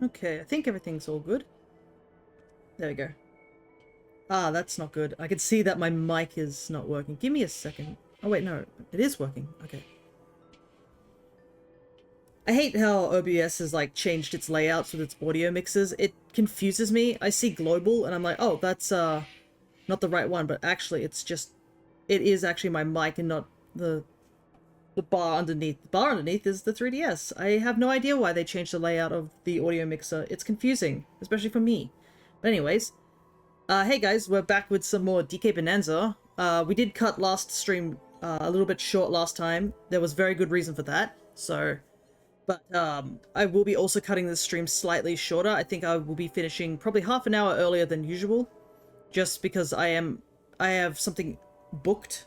Okay, I think everything's all good. There we go. Ah, that's not good. I can see that my mic is not working. Give me a second. Oh wait, no. It is working. Okay. I hate how OBS has like changed its layouts with its audio mixes. It confuses me. I see global and I'm like, oh, that's not the right one, but actually it's just, it is actually my mic and not the bar underneath. The bar underneath is the 3DS. I have no idea why they changed the layout of the audio mixer. It's confusing, especially for me. But anyways, hey guys, we're back with some more DK Bananza. We did cut last stream a little bit short last time. There was very good reason for that, so... But I will be also cutting this stream slightly shorter. I think I will be finishing probably half an hour earlier than usual, just because I have something booked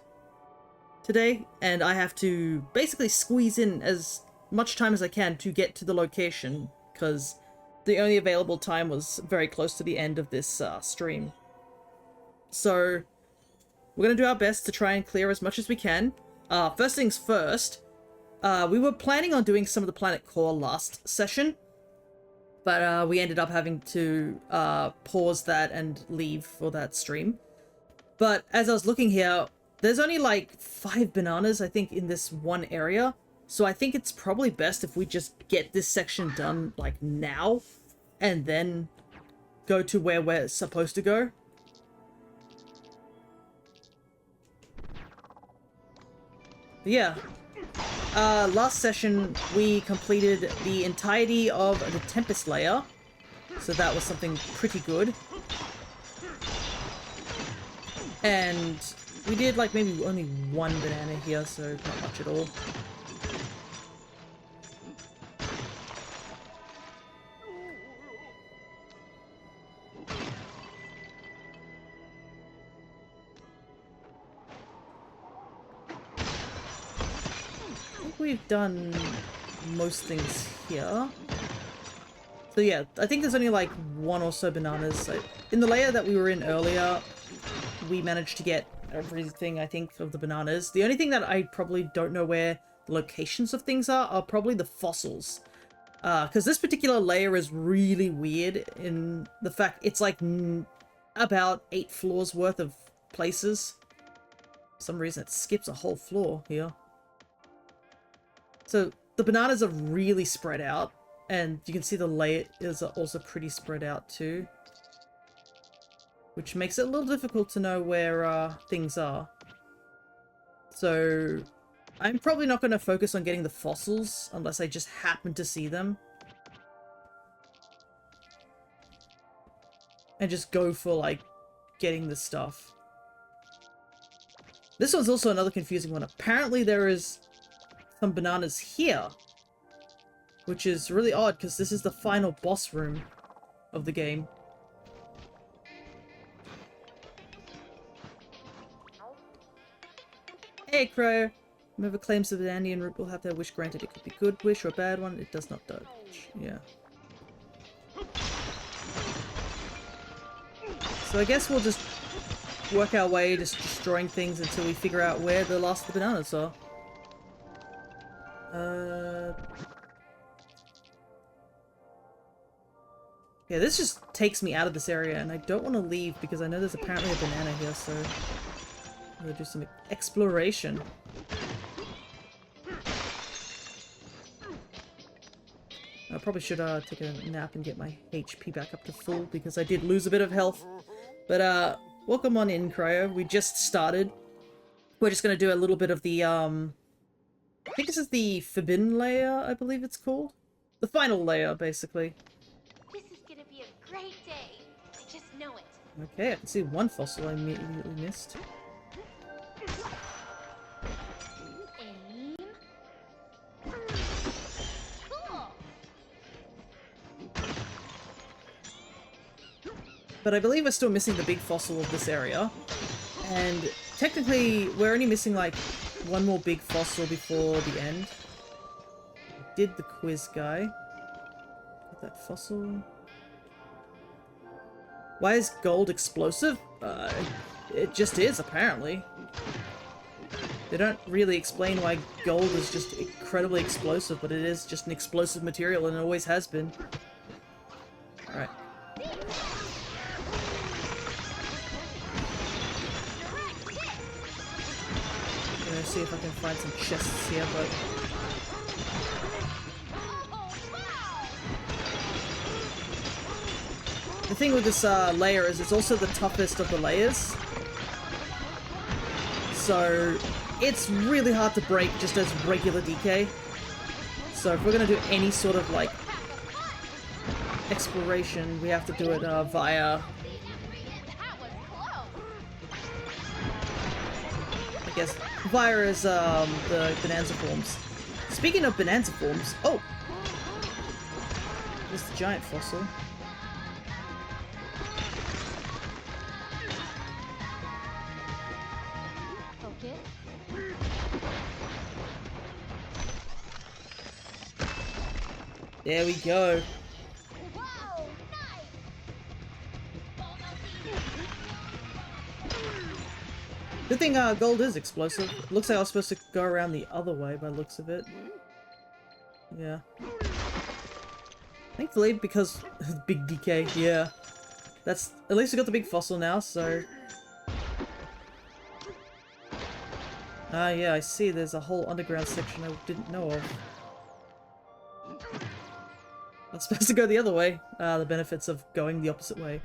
today, and I have to basically squeeze in as much time as I can to get to the location, because the only available time was very close to the end of this stream. So we're going to do our best to try and clear as much as we can. First things first, we were planning on doing some of the Planet Core last session, but we ended up having to pause that and leave for that stream. But as I was looking here, there's only like 5 bananas, I think, in this one area. So I think it's probably best if we just get this section done, like, now, and then go to where we're supposed to go. But yeah. Last session, we completed the entirety of the Tempest layer. So that was something pretty good. And we did, like, maybe only 1 banana here, so not much at all. I think we've done most things here. So yeah, I think there's only like 1 or so bananas. In the layer that we were in earlier, we managed to get everything, I think, of the bananas. The only thing that I probably don't know where the locations of things are probably the fossils. Because this particular layer is really weird in the fact it's like about 8 floors worth of places. For some reason it skips a whole floor here. So the bananas are really spread out, and you can see the layers are also pretty spread out too, which makes it a little difficult to know where things are. So I'm probably not going to focus on getting the fossils unless I just happen to see them. And just go for, like, getting the stuff. This one's also another confusing one. Apparently there is some bananas here, which is really odd because this is the final boss room of the game. Hey, Crow! Whoever claims the Banandium root will have their wish granted. It could be a good wish or a bad one. It does not dodge. Yeah. So I guess we'll just work our way just destroying things until we figure out where the last of the bananas are. Yeah, this just takes me out of this area, and I don't want to leave because I know there's apparently a banana here, so I'm gonna do some exploration. I probably should take a nap and get my HP back up to full because I did lose a bit of health. But welcome on in, Cryo. We just started. We're just gonna do a little bit of the I think this is the Forbidden layer, I believe it's called. The final layer, basically. This is gonna be a great day. I just know it. Okay, I can see 1 fossil I immediately missed. Aim. Cool. But I believe we're still missing the big fossil of this area. And technically, we're only missing like 1 more big fossil before the end. I did the quiz guy. Got that fossil. Why is gold explosive? It just is, apparently. They don't really explain why gold is just incredibly explosive, but it is just an explosive material and it always has been. Alright. I'm gonna see if I can find some chests here, but... The thing with this layer is it's also the toughest of the layers. So it's really hard to break just as regular DK. So if we're gonna do any sort of like exploration, we have to do it via... I guess via is the Bananza forms. Speaking of Bananza forms, oh! There's the giant fossil. There we go. Whoa, nice. Good thing gold is explosive. Looks like I was supposed to go around the other way by the looks of it. Yeah. Thankfully, because big DK, yeah. That's at least we got the big fossil now, so... Ah, yeah, I see there's a whole underground section I didn't know of. I was supposed to go the other way. The benefits of going the opposite way.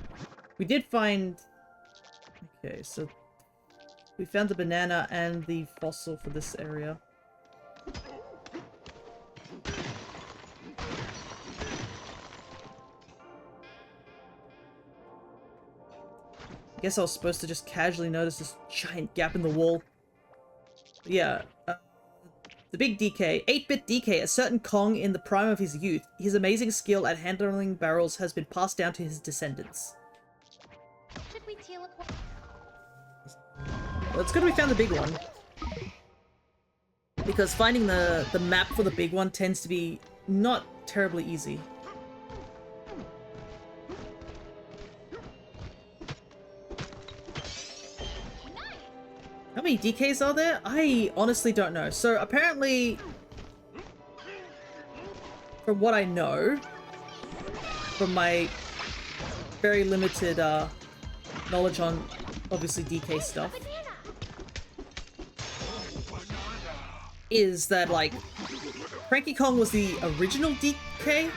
We did find... Okay, so... We found the banana and the fossil for this area. I guess I was supposed to just casually notice this giant gap in the wall. Yeah, the big DK, 8-bit DK, a certain Kong in the prime of his youth. His amazing skill at handling barrels has been passed down to his descendants. Should we teleport? Well, it's good we found the big one. Because finding the map for the big one tends to be not terribly easy. How many DKs are there? I honestly don't know. So apparently, from what I know, from my very limited knowledge on obviously DK stuff, is that like Cranky Kong was the original DK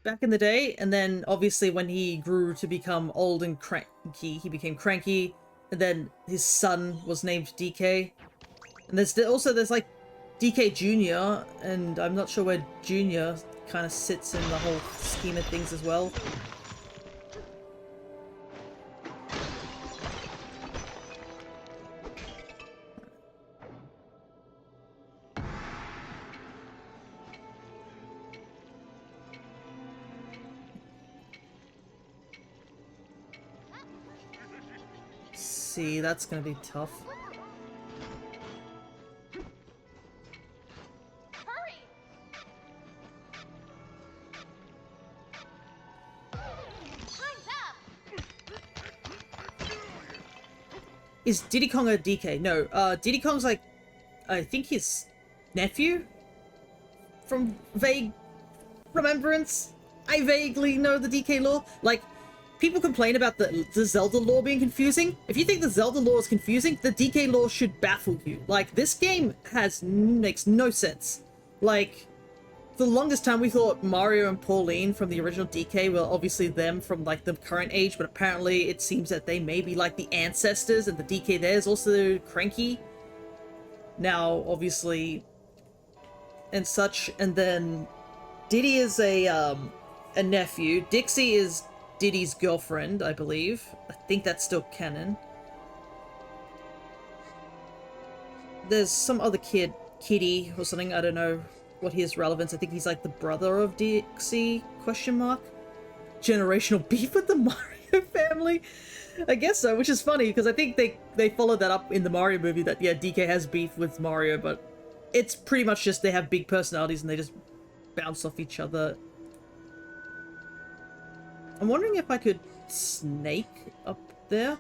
back in the day, and then obviously when he grew to become old and cranky, he became Cranky. And then his son was named DK. And there's like DK Jr. And I'm not sure where Jr. kind of sits in the whole scheme of things as well. See, that's gonna be tough. Hurry! Time's up! Is Diddy Kong a DK? No, Diddy Kong's like, I think his nephew? From vague remembrance? I vaguely know the DK lore. Like, people complain about the Zelda lore being confusing. If you think the Zelda lore is confusing, the DK lore should baffle you. Like, this game makes no sense. Like, for the longest time we thought Mario and Pauline from the original DK were obviously them from, like, the current age, but apparently it seems that they may be, like, the ancestors, and the DK there is also Cranky. Now, obviously, and such, and then Diddy is a nephew. Dixie is Diddy's girlfriend, I believe. I think that's still canon. There's some other kid, Kitty or something, I don't know what his relevance. I think he's like the brother of Dixie, question mark. Generational beef with the Mario family? I guess so, which is funny, because I think they followed that up in the Mario movie that, yeah, DK has beef with Mario, but it's pretty much just they have big personalities and they just bounce off each other. I'm wondering if I could snake up there.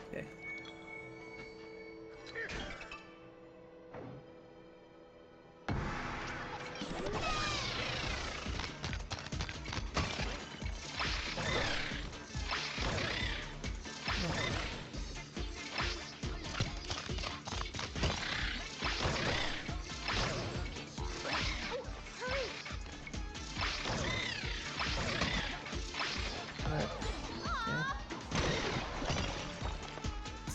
Okay.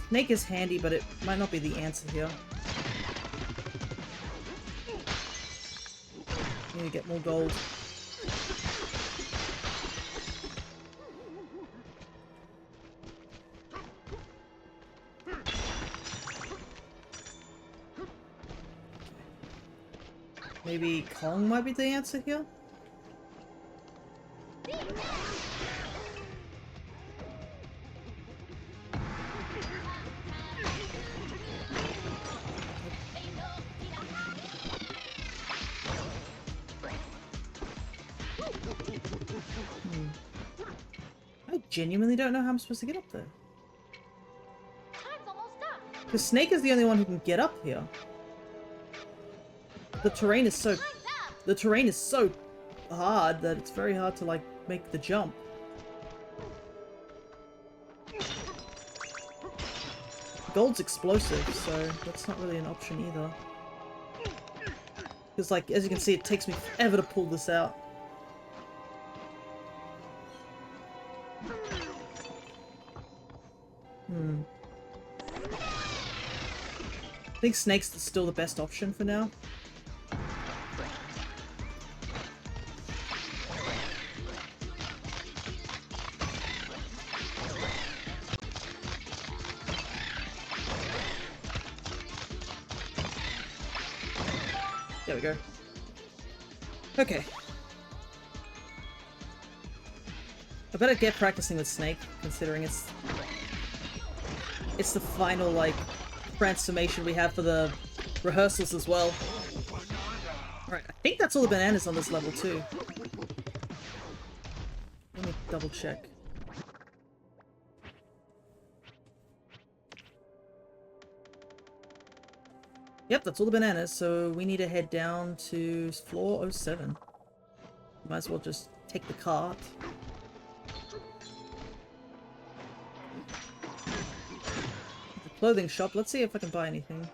Snake is handy, but it might not be the answer here. Need to get more gold. Maybe Kong might be the answer here? I genuinely don't know how I'm supposed to get up there. Time's almost up. Because Snake is the only one who can get up here. The terrain is so... Time's up. The terrain is so hard that it's very hard to, like, make the jump. Gold's explosive, so that's not really an option either. Because, like, as you can see, it takes me forever to pull this out. I think Snake's still the best option for now. There we go. Okay. I better get practicing with Snake, considering it's the final, like, transformation we have for the rehearsals as well. Alright, I think that's all the bananas on this level too. Let me double check. Yep, that's all the bananas, so we need to head down to floor 07. Might as well just take the cart. The clothing shop, let's see if I can buy anything.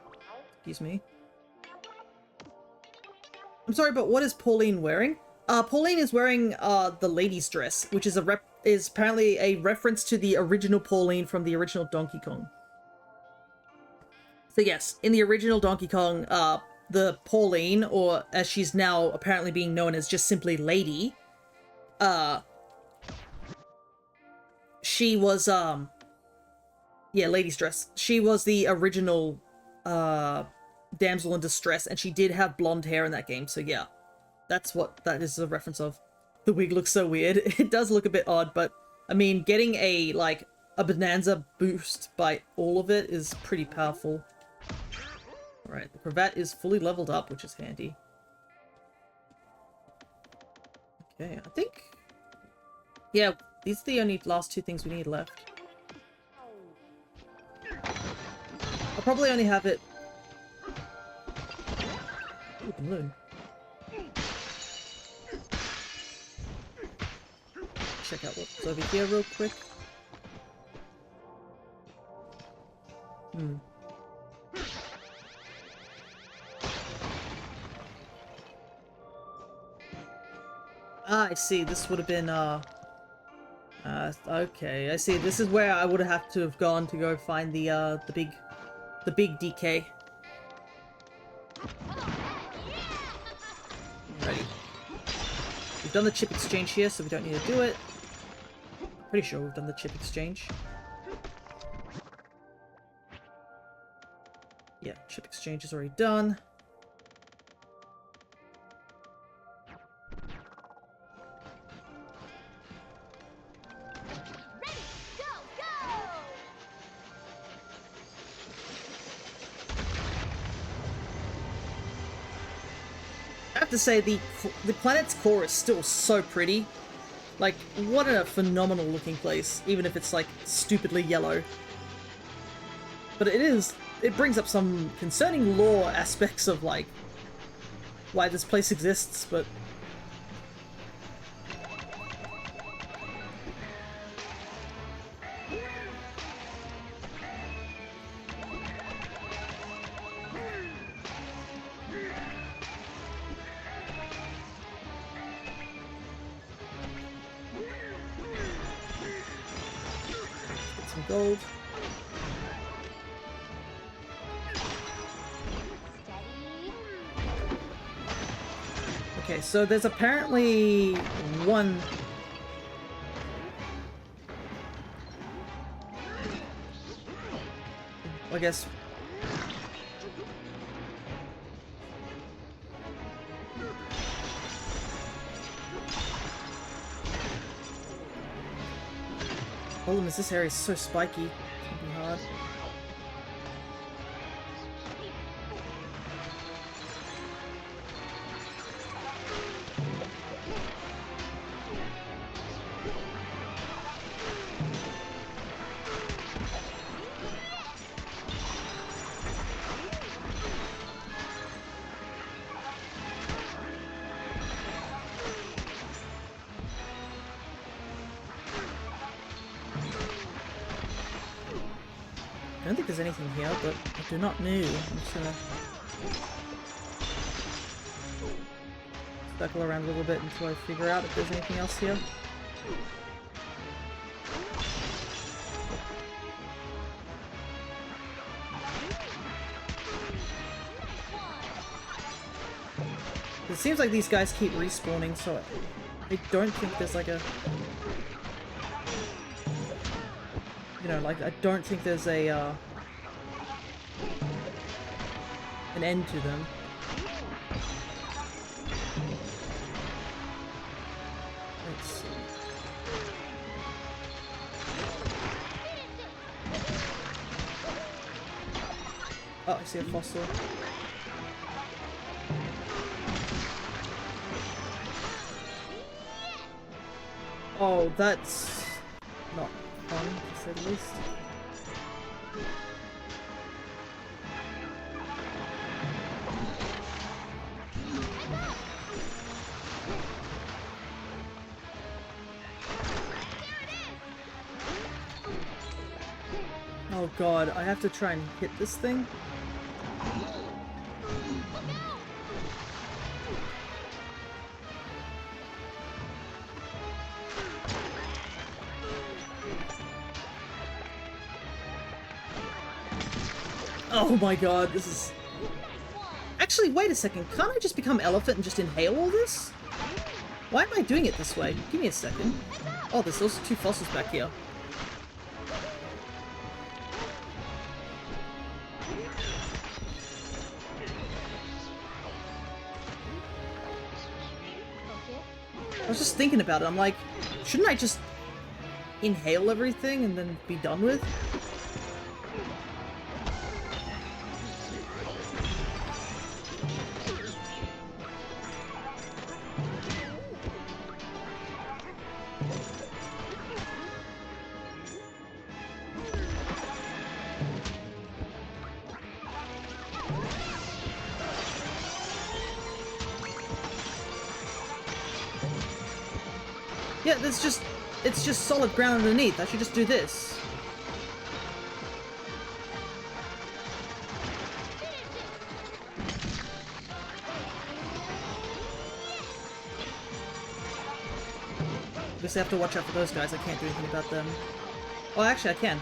Excuse me. I'm sorry, but what is Pauline wearing? Pauline is wearing the lady's dress, which is apparently a reference to the original Pauline from the original Donkey Kong. So yes, in the original Donkey Kong, the Pauline, or as she's now apparently being known as just simply Lady, she was, yeah, lady's dress. She was the original, damsel in distress, and she did have blonde hair in that game, so yeah. That's what that is a reference of. The wig looks so weird. It does look a bit odd, but, I mean, getting a, like, a Bananza boost by all of it is pretty powerful. Alright, the cravat is fully leveled up, which is handy. Okay, I think... yeah, these are the only last two things we need left. I'll probably only have it... ooh, balloon. Check out what's over here real quick. Ah, I see. This would have been, okay. I see. This is where I would have to have gone to go find the big DK. Ready. We've done the chip exchange here, so we don't need to do it. Pretty sure we've done the chip exchange. Yeah, chip exchange is already done. Ready, go, go! I have to say, the planet's core is still so pretty. Like, what a phenomenal looking place, even if it's, like, stupidly yellow. But it brings up some concerning lore aspects of, like, why this place exists, but... Get some gold. Okay, so there's apparently one... I guess... Problem is, this area is so spiky. It's gonna be hard. I don't think there's anything here, but I do not know. I'm just gonna circle around a little bit until I figure out if there's anything else here. It seems like these guys keep respawning, so I don't think there's like a... You know, like, I don't think there's a, an end to them. Let's see. Oh, I see a fossil. Oh, that's not fun, to say the least. Oh god, I have to try and hit this thing? Oh my god, this is... Actually, wait a second. Can't I just become elephant and just inhale all this? Why am I doing it this way? Give me a second. Oh, there's also 2 fossils back here. I was just thinking about it. I'm like, shouldn't I just inhale everything and then be done with? Yeah, it's just solid ground underneath. I should just do this. Guess I have to watch out for those guys. I can't do anything about them. Oh, actually, I can.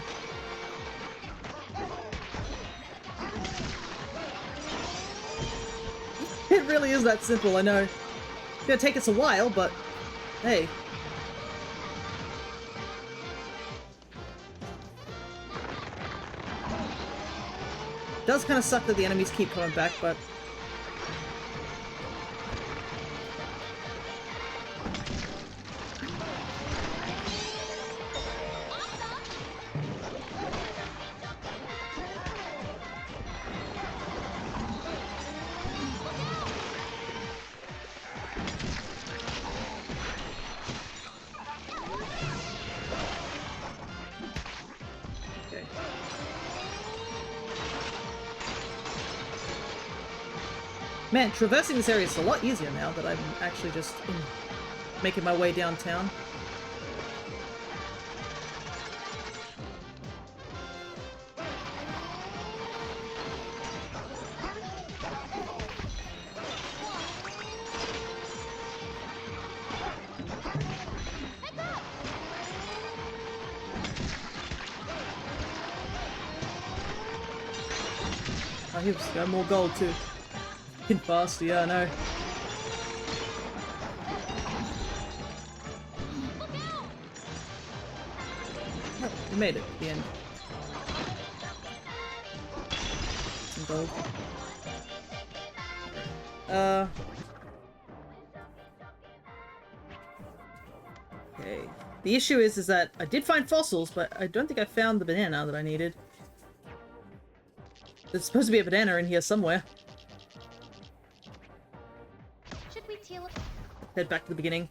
It really is that simple, I know. It's gonna take us a while, but hey. Does kind of suck that the enemies keep coming back, but... Okay. Man, traversing this area is a lot easier now that I'm actually just making my way downtown. Oh, he's got more gold too. Faster, yeah, I know. made it at the end. Some gold. Okay. The issue is that I did find fossils, but I don't think I found the banana that I needed. There's supposed to be a banana in here somewhere. Should we Head back to the beginning.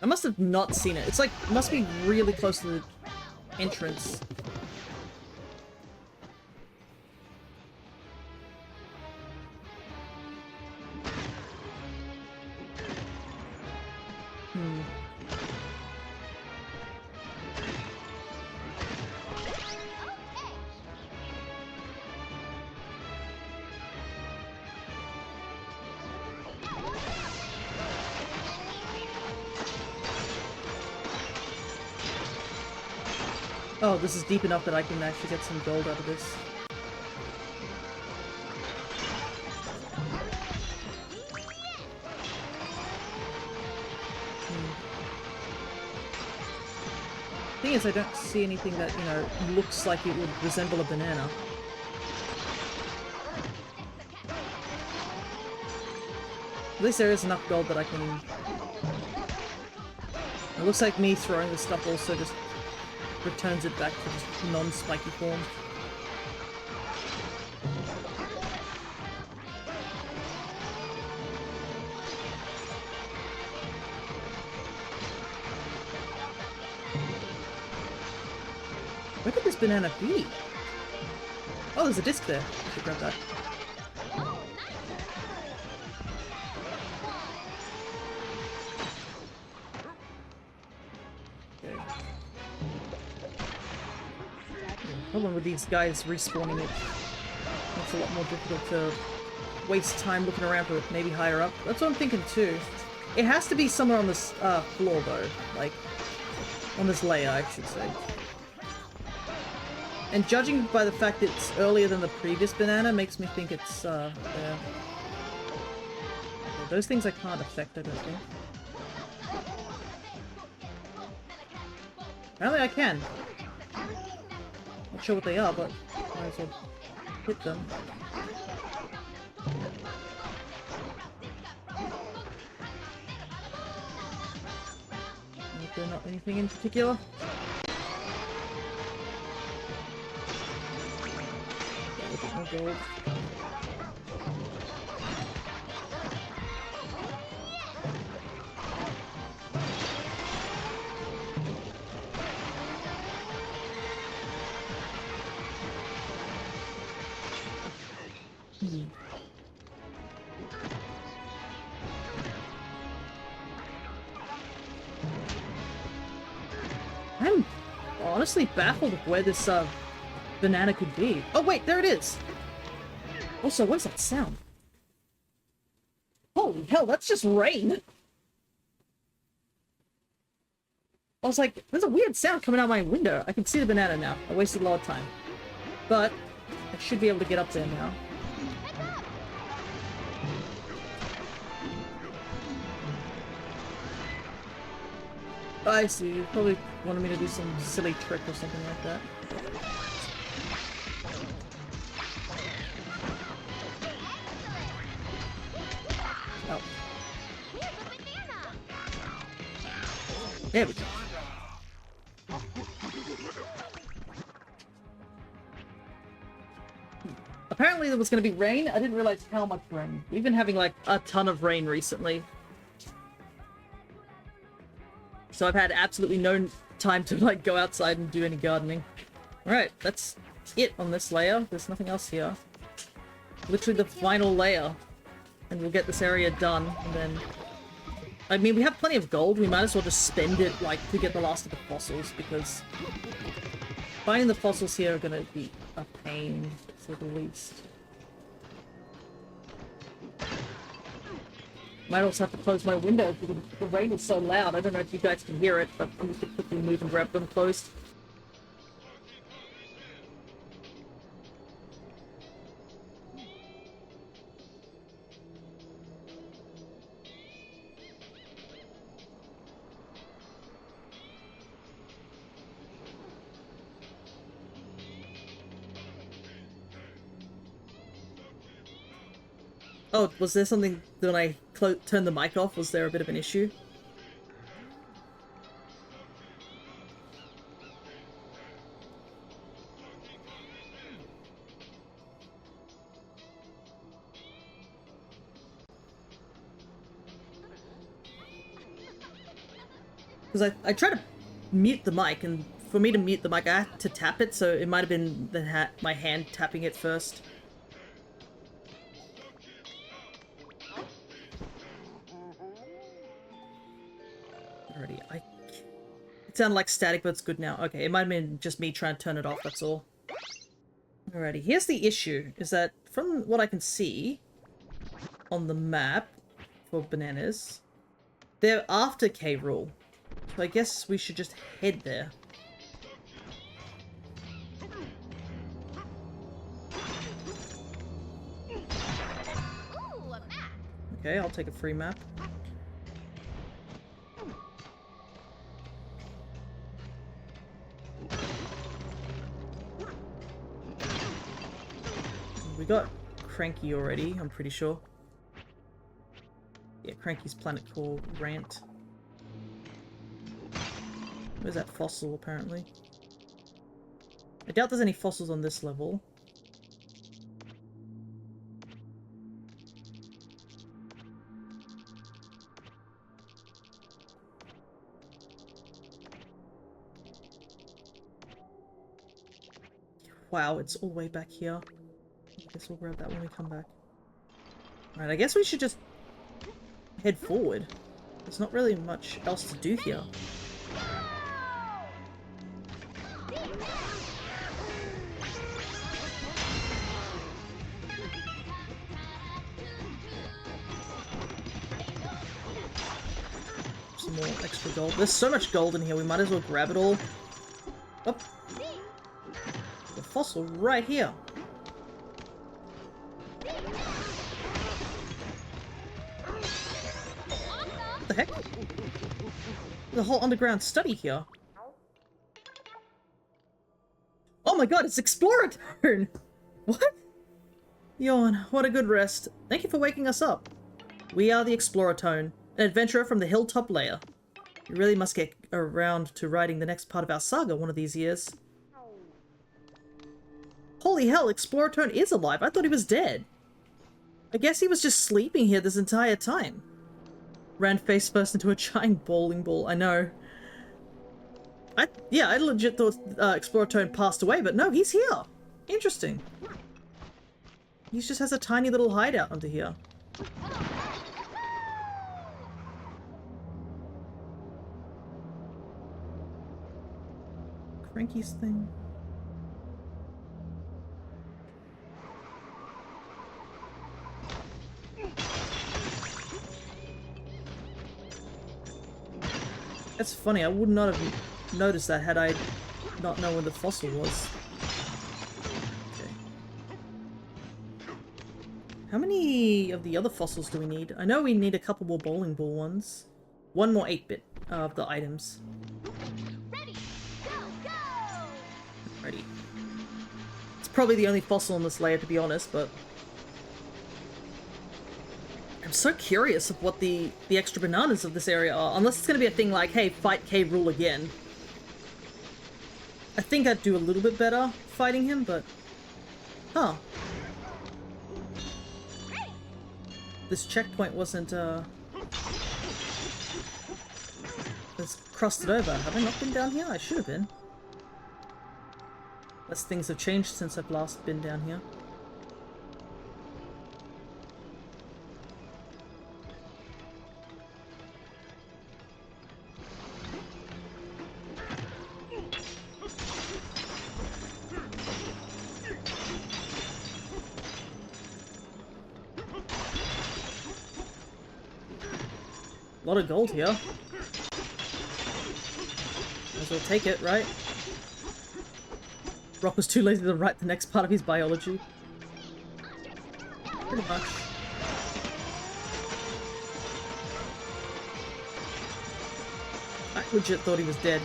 I must have not seen it. It's like, it must be really close to the entrance. Oh, this is deep enough that I can actually get some gold out of this. Thing is, I don't see anything that, you know, looks like it would resemble a banana. At least there is enough gold that I can... It looks like me throwing this stuff also just returns it back to just non-spiky form. Where could this banana be? Oh, there's a disc there. I should grab that. Problem with these guys respawning it. It's a lot more difficult to waste time looking around for it, maybe higher up. That's what I'm thinking too. It has to be somewhere on this floor though. Like, on this layer, I should say. And judging by the fact it's earlier than the previous banana makes me think it's there. Yeah, those things I can't affect, I don't think. Apparently I can. Not sure what they are, but might as well hit them. Is there not anything in particular? A bit more gold. I'm honestly baffled of where this banana could be. Oh wait, there it is! Also, what is that sound? Holy hell, that's just rain! I was like, there's a weird sound coming out my window. I can see the banana now. I wasted a lot of time. But, I should be able to get up there now. I see. You probably wanted me to do some silly trick or something like that. Oh. There we go. Apparently there was going to be rain. I didn't realize how much rain. We've been having like a ton of rain recently. So I've had absolutely no time to like go outside and do any gardening. Alright, that's it on this layer. There's nothing else here. Literally the final layer. And we'll get this area done, and then... I mean, we have plenty of gold. We might as well just spend it, like, to get the last of the fossils, because... finding the fossils here are gonna be a pain, to say the least. Might also have to close my window because the rain is so loud. I don't know if you guys can hear it, but I'm just gonna quickly move and grab them closed. Oh, was there something that when I turned the mic off? Was there a bit of an issue? Because I tried to mute the mic, and for me to mute the mic, I had to tap it, so it might have been my hand tapping it first. Alrighty, it sounded like static, but it's good now. Okay, it might have been just me trying to turn it off, that's all. Alrighty, here's the issue, is that from what I can see on the map for bananas, they're after K. Rool. So I guess we should just head there. Ooh, a map. Okay, I'll take a free map. We got Cranky already, I'm pretty sure. Yeah, Cranky's planet called Rant. Where's that fossil, apparently? I doubt there's any fossils on this level. Wow, it's all the way back here. I guess we'll grab that when we come back. Alright, I guess we should just head forward. There's not really much else to do here. Some more extra gold. There's so much gold in here, we might as well grab it all. Oh. The fossil right here. What the heck? The whole underground study here. Oh my god, it's Explorer turn! What? Yawn, what a good rest. Thank you for waking us up. We are the Explorer Tone, an adventurer from the Hilltop Layer. We really must get around to writing the next part of our saga one of these years. Holy hell, Explorer Tone is alive. I thought he was dead. I guess he was just sleeping here this entire time. Ran face first into a giant bowling ball, I know. Yeah, I legit thought Explorer Tone passed away, but no, he's here. Interesting. He just has a tiny little hideout under here. Cranky's thing. That's funny, I would not have noticed that had I not known where the fossil was. Okay. How many of the other fossils do we need? I know we need a couple more bowling ball ones. One more 8-bit of the items. Ready, go, go! Ready. It's probably the only fossil on this layer, to be honest, but I'm so curious of what the extra bananas of this area are. Unless it's going to be a thing like, hey, fight K. Rool again. I think I'd do a little bit better fighting him, but... Huh. This checkpoint wasn't, Let's crossed it over. Have I not been down here? I should have been. Unless things have changed since I've last been down here. A lot of gold here. Might as well take it, right? Rock was too lazy to write the next part of his biology. Pretty much. I legit thought he was dead.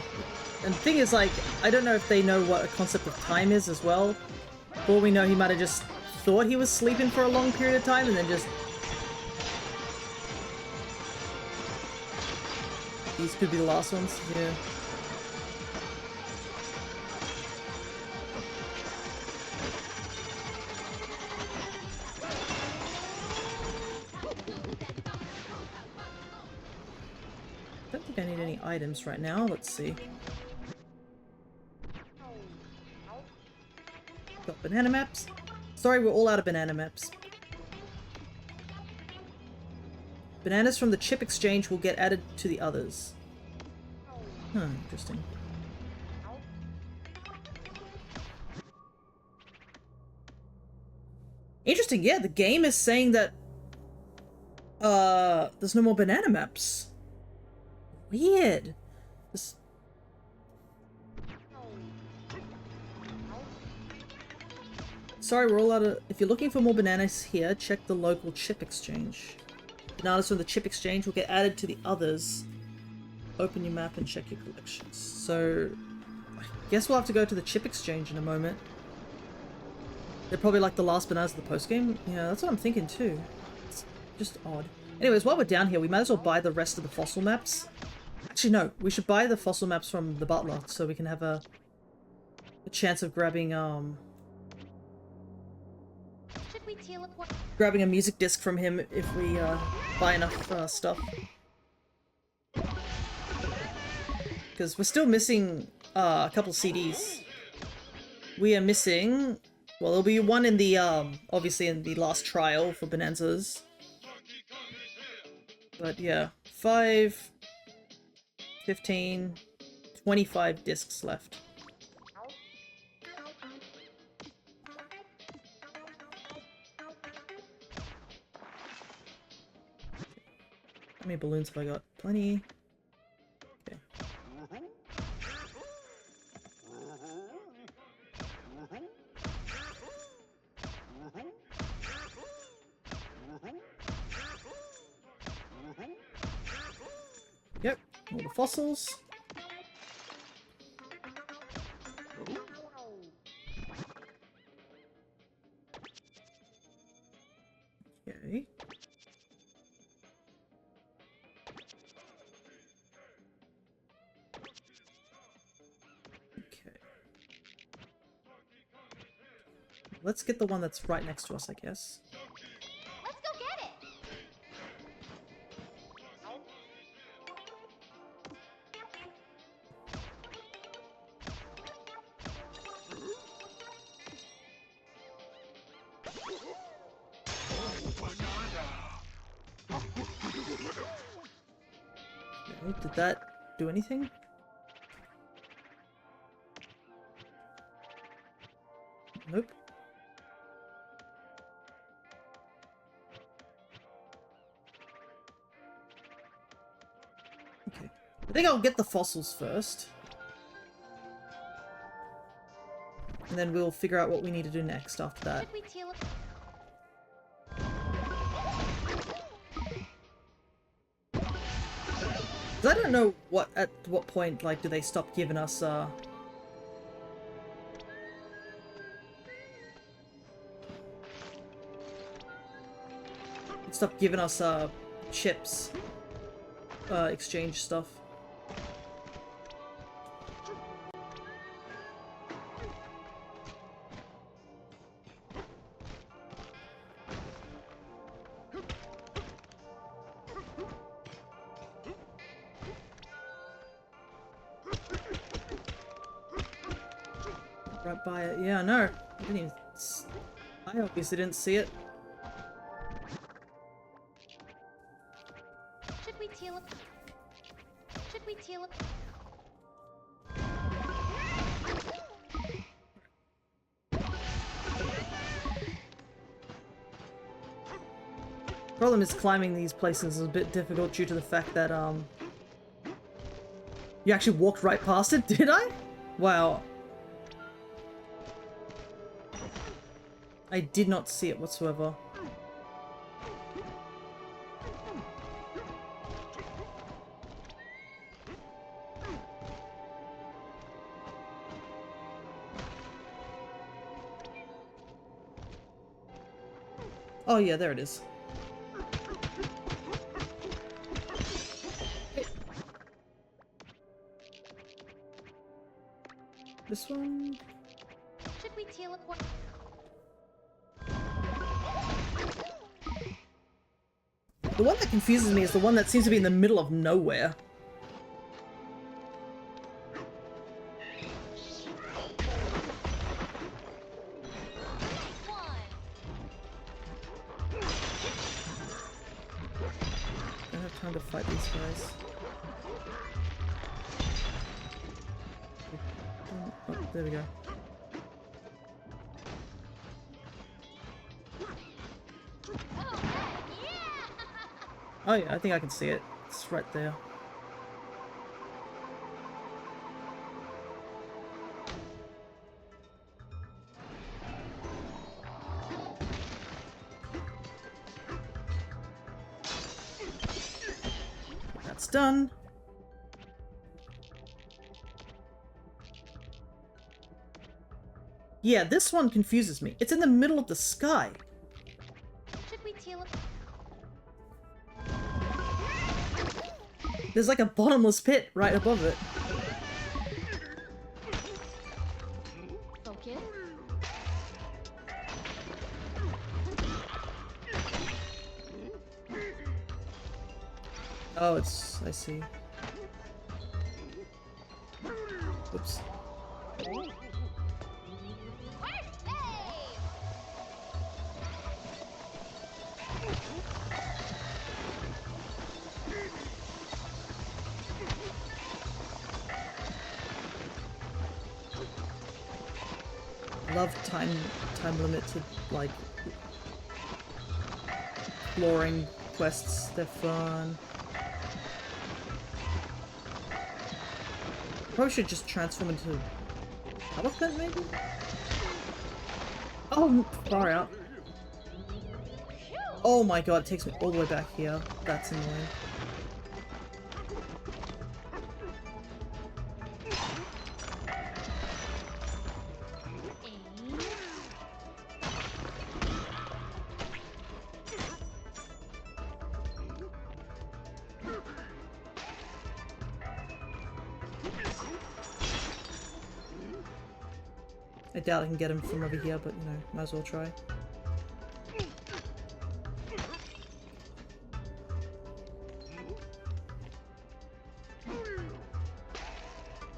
And the thing is, like, I don't know if they know what a concept of time is as well. For all we know, he might have just thought he was sleeping for a long period of time and then just these could be the last ones. Yeah. Don't think I need any items right now. Let's see. Got banana maps. Sorry, we're all out of banana maps. Bananas from the chip exchange will get added to the others. Huh, interesting. Interesting, yeah, the game is saying that there's no more banana maps. Weird. This... Sorry, we're all out of... If you're looking for more bananas here, check the local chip exchange. Bananas from the chip exchange will get added to the others. Open your map and check your collections. So, I guess we'll have to go to the chip exchange in a moment. They're probably like the last bananas of the postgame. Yeah, that's what I'm thinking too. It's just odd. Anyways, while we're down here, we might as well buy the rest of the fossil maps. Actually, no. We should buy the fossil maps from the butler so we can have a chance of grabbing, grabbing a music disc from him if we, buy enough, stuff. Because we're still missing, a couple CDs. We are missing... Well, there'll be one in the, obviously in the last trial for Bananzas. But yeah, 5, 15, 25 discs left. How many balloons have I got? Plenty. Okay. Yep, all the fossils. Okay. Okay. Let's get the one that's right next to us, I guess. Let's go get it. Okay, did that do anything? Nope. Okay. I think I'll get the fossils first. And then we'll figure out what we need to do next after that. Should we I don't know at what point, like, do they stop giving us, stop giving us, chips, exchange stuff. Right by it. Yeah, no. I didn't even... I obviously didn't see it. Should we teal up? Should we teal up? Problem is climbing these places is a bit difficult due to the fact that, you actually walked right past it, did I? Wow. I did not see it whatsoever. Oh yeah, there it is. This one? Should we teleport? The one that confuses me is the one that seems to be in the middle of nowhere. I don't have time to fight these guys. Oh, there we go. Oh yeah, I think I can see it. It's right there. That's done. Yeah, this one confuses me. It's in the middle of the sky. Should we teleport? There's like a bottomless pit right above it. Focus. Oh, it's... I see. Oops. Love time limited, like, exploring quests. They're fun. Probably should just transform into elephant, maybe? Oh, far out. Oh my god, it takes me all the way back here. That's annoying. I doubt I can get him from over here, but, you know, might as well try.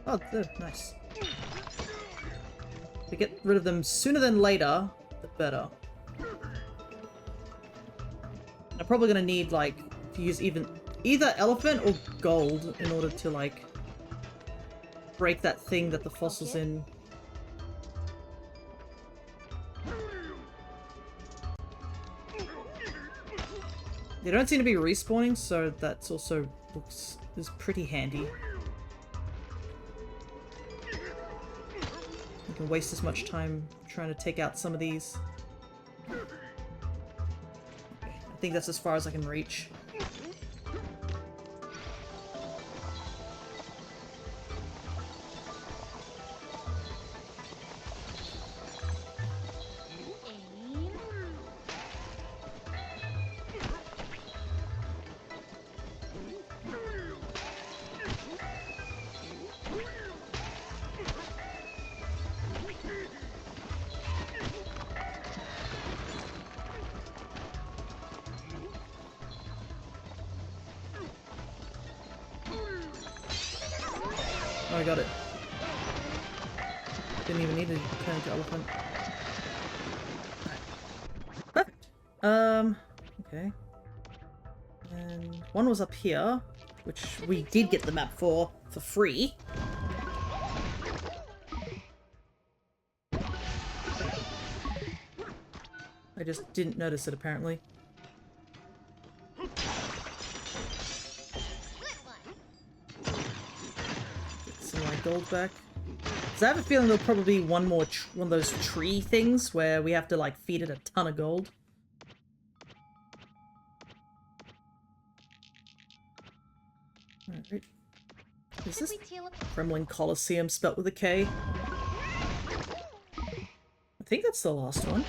Oh, there, nice. To get rid of them sooner than later, the better. I'm probably gonna need, like, to use either elephant or gold in order to, like, break that thing that the fossil's in. They don't seem to be respawning, so that's also is pretty handy. You can waste as much time trying to take out some of these. Okay, I think that's as far as I can reach. Oh, I got it. Didn't even need to turn into elephant. Perfect. Okay. And one was up here, which we did get the map for free. I just didn't notice it, apparently. Get some of my gold back. So I have a feeling there'll probably be one of those tree things where we have to, like, feed it a ton of gold. Alright. Is this Kremlin Coliseum spelt with a K? I think that's the last one.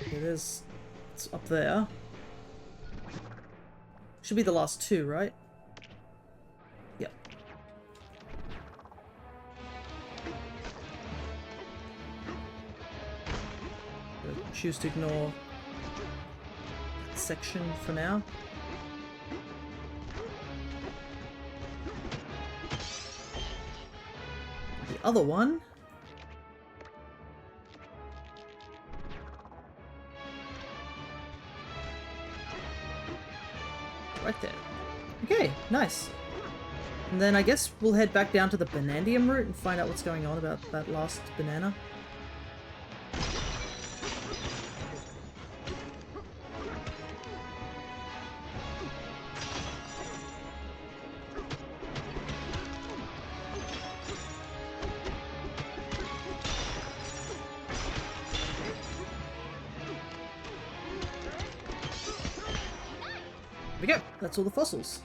It is. It's up there. Should be the last two, right? Yep. choose to ignore that section for now. The other one. Right there. Okay, nice. And then I guess we'll head back down to the Banandium route and find out what's going on about that last banana. There we go. That's all the fossils.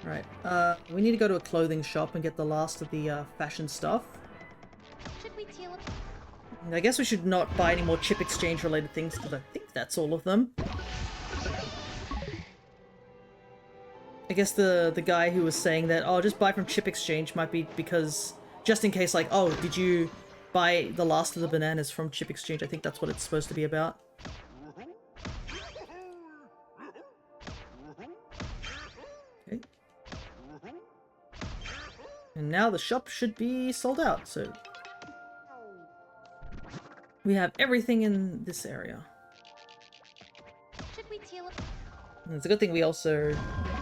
Right, we need to go to a clothing shop and get the last of the fashion stuff. Should we teal I guess we should not buy any more chip exchange related things because I think that's all of them. I guess the guy who was saying that, oh, just buy from chip exchange might be because, just in case, like, oh, did you buy the last of the bananas from chip exchange? I think that's what it's supposed to be about. Okay. And now the shop should be sold out, so we have everything in this area. Should we teal And it's a good thing we also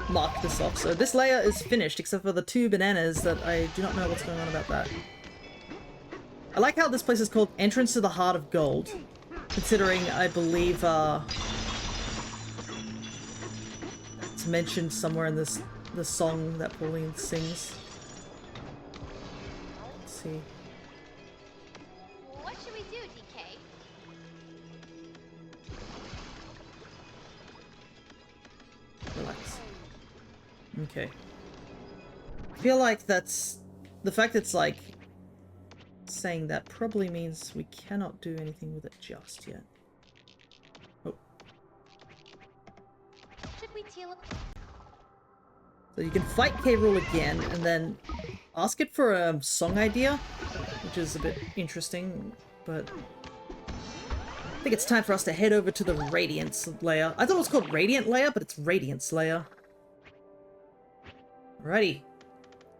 marked this off. So this layer is finished, except for the 2 bananas that I do not know what's going on about that. I like how this place is called Entrance to the Heart of Gold, considering I believe it's mentioned somewhere in the song that Pauline sings. Let's see. What should we do, DK? Relax. Okay. I feel like that's... the fact it's like saying that probably means we cannot do anything with it just yet. Oh. Should we teal So you can fight K. Rool again and then ask it for a song idea, which is a bit interesting, but I think it's time for us to head over to the Radiance layer. I thought it was called Radiant layer, but it's Radiance layer. Alrighty.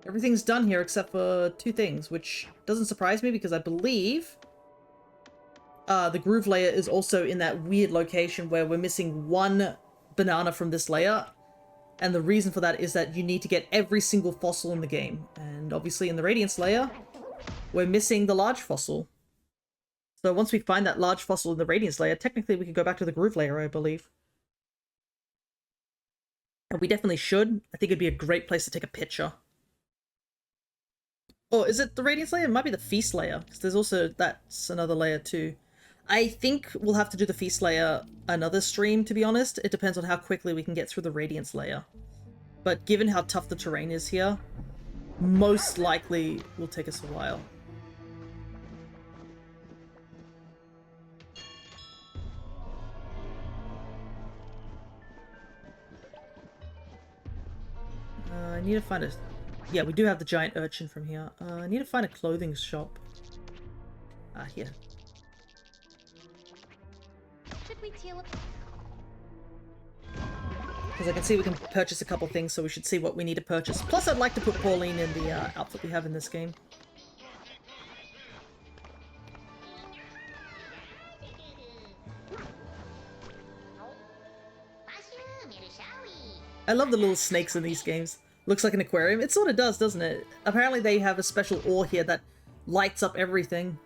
Everything's done here except for 2 things, which doesn't surprise me because I believe the Groove layer is also in that weird location where we're missing 1 banana from this layer. And the reason for that is that you need to get every single fossil in the game. And obviously in the Radiance layer, we're missing the large fossil. So once we find that large fossil in the Radiance layer, technically we can go back to the Groove layer, I believe. And we definitely should. I think it'd be a great place to take a picture. Or is it the Radiance layer? It might be the Feast layer, because there's also, that's another layer too. I think we'll have to do the Feast layer another stream, to be honest. It depends on how quickly we can get through the Radiance layer. But given how tough the terrain is here, most likely will take us a while. I need to find a... yeah, we do have the giant urchin from here. I need to find a clothing shop. Ah, here. Should we teal Because I can see we can purchase a couple things, so we should see what we need to purchase. Plus, I'd like to put Pauline in the outfit we have in this game. I love the little snakes in these games. Looks like an aquarium. It sort of does, doesn't it? Apparently they have a special ore here that lights up everything.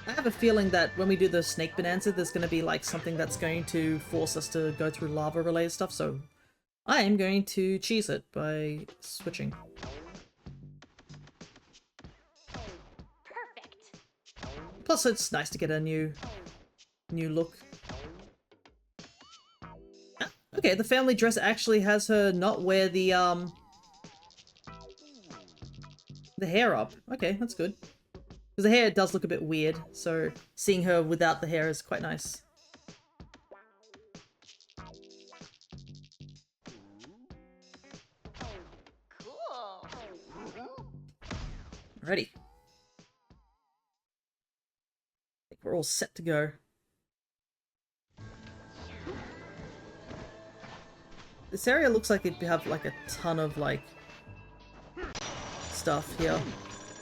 I have a feeling that when we do the Snake Bonanza, there's going to be like something that's going to force us to go through lava related stuff, so I am going to cheese it by switching. perfect? Plus it's nice to get a new look. Ah, okay, the family dress actually has her not wear the the hair up. Okay, that's good. Because the hair does look a bit weird, so seeing her without the hair is quite nice. Cool. Alrighty. I think we're all set to go. This area looks like it'd have like a ton of like stuff here.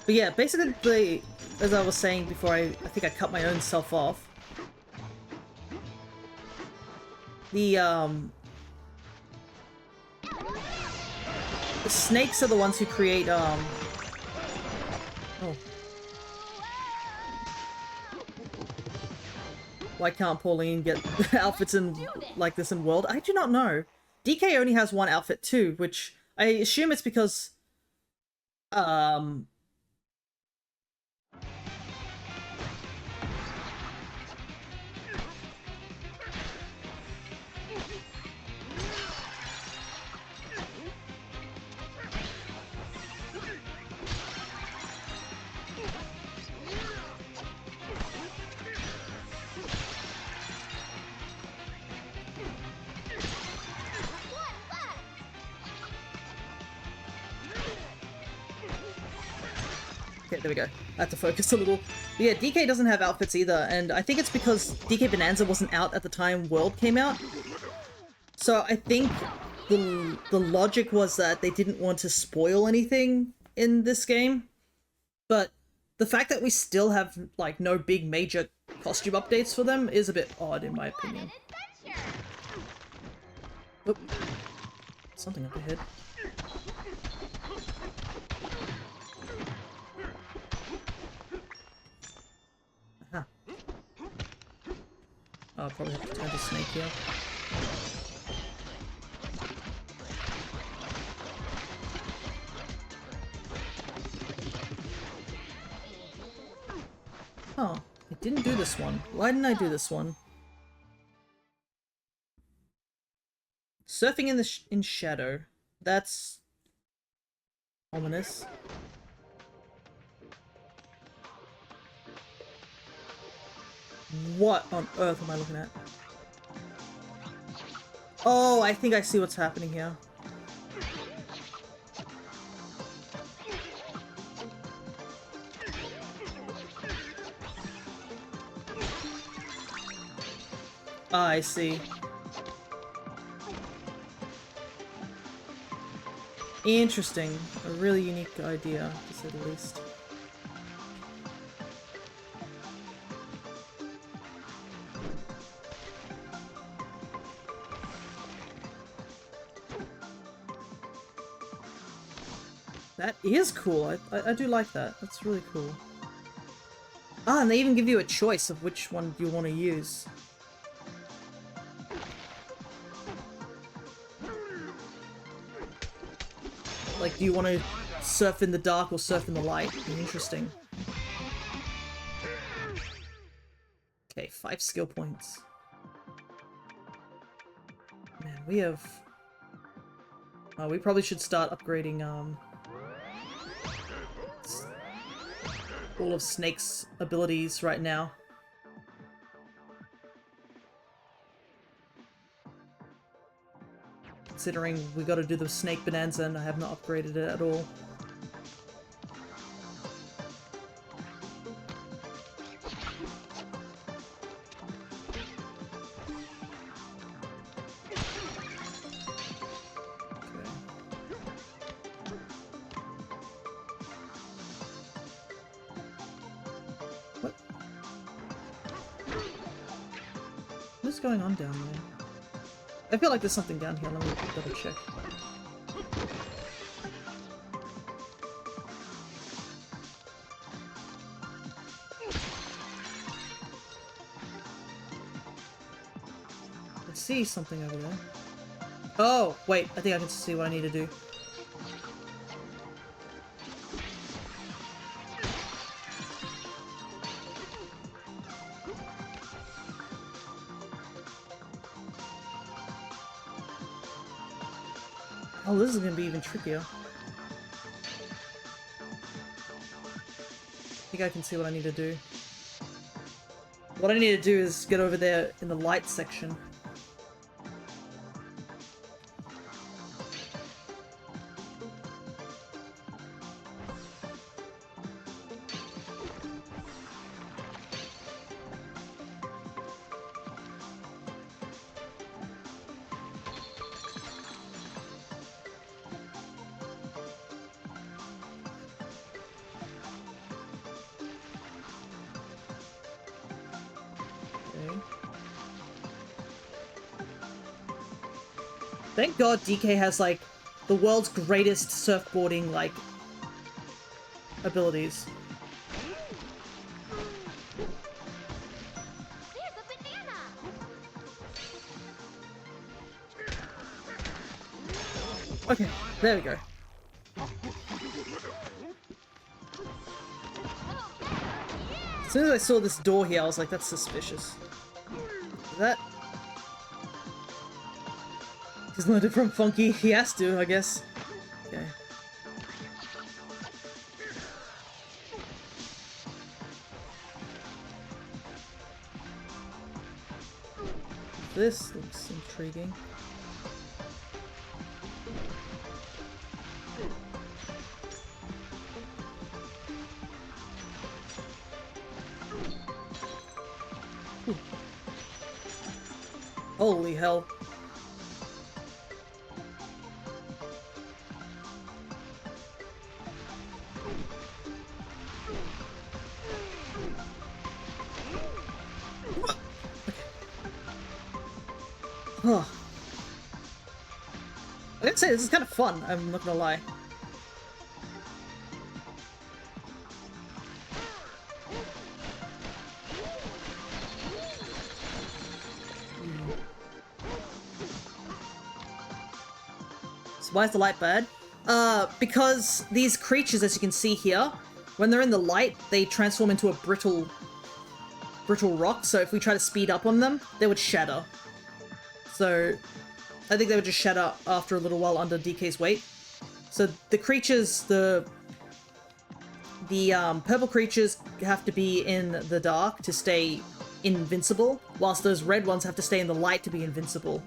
But yeah, basically as I was saying before, I think I cut my own self off. The snakes are the ones who create oh. Why can't Pauline get outfits in like this in World? I do not know. DK only has one outfit too, which I assume it's because okay, there we go. I have to focus a little. But yeah, DK doesn't have outfits either, and I think it's because DK Bananza wasn't out at the time World came out. So I think the logic was that they didn't want to spoil anything in this game. But the fact that we still have, like, no big major costume updates for them is a bit odd, in my opinion. Oop. Something up ahead. Aha. Oh, I'll probably have to turn to Snake here. Oh, I didn't do this one. Why didn't I do this one? Surfing in shadow. That's ominous. What on earth am I looking at? Oh, I think I see what's happening here. Ah, I see. Interesting. A really unique idea, to say the least. That is cool. I do like that. That's really cool. Ah, and they even give you a choice of which one you want to use. Like, do you want to surf in the dark or surf in the light? Interesting. Okay, 5 skill points. Man, we have... we probably should start upgrading, all of Snake's abilities right now. Considering we gotta do the Snake Bananza and I have not upgraded it at all. What's going on down there? I feel like there's something down here. Let me double check. I see something over there. Oh, wait. I think I can see what I need to do. Oh, this is gonna be even trickier. think I can see what I need to do. What I need to do is get over there in the light section. Thank God DK has, like, the world's greatest surfboarding, like, abilities. There's a banana. Okay, there we go. As soon as I saw this door here, I was like, that's suspicious. That... He's learned it from Funky. He has to, I guess. Okay. This looks intriguing. Ooh. Holy hell. Huh. I gotta say, this is kind of fun, I'm not gonna lie. So why is the light bad? Because these creatures, as you can see here, when they're in the light, they transform into a brittle rock, so if we try to speed up on them, they would shatter. So, I think they would just shatter after a little while under DK's weight. So the creatures, the purple creatures have to be in the dark to stay invincible, whilst those red ones have to stay in the light to be invincible.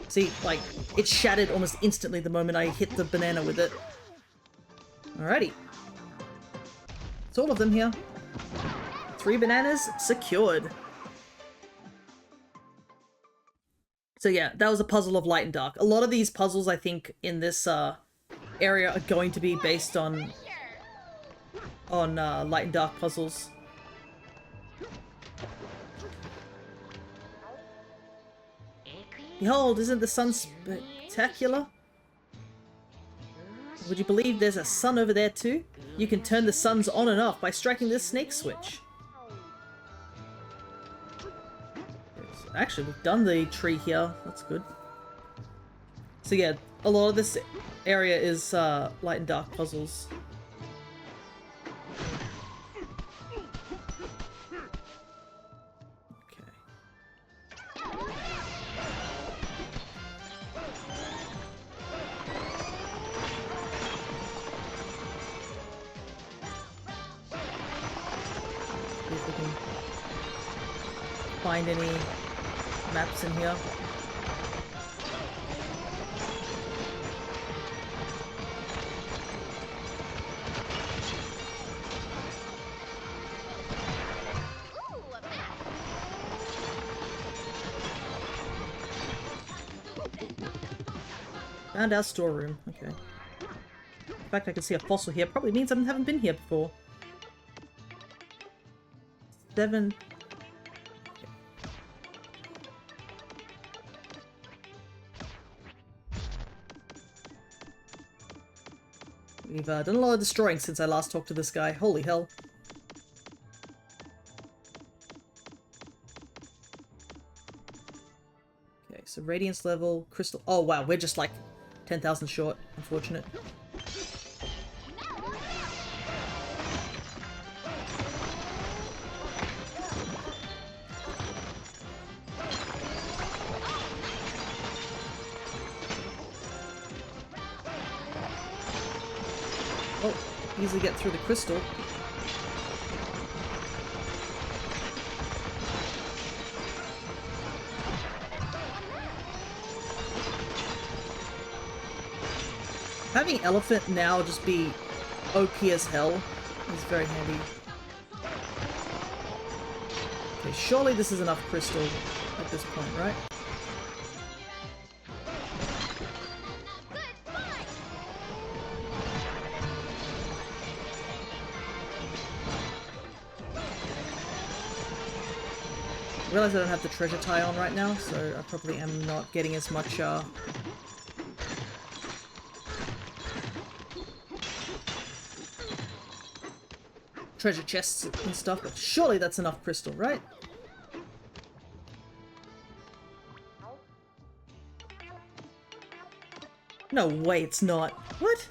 See, like, it shattered almost instantly the moment I hit the banana with it. Alrighty. It's all of them here. 3 bananas secured. So yeah, that was a puzzle of light and dark. A lot of these puzzles, I think, in this area are going to be based on light and dark puzzles. Behold, isn't the sun spectacular? Would you believe there's a sun over there too? You can turn the suns on and off by striking this snake switch. Actually, we've done the tree here. That's good. So yeah, a lot of this area is light and dark puzzles. See if we can find any maps in here. Ooh, a map. Found our storeroom. Okay. In fact, I can see a fossil here. Probably means I haven't been here before. 7. We've done a lot of destroying since I last talked to this guy. Holy hell. Okay, so radiance level, crystal... Oh wow, we're just like 10,000 short. Unfortunate. Oh, easily get through the crystal. having Elephant now just be OP as hell is very handy. Okay, surely this is enough crystal at this point, right? I realize I don't have the treasure tie on right now, so I probably am not getting as much, treasure chests and stuff, but surely that's enough crystal, right? No way it's not. What?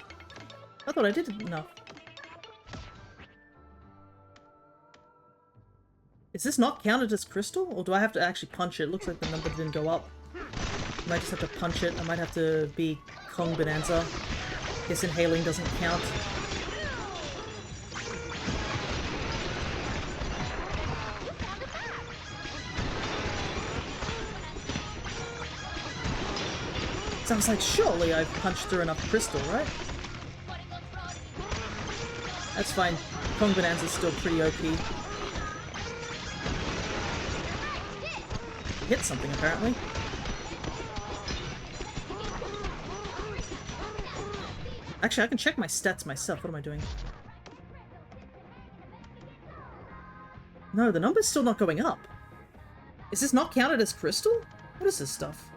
I thought I did enough. Is this not counted as crystal? Or do I have to actually punch it? Looks like the number didn't go up. I might just have to punch it. I might have to be Kong Bananza. Guess inhaling doesn't count. Sounds like surely I've punched through enough crystal, right? That's fine. Kong Bananza's still pretty OP. Hit something, apparently. Actually, I can check my stats myself. What am I doing? No, the number's still not going up. Is this not counted as crystal? What is this stuff?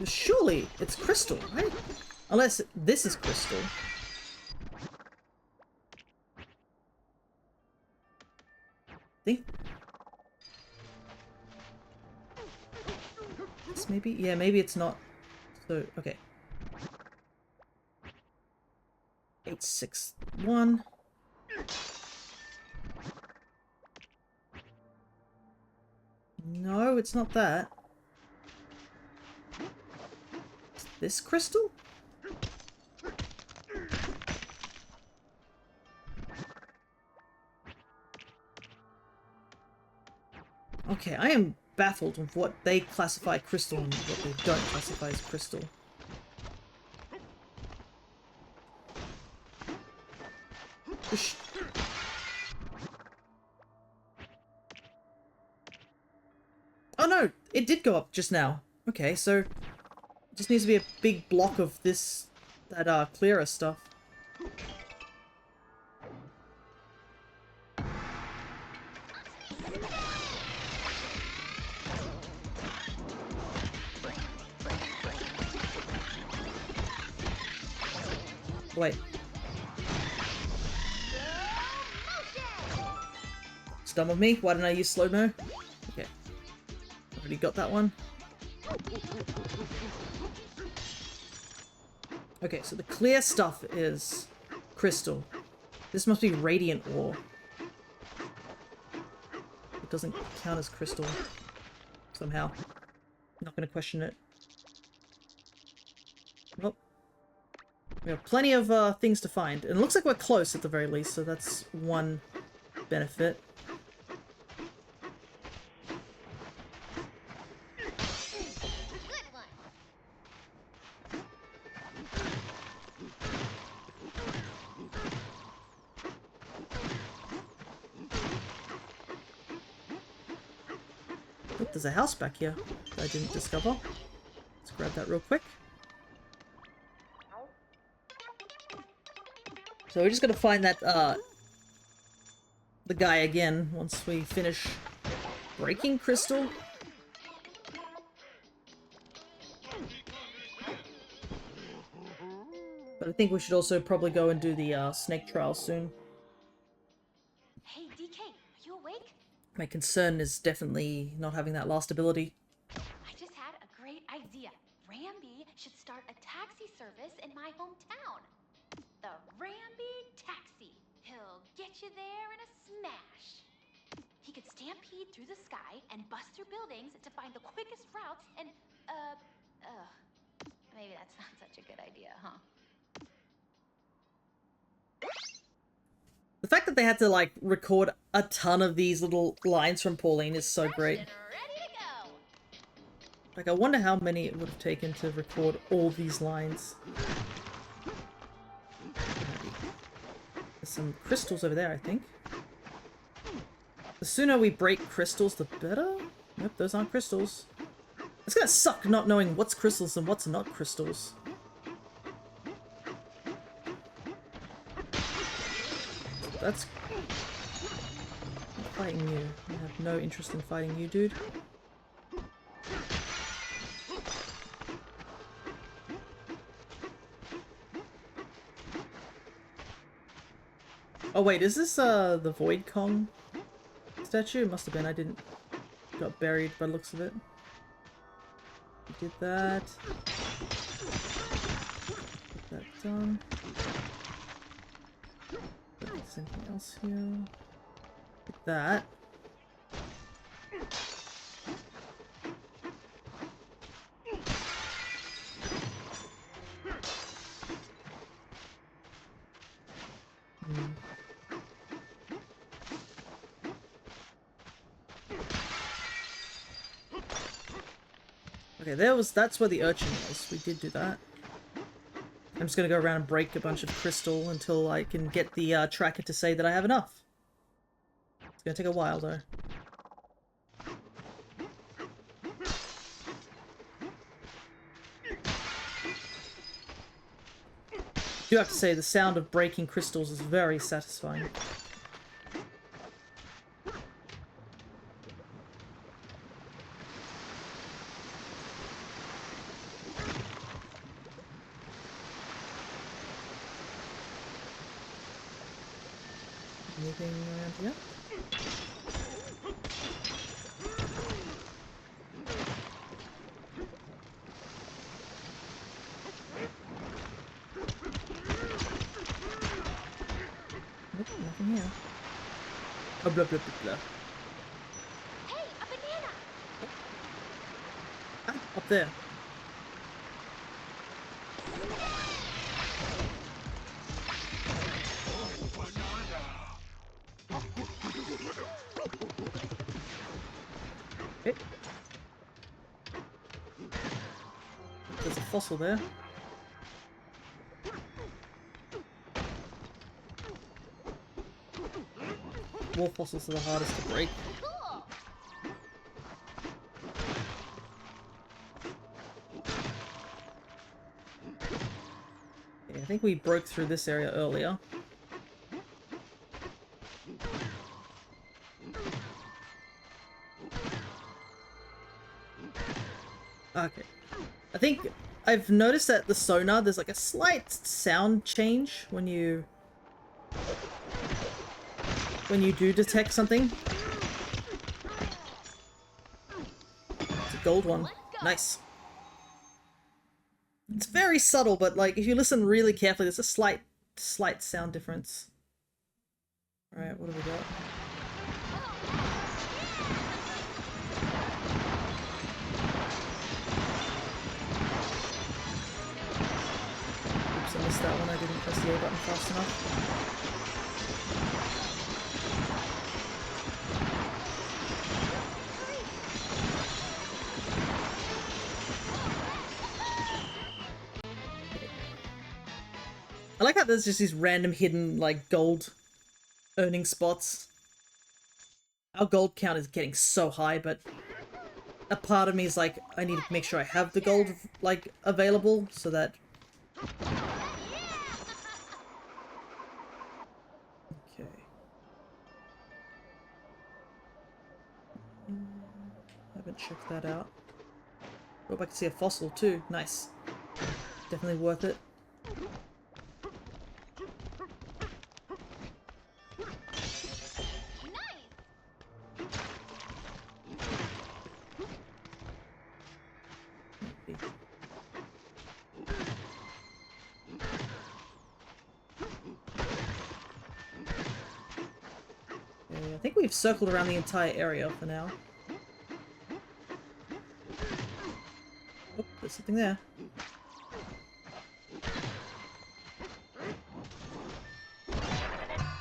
Surely it's crystal, right? Unless this is crystal. Think. This maybe? Yeah, maybe it's not. So, okay. 861. No, it's not that. Is this crystal? Okay, I am baffled with what they classify crystal and what they don't classify as crystal. Oh no! It did go up just now. Okay, so it just needs to be a big block of this, that clearer stuff. Wait. It's dumb of me. Why didn't I use slow-mo? Okay. Already got that one. Okay, so the clear stuff is crystal. This must be radiant ore. It doesn't count as crystal somehow. I'm not going to question it. Well, we have plenty of things to find. And it looks like we're close at the very least, so that's one benefit. Oh, there's a house back here that I didn't discover. Let's grab that real quick. So we're just gonna find that, the guy again once we finish breaking crystal. But I think we should also probably go and do the, snake trial soon. Hey, DK, are you awake? My concern is definitely not having that last ability. I just had a great idea. Rambi should start a taxi service in my hometown. The Rambi Taxi. He'll get you there in a smash. He could stampede through the sky and bust through buildings to find the quickest routes and, maybe that's not such a good idea, huh? The fact that that they had to like record a ton of these little lines from Pauline is so great. Ready to go. Like, I wonder how many it would have taken to record all these lines. There's some crystals over there, I think. The sooner we break crystals, the better? Nope, those aren't crystals. It's gonna suck not knowing what's crystals and what's not crystals. That's... I'm fighting you. I have no interest in fighting you, dude. Oh wait, is this the Void Kong statue? It must have been. I didn't... Got buried by the looks of it. We did that. Get that done. There's anything else here? Get that. Okay, that's where the urchin was. We did do that. I'm just gonna go around and break a bunch of crystal until I can get the tracker to say that I have enough. It's gonna take a while though. I do have to say, the sound of breaking crystals is very satisfying. Anything around here? Nope, nothing here. Oh, blah, blah, blah, blah. Hey, a banana. Ah, up there. Okay. There's a fossil there. More fossils are the hardest to break. Cool. Okay, I think we broke through this area earlier. Okay. I think I've noticed that the sonar, there's like a slight sound change when you do detect something. It's a gold one. Nice. It's very subtle, but like if you listen really carefully, there's a slight sound difference. Alright, what have we got? Oops, I missed that one. I didn't press the A button fast enough. I like how there's just these random hidden, like, gold earning spots. Our gold count is getting so high, but a part of me is like, I need to make sure I have the gold, like, available, so that... Okay. Haven't checked that out. Oh, I can see a fossil too. Nice. Definitely worth it. Okay, I think we've circled around the entire area for now. Oh, there's something there.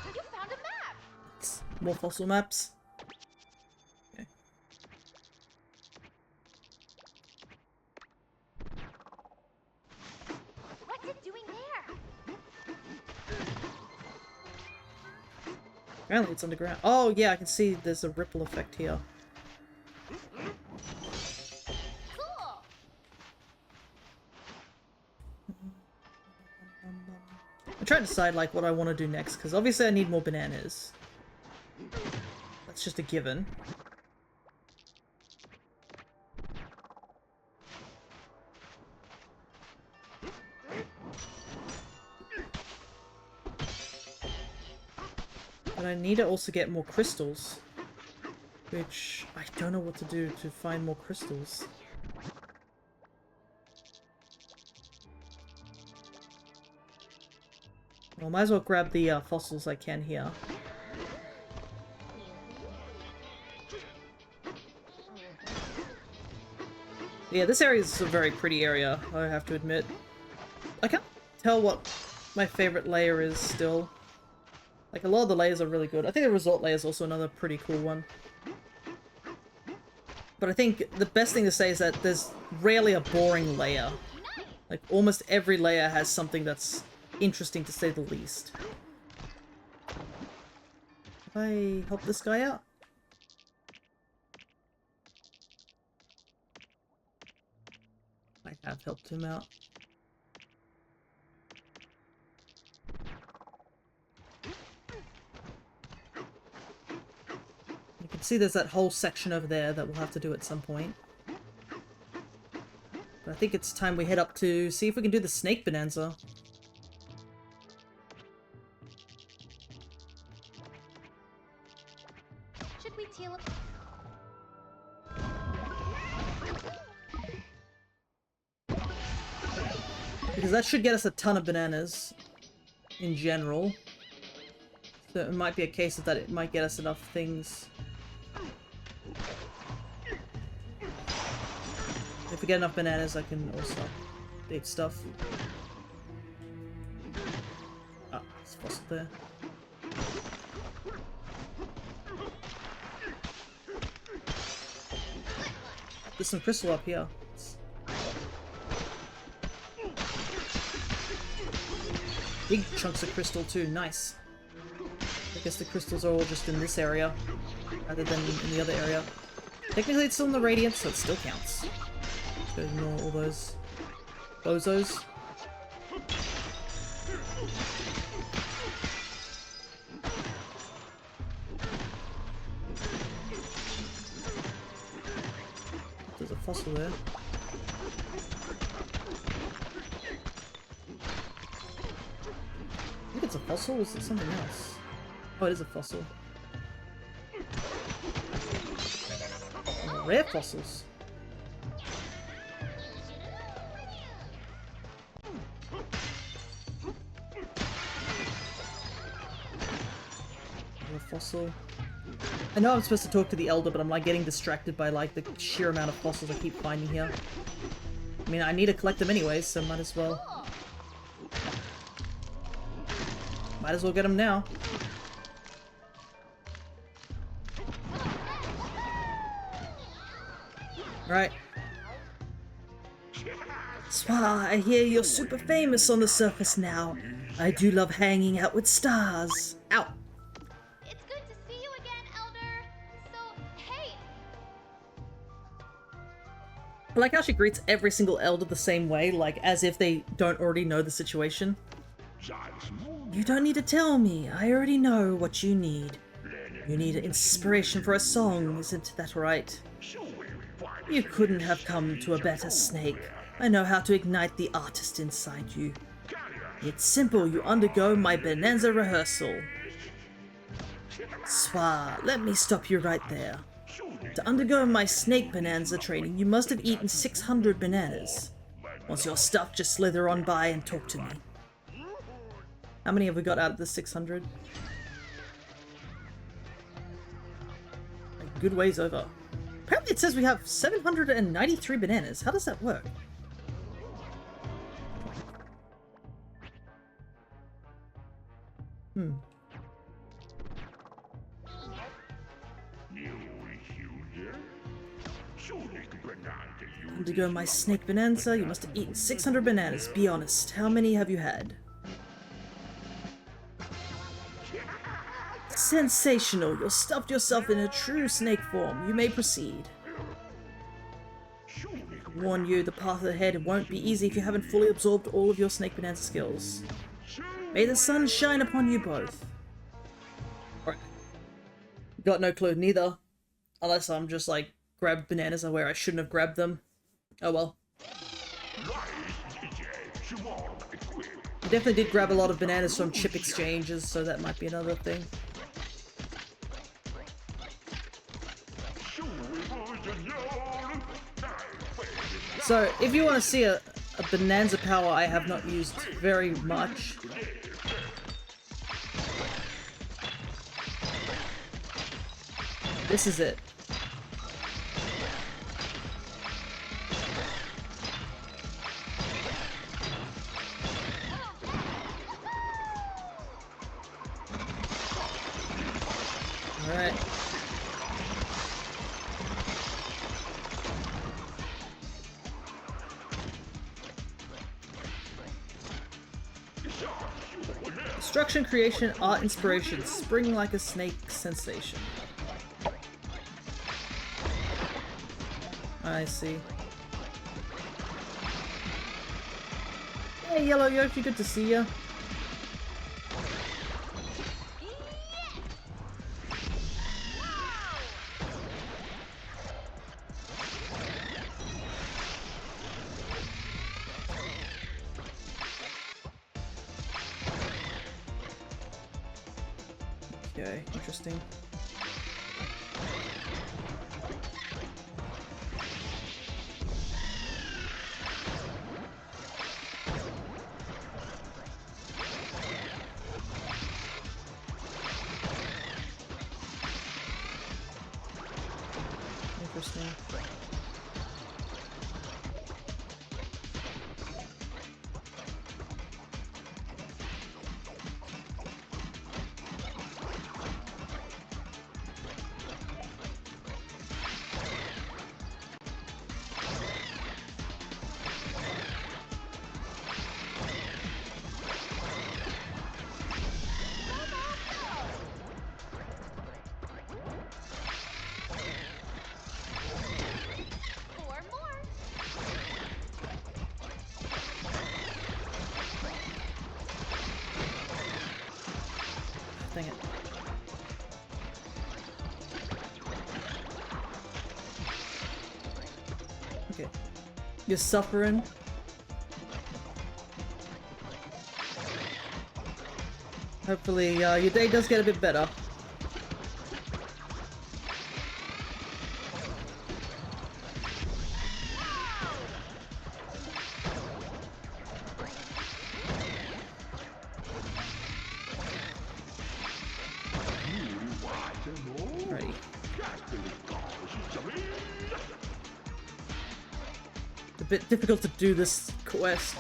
You found a map. More fossil maps. Okay. What's it doing there? Apparently it's underground. Oh yeah, I can see there's a ripple effect here. Cool. I'm trying to decide like what I want to do next, because obviously I need more bananas. That's just a given. But I need to also get more crystals. Which I don't know what to do to find more crystals. Well, might as well grab the fossils I can here. Yeah, this area is a very pretty area, I have to admit. I can't tell what my favorite layer is still. Like, a lot of the layers are really good. I think the resort layer is also another pretty cool one. But I think the best thing to say is that there's rarely a boring layer. Like, almost every layer has something that's interesting to say the least. Can I help this guy out? I have helped him out. You can see there's that whole section over there that we'll have to do at some point. But I think it's time we head up to see if we can do the snake bonanza. Should we teal up? Because that should get us a ton of bananas in general. So it might be a case of that it might get us enough things. If we get enough bananas, I can also update stuff. Ah, it's fossil there. There's some crystal up here. Big chunks of crystal too, nice. I guess the crystals are all just in this area, rather than in the other area. Technically it's still in the radiant, so it still counts. So ignore all those bozos. There's a fossil there. I think it's a fossil, or is it something else? Oh, it is a fossil. Oh, rare fossils. Another fossil. I know I'm supposed to talk to the elder, but I'm like getting distracted by like the sheer amount of fossils I keep finding here. I mean, I need to collect them anyways, so might as well. Might as well get them now. Right. Swah, I hear you're super famous on the surface now. I do love hanging out with stars. Ow. It's good to see you again, Elder. So, hey. I like how she greets every single elder the same way, like as if they don't already know the situation. You don't need to tell me. I already know what you need. You need inspiration for a song, isn't that right? You couldn't have come to a better snake. I know how to ignite the artist inside you. It's simple. You undergo my Bananza rehearsal. Swah, let me stop you right there. To undergo my snake Bananza training, you must have eaten 600 bananas. Once you're stuffed, just slither on by and talk to me. How many have we got out of the 600? A good ways over. Apparently it says we have 793 bananas. How does that work? Undergo my snake bonanza, you must have eaten 600 bananas. Be honest, how many have you had? Sensational! You stuffed yourself in a true snake form. You may proceed. Warn you, the path ahead won't be easy if you haven't fully absorbed all of your snake bonanza skills. May the sun shine upon you both. Right. Got no clue, neither. Unless I'm just like, grabbed bananas where I shouldn't have grabbed them. Oh well. I definitely did grab a lot of bananas from chip exchanges, so that might be another thing. So, if you want to see a bonanza power I have not used very much, this is it. Alright. Destruction, creation, art, inspiration, spring like a snake, sensation. I see. Hey, Yellow Yoshi, good to see ya. Okay, interesting. Interesting. Dang it. Okay. You're suffering. Hopefully, your day does get a bit better. Alrighty. It's a bit difficult to do this quest.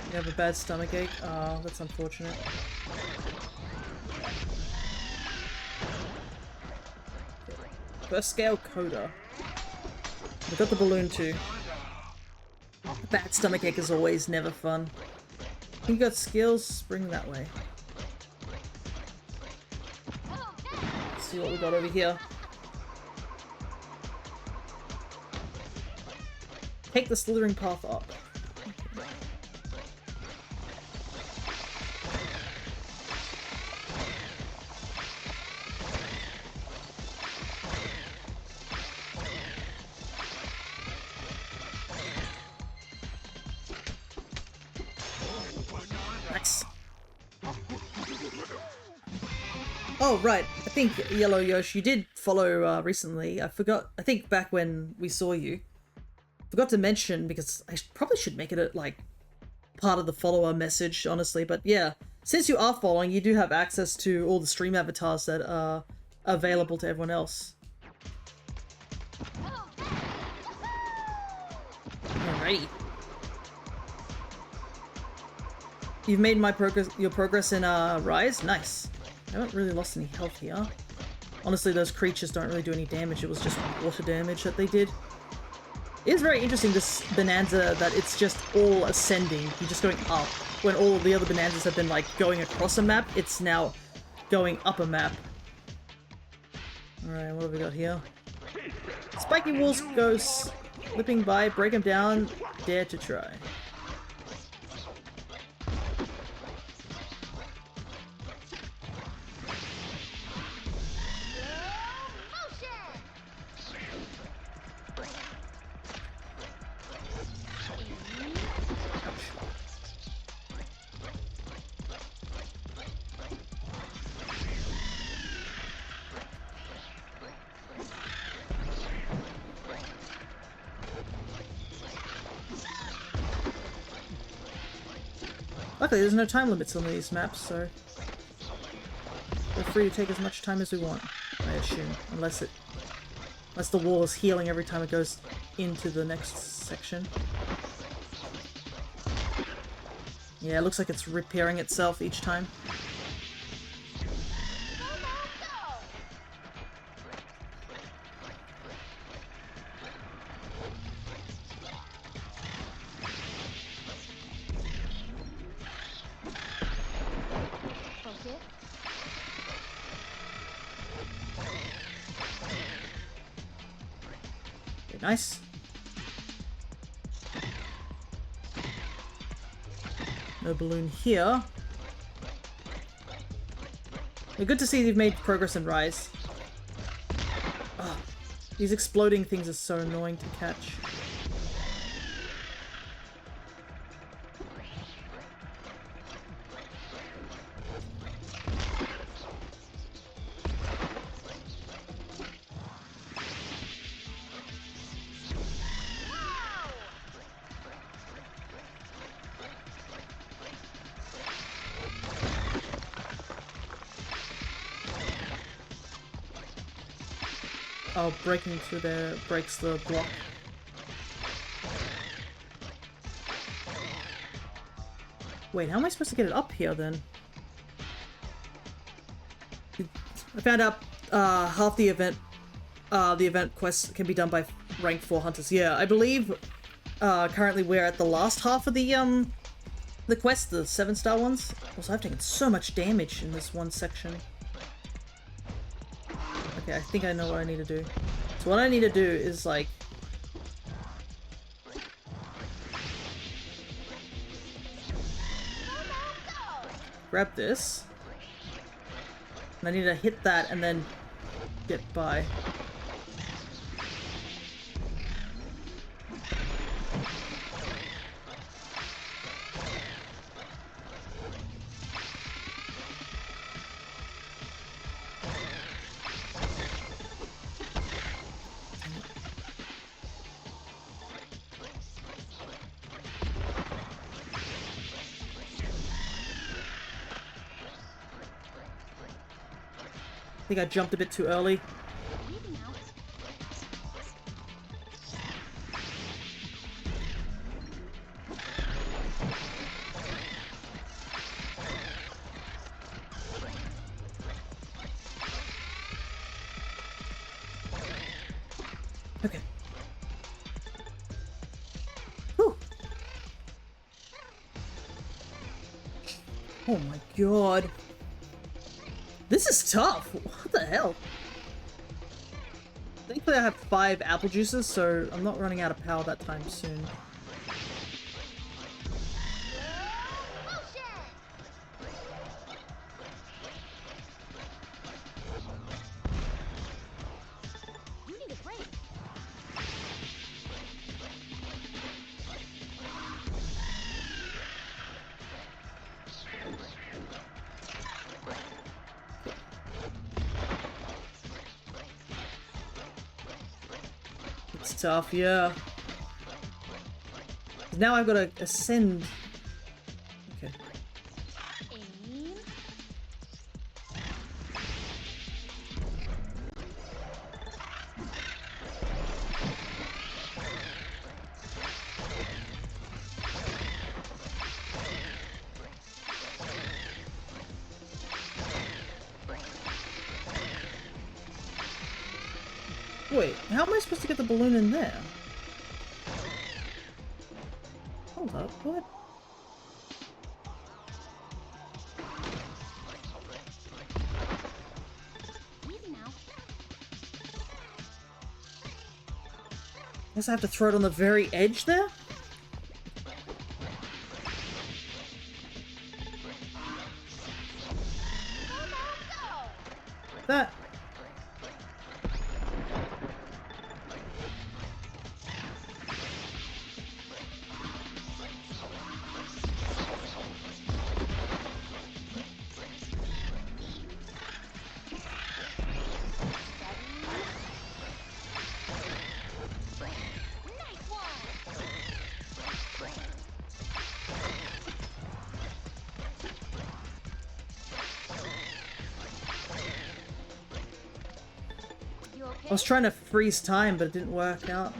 You have a bad stomachache? Oh, that's unfortunate. First scale coda. We got the balloon too. Bad stomachache is always never fun. You got skills, spring that way. Let's see what we got over here. Take the slithering path up. Nice. Oh, right. I think, Yellow Yoshi, you did follow recently. I forgot. I think back when we saw you. Forgot to mention, because I probably should make it a, like, part of the follower message, honestly. But yeah, since you are following, you do have access to all the stream avatars that are available to everyone else. Alrighty. You've made your progress in Rise? Nice. I haven't really lost any health here. Honestly, those creatures don't really do any damage. It was just water damage that they did. It is very interesting, this Bananza, that it's just all ascending. You're just going up. When all the other Bananzas have been, like, going across a map, it's now going up a map. Alright, what have we got here? Spiky walls go slipping by, break them down, dare to try. Luckily, there's no time limits on these maps, so we're free to take as much time as we want, I assume, unless the wall is healing every time it goes into the next section. Yeah, it looks like it's repairing itself each time. Nice. No balloon here. Well, good to see you've made progress in Rise. Oh, these exploding things are so annoying to catch. Oh, breaking through there breaks the block. Wait, how am I supposed to get it up here then? I found out half the event quests can be done by rank 4 hunters. Yeah, I believe currently we're at the last half of the quest, the 7-star ones. Also, I've taken so much damage in this one section. Okay, I think I know what I need to do. So what I need to do is, like... grab this. And I need to hit that and then get by. I think I jumped a bit too early. Okay. Whew. Oh my god. This is tough! What the hell? Thankfully I have 5 apple juices, so I'm not running out of power that time soon. It's tough, yeah. Now I've got to ascend. Okay. Wait, how am I supposed to get the balloon in there? Hold up, what? Easy now. Guess I have to throw it on the very edge there? That... Nice one. You okay? I was trying to freeze time, but it didn't work out.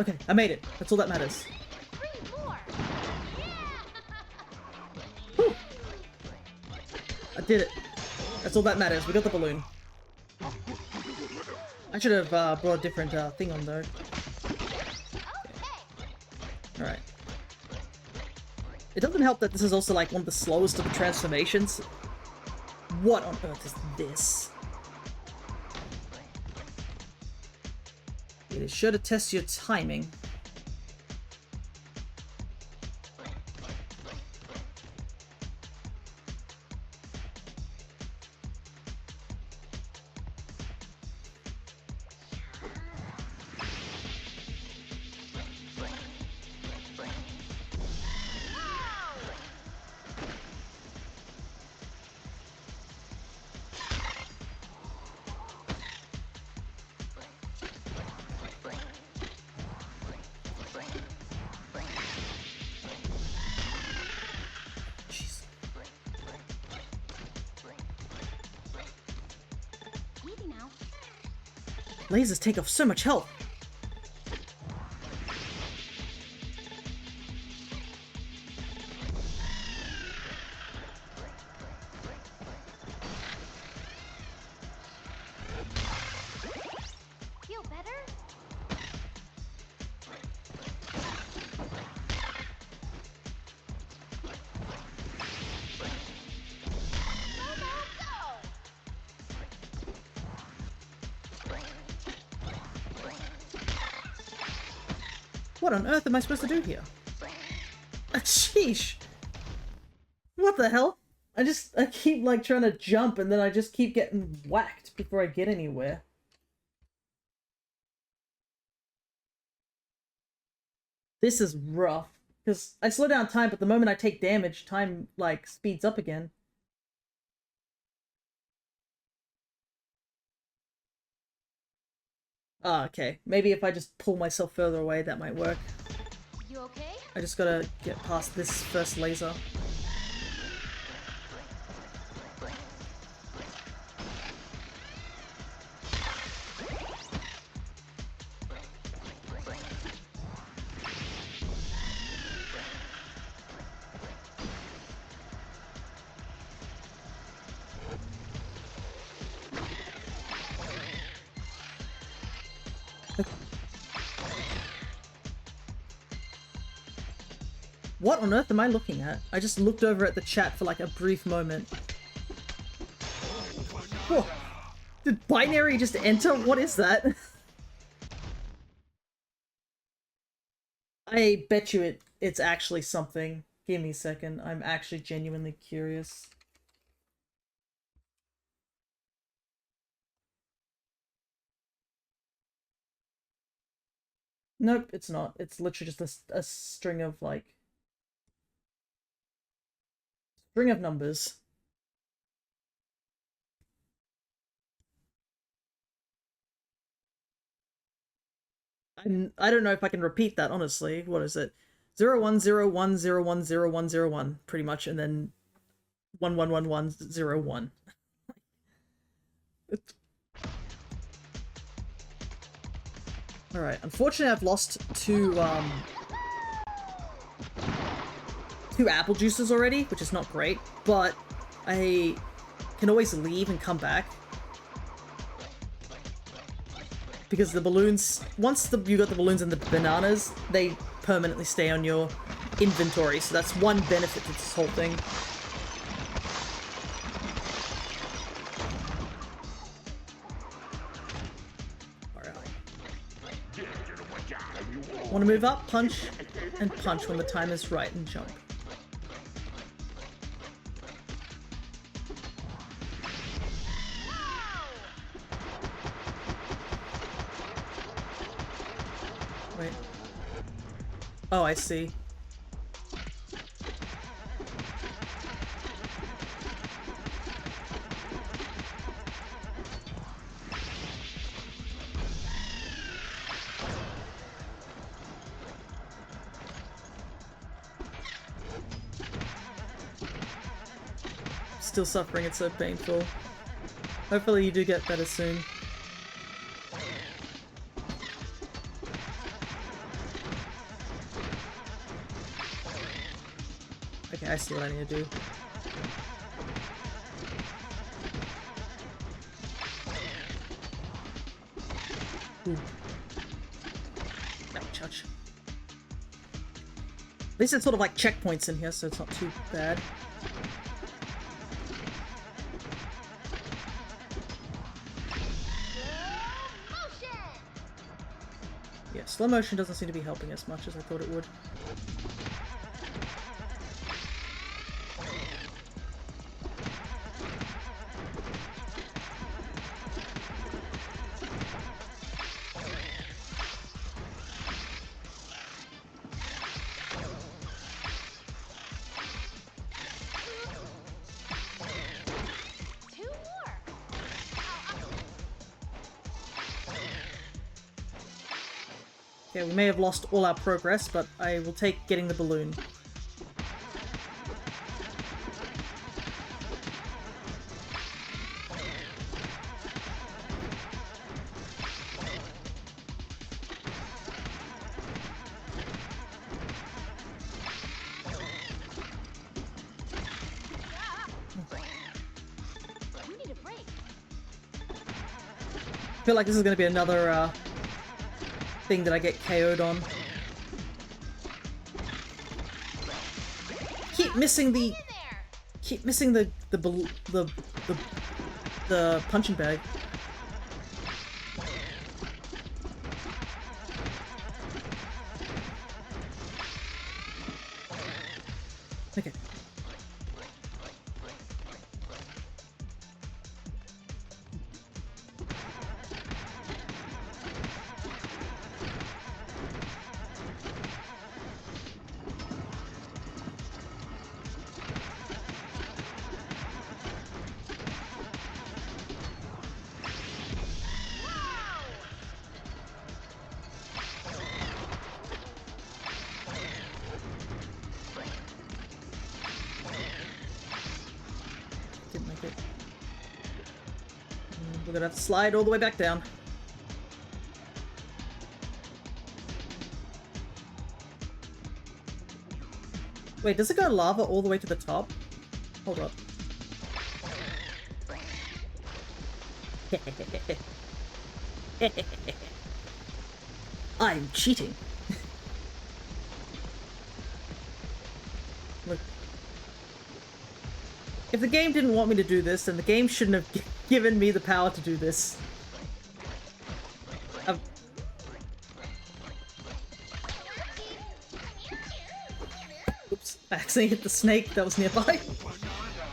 Okay, I made it. That's all that matters. Three more. Whew. I did it. That's all that matters. We got the balloon. I should have brought a different thing on though. Alright. It doesn't help that this is also like one of the slowest of the transformations. What on earth is this? It is sure to test your timing. Jeez. Easy now. Lasers take off so much health. Feel better? What on earth am I supposed to do here? Sheesh. What the hell? I keep like trying to jump and then I just keep getting whacked before I get anywhere. This is rough. Because I slow down time, but the moment I take damage, time, like, speeds up again. Ah, okay. Maybe if I just pull myself further away, that might work. You okay? I just gotta get past this first laser. What on earth am I looking at? I just looked over at the chat for like a brief moment. Whoa. Did binary just enter? What is that? I bet you it's actually something. Give me a second. I'm actually genuinely curious. Nope, it's not. It's literally just a string of, like... string of numbers. I don't know if I can repeat that, honestly. What is it? 0101010101, pretty much, and then 111101. Alright, unfortunately I've lost two apple juices already, which is not great, but I can always leave and come back. Because the balloons, once you got the balloons and the bananas, they permanently stay on your inventory, so that's one benefit to this whole thing. Alright. Want to move up, punch, and punch when the time is right, and jump. Wait. Oh, I see. Still suffering, it's so painful. Hopefully you do get better soon. Okay, I see what I need to do. Ooh. Ouch, ouch. At least it's sort of like checkpoints in here, so it's not too bad. Yeah, slow motion doesn't seem to be helping as much as I thought it would. Okay, we may have lost all our progress, but I will take getting the balloon. I feel like this is going to be another thing that I get KO'd on. Keep missing the the punching bag. Okay. Didn't make it. We're gonna have to slide all the way back down. Wait, does it go lava all the way to the top? Hold up. I'm cheating. Look. If the game didn't want me to do this, then the game shouldn't have given me the power to do this. Oops, I accidentally hit the snake that was nearby.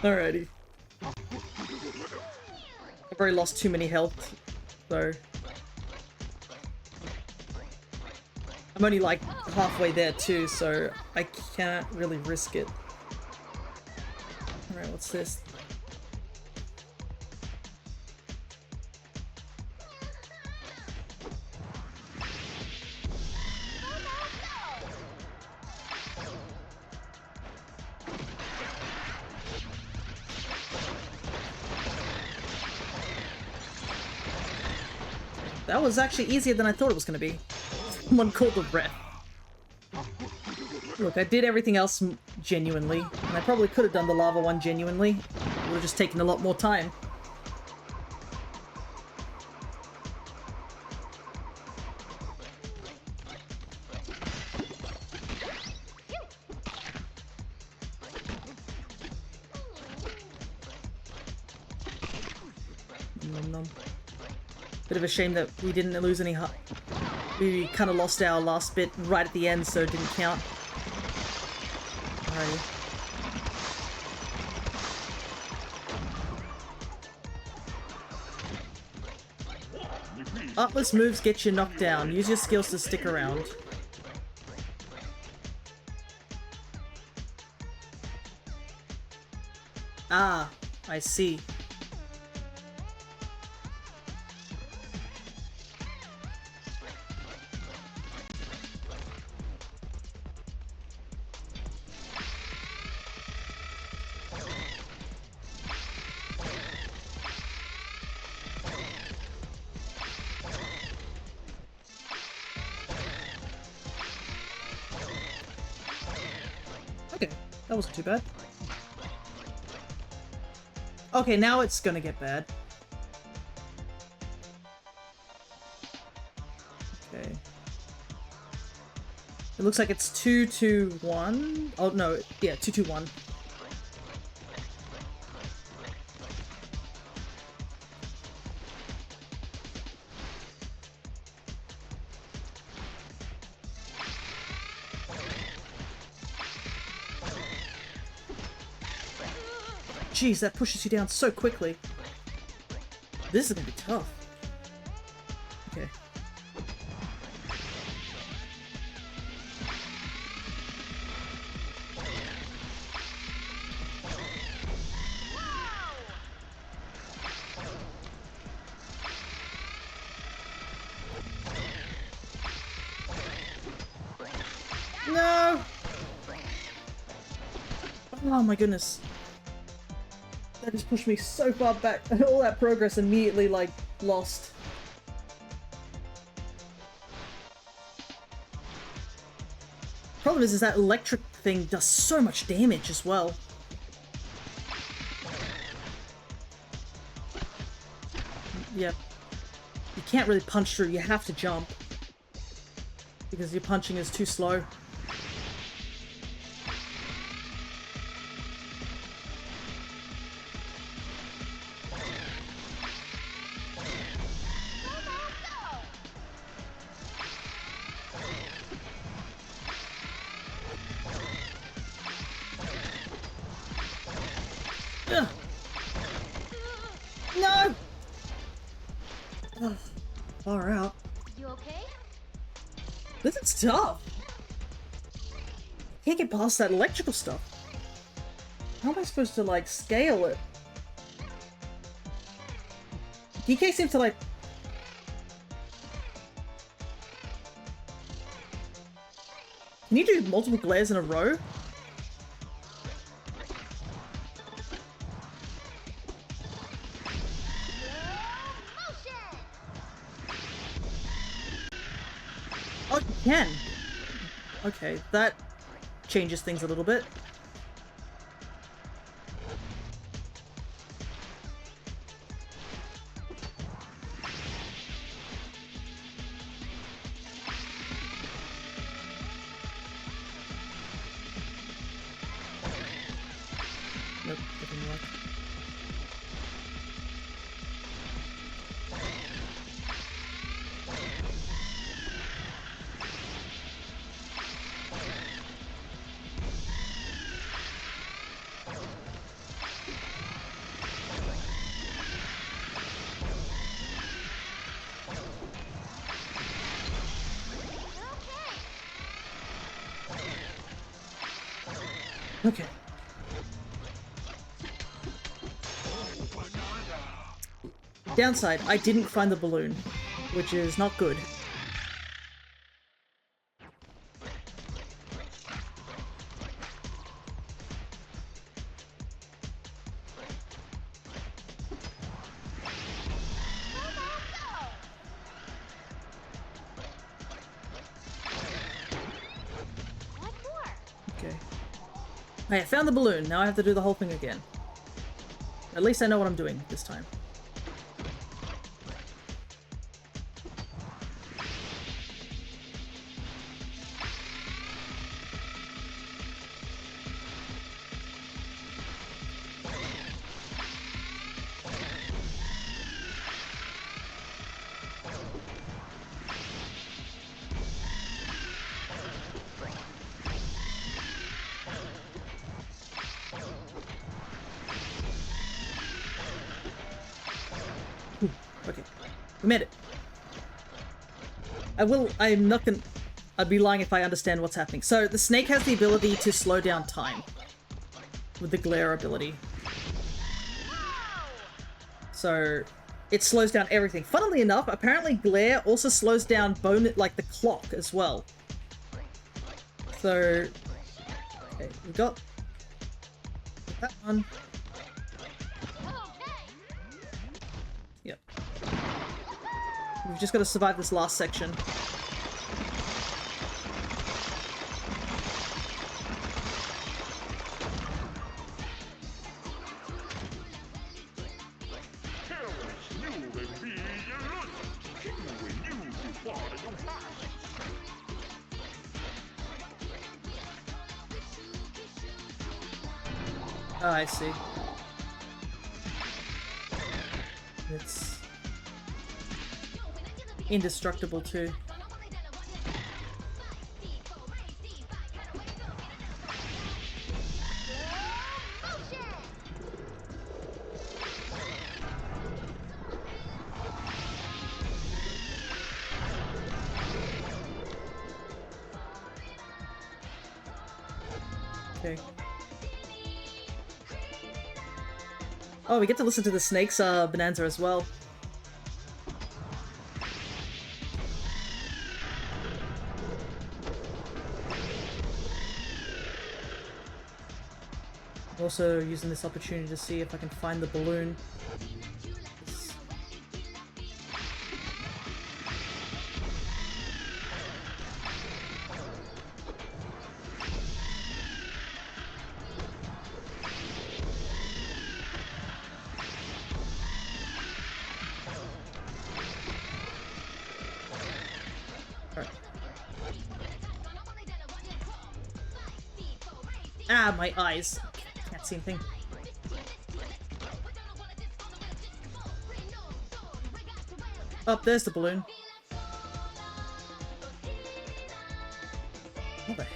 Alrighty. I've already lost too many health, so... I'm only like halfway there too, so I can't really risk it. Alright, what's this? That was actually easier than I thought it was going to be. Someone called the ref. Look, I did everything else genuinely, and I probably could have done the lava one genuinely. It would have just taken a lot more time. Nom nom. Bit of a shame that we didn't lose any heart. We kind of lost our last bit right at the end, so it didn't count. Alrighty. Artless moves get you knocked down. Use your skills to stick around. Ah, I see. Okay, that wasn't too bad. Okay, now it's gonna get bad. Okay. It looks like it's 2-2-1. Oh no, yeah, 2-2-1. Jeez, that pushes you down so quickly. This is gonna be tough. Okay. No! Oh my goodness. That just pushed me so far back, and all that progress immediately, like, lost. Problem is that electric thing does so much damage as well. Yeah. You can't really punch through, you have to jump. Because your punching is too slow. Ugh. No! Ugh. Far out. You okay? This is tough. Can't get past that electrical stuff. How am I supposed to, like, scale it? DK seems to, like... Can you do multiple glares in a row? Oh, you can! Okay, that changes things a little bit. Nope, didn't work. Okay. Downside, I didn't find the balloon, which is not good. Okay. I found the balloon. Now I have to do the whole thing again. At least I know what I'm doing this time. Okay, we made it. I'm not gonna... I'd be lying if I understand what's happening. So, the snake has the ability to slow down time. With the glare ability. So, it slows down everything. Funnily enough, apparently glare also slows down like the clock as well. So... Okay, we got... that one. Yep. We've just got to survive this last section. Oh, I see. It's indestructible too. Okay. Oh, we get to listen to the Snake's Bananza as well. Also using this opportunity to see if I can find the balloon. Ah, my eyes. Can't see anything. Oh, there's the balloon. What the heck?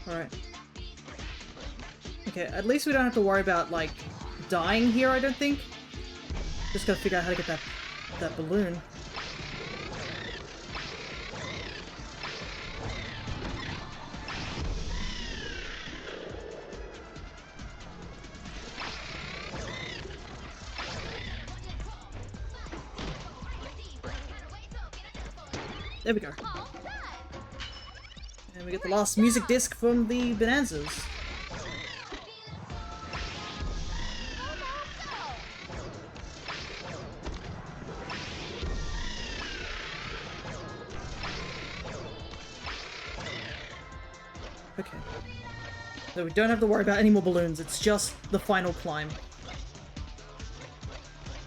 Alright. Okay, at least we don't have to worry about, like, dying here, I don't think. Just gotta figure out how to get that balloon. There we go. And we get the last music disc from the Bananzas. Okay. So we don't have to worry about any more balloons, it's just the final climb.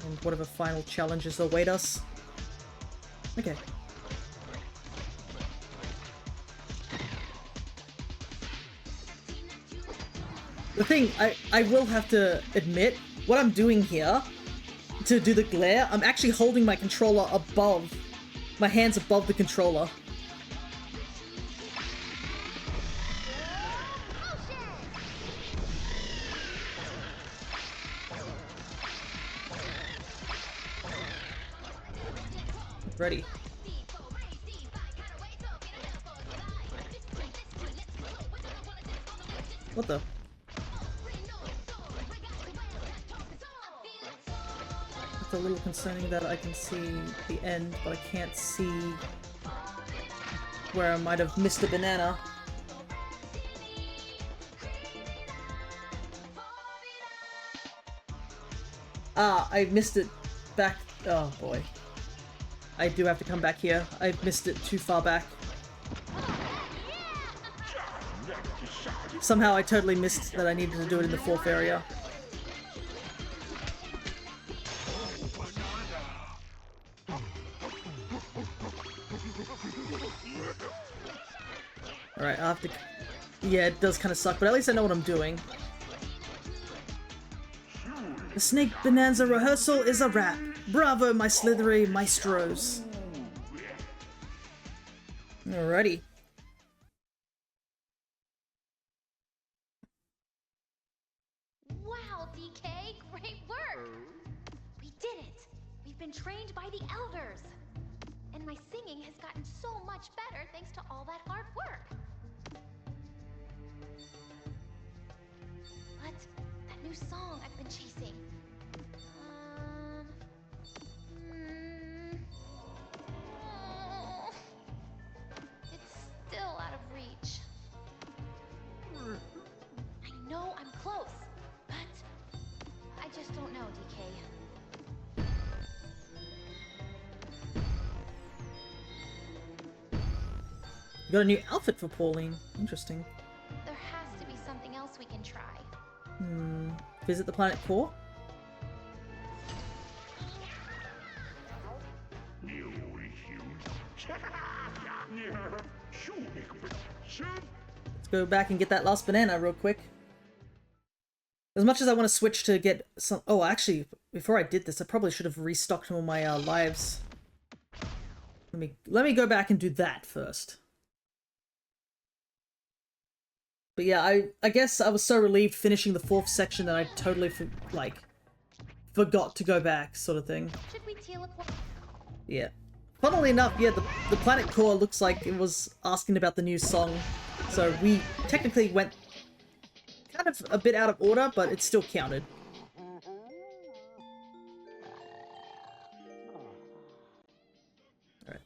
And whatever final challenges await us. Okay. The thing, I will have to admit, what I'm doing here, to do the glare, I'm actually holding my controller above, my hands above the controller. Ready. What the? a little concerning that I can see the end, but I can't see where I might have missed a banana. Ah, I missed it back. Oh boy. I do have to come back here. I missed it too far back. Somehow I totally missed that I needed to do it in the 4th area. Alright, I'll have to... Yeah, it does kind of suck, but at least I know what I'm doing. The Snake Bananza rehearsal is a wrap. Bravo, my slithery maestros. Alrighty. Wow, DK, great work! We did it! We've been trained by the elders! And my singing has gotten so much better thanks to all that hard work. But that new song I've been chasing. Oh, it's still out of reach. I know I'm close, but I just don't know, DK. You got a new outfit for Pauline. Interesting. There has to be something else we can try. Visit the planet core? Let's go back and get that last banana real quick. As much as I want to switch to get some... Oh, actually, before I did this, I probably should have restocked all my lives. Let me go back and do that first. But yeah, I guess I was so relieved finishing the 4th section that I totally, forgot to go back, sort of thing. Should we teleport? Yeah. Funnily enough, yeah, the planet core looks like it was asking about the new song. So we technically went kind of a bit out of order, but it still counted. Alright.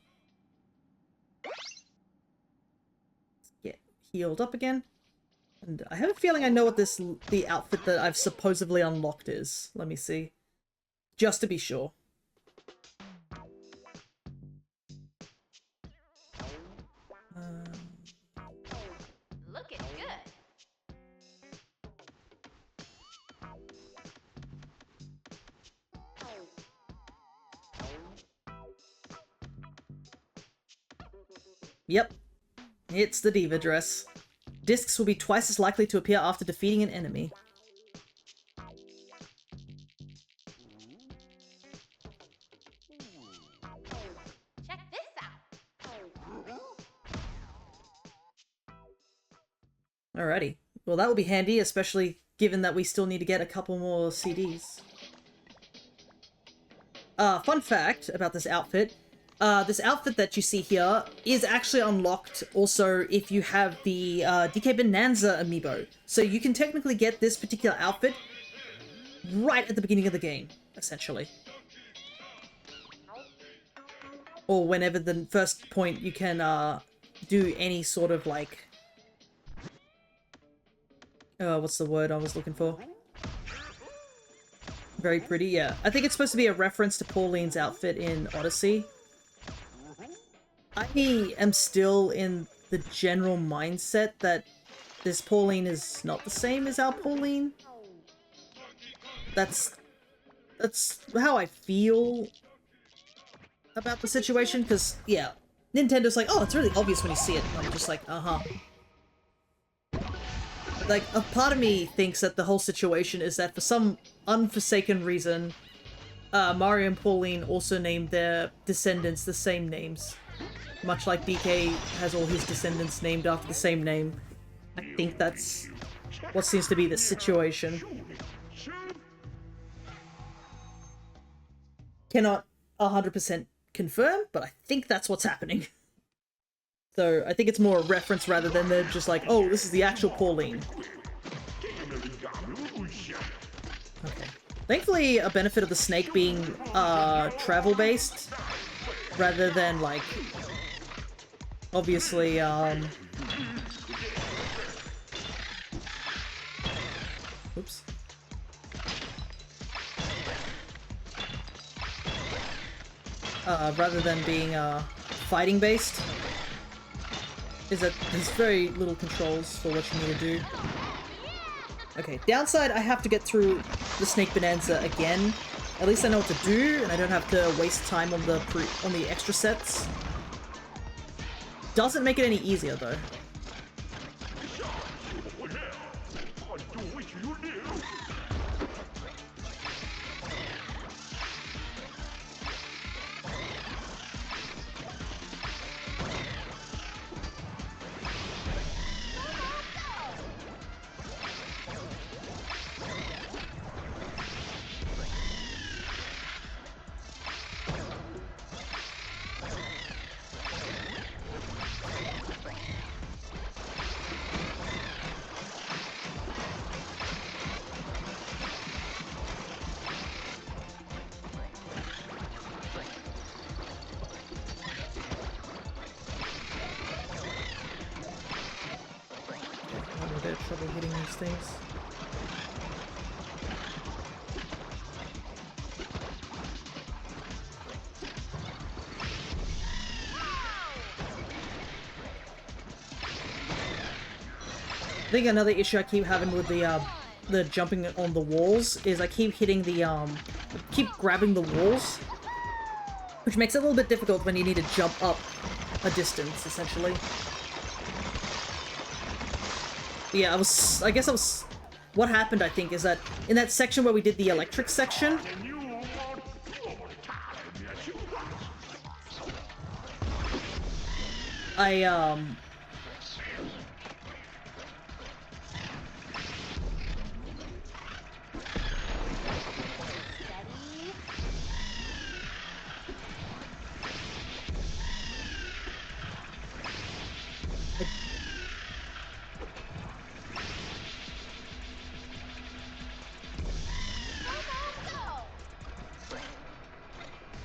Let's get healed up again. And I have a feeling I know what the outfit that I've supposedly unlocked is. Let me see. Just to be sure. Looking good. Yep. It's the diva dress. Discs will be twice as likely to appear after defeating an enemy. Check this out. Alrighty. Well, that will be handy, especially given that we still need to get a couple more CDs. Fun fact about this outfit. This outfit that you see here is actually unlocked also if you have the DK Bananza amiibo. So you can technically get this particular outfit right at the beginning of the game, essentially. Or whenever the first point you can do any sort of like... what's the word I was looking for? Very pretty, yeah. I think it's supposed to be a reference to Pauline's outfit in Odyssey. I am still in the general mindset that this Pauline is not the same as our Pauline. That's how I feel about the situation, because, yeah, Nintendo's like, oh, it's really obvious when you see it. And I'm just like, uh-huh. Like, a part of me thinks that the whole situation is that for some unforsaken reason, Mario and Pauline also named their descendants the same names. Much like DK has all his descendants named after the same name. I think that's what seems to be the situation. Cannot 100% confirm, but I think that's what's happening. So I think it's more a reference rather than they're just like, oh, this is the actual Pauline. Okay. Thankfully, a benefit of the snake being travel-based, rather than, like, obviously, oops. Rather than being, fighting-based, is that there's very little controls for what you need to do. Okay, downside, I have to get through the Snake Bonanza again. At least I know what to do, and I don't have to waste time on the extra sets. Doesn't make it any easier, though. Trouble hitting these things. I think another issue I keep having with the jumping on the walls is I keep hitting the keep grabbing the walls, which makes it a little bit difficult when you need to jump up a distance, essentially. Yeah, what happened, I think, is that in that section where we did the electric section,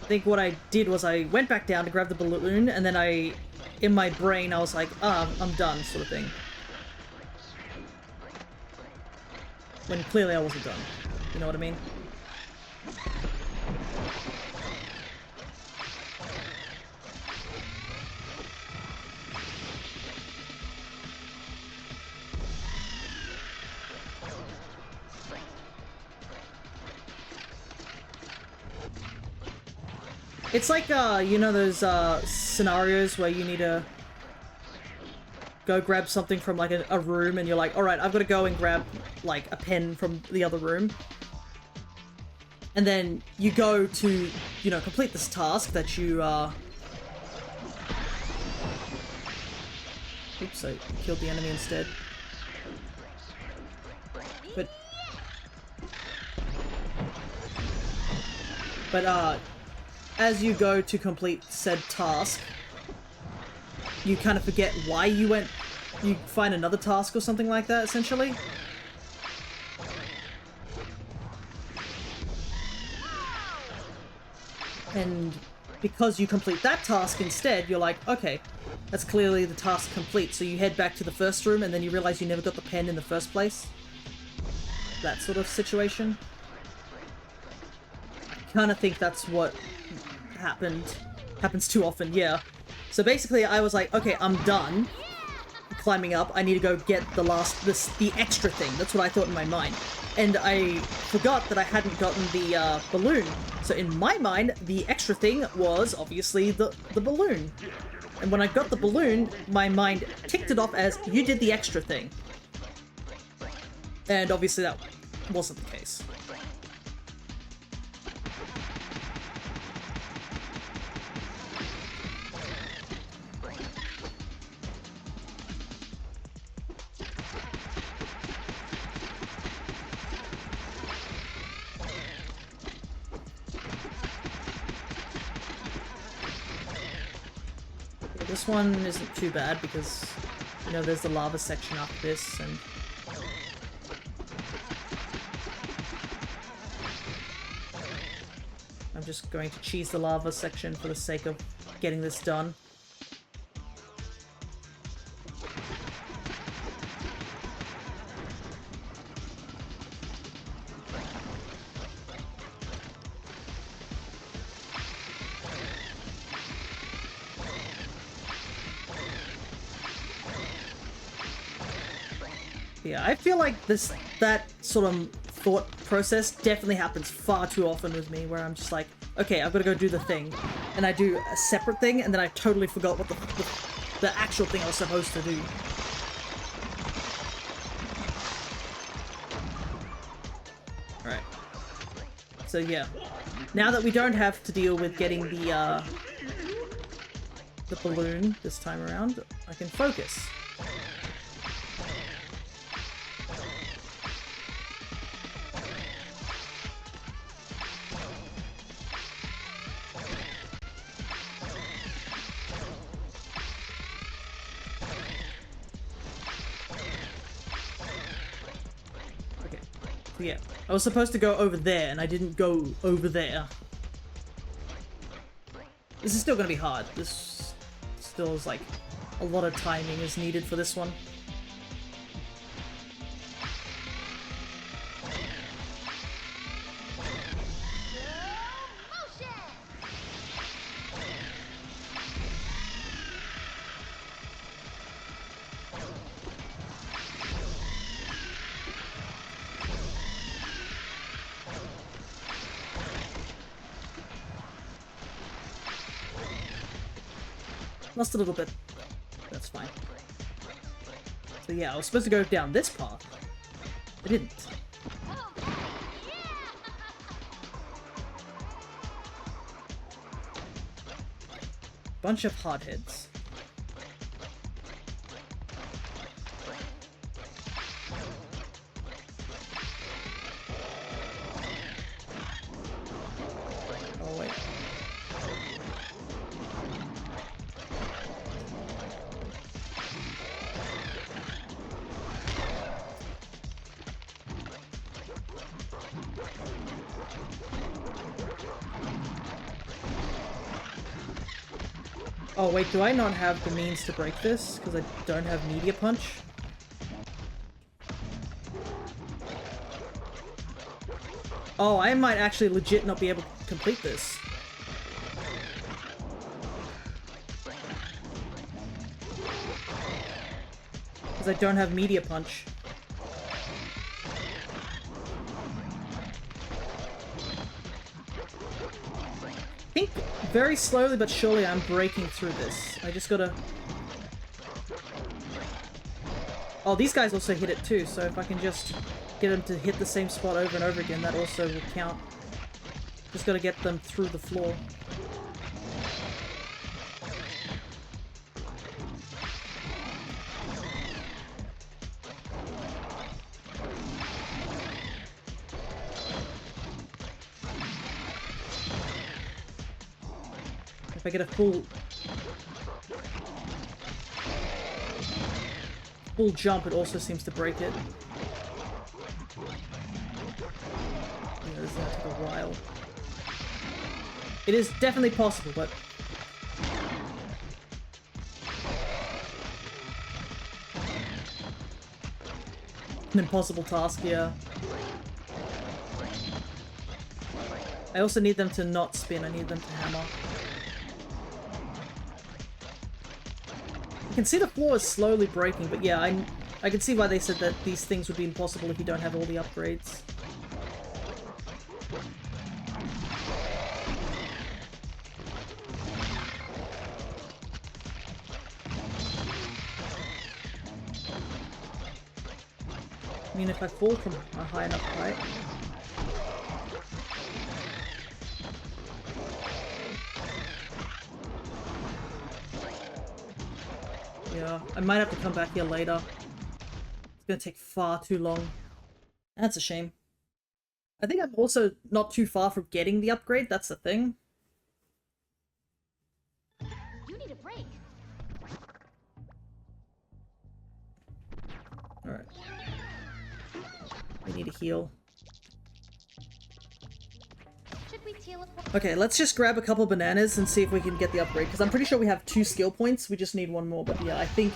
I think what I did was I went back down to grab the balloon, and then in my brain, I was like, ah, I'm done, sort of thing. When clearly I wasn't done. You know what I mean? It's like, you know those, scenarios where you need to go grab something from, like, a room, and you're like, alright, I've got to go and grab, like, a pen from the other room. And then you go to, you know, complete this task that you, oops, I killed the enemy instead. But, as you go to complete said task, you kind of forget why you find another task or something like that, essentially. And because you complete that task instead, you're like, okay, that's clearly the task complete, so you head back to the first room, and then you realize you never got the pen in the first place. That sort of situation. I kind of think that's what happens too often, yeah. So basically I was like, okay, I'm done climbing up, I need to go get the extra thing. That's what I thought in my mind. And I forgot that I hadn't gotten the balloon. So in my mind, the extra thing was obviously the balloon. And when I got the balloon, my mind ticked it off as, you did the extra thing. And obviously that wasn't the case. This one isn't too bad because, you know, there's the lava section after this, and I'm just going to cheese the lava section for the sake of getting this done. Yeah, I feel like that sort of thought process definitely happens far too often with me, where I'm just like, okay, I've got to go do the thing, and I do a separate thing, and then I totally forgot what the actual thing I was supposed to do. Alright. So yeah, now that we don't have to deal with getting the balloon this time around, I can focus. Yeah, I was supposed to go over there, and I didn't go over there. This is still gonna be hard. This still is like a lot of timing is needed for this one. Lost a little bit. That's fine. So yeah, I was supposed to go down this path. I didn't. Bunch of hotheads. Oh wait. Oh wait, do I not have the means to break this? Because I don't have Media Punch? Oh, I might actually legit not be able to complete this. Because I don't have Media Punch. I think very slowly but surely I'm breaking through this. I just gotta... Oh, these guys also hit it too, so if I can just get them to hit the same spot over and over again, that also will count. Just gotta get them through the floor. If I get a full jump, it also seems to break it. Yeah, this is gonna take a while. It is definitely possible, but... an impossible task, yeah. I also need them to not spin, I need them to hammer. You can see the floor is slowly breaking, but yeah, I can see why they said that these things would be impossible if you don't have all the upgrades. I mean, if I fall from a high enough height... Yeah, I might have to come back here later. It's gonna take far too long. That's a shame. I think I'm also not too far from getting the upgrade, that's the thing. You need a break. Alright. We need a heal. Should we team Okay, let's just grab a couple bananas and see if we can get the upgrade, because I'm pretty sure we have 2 skill points, we just need 1 more, but yeah, I think...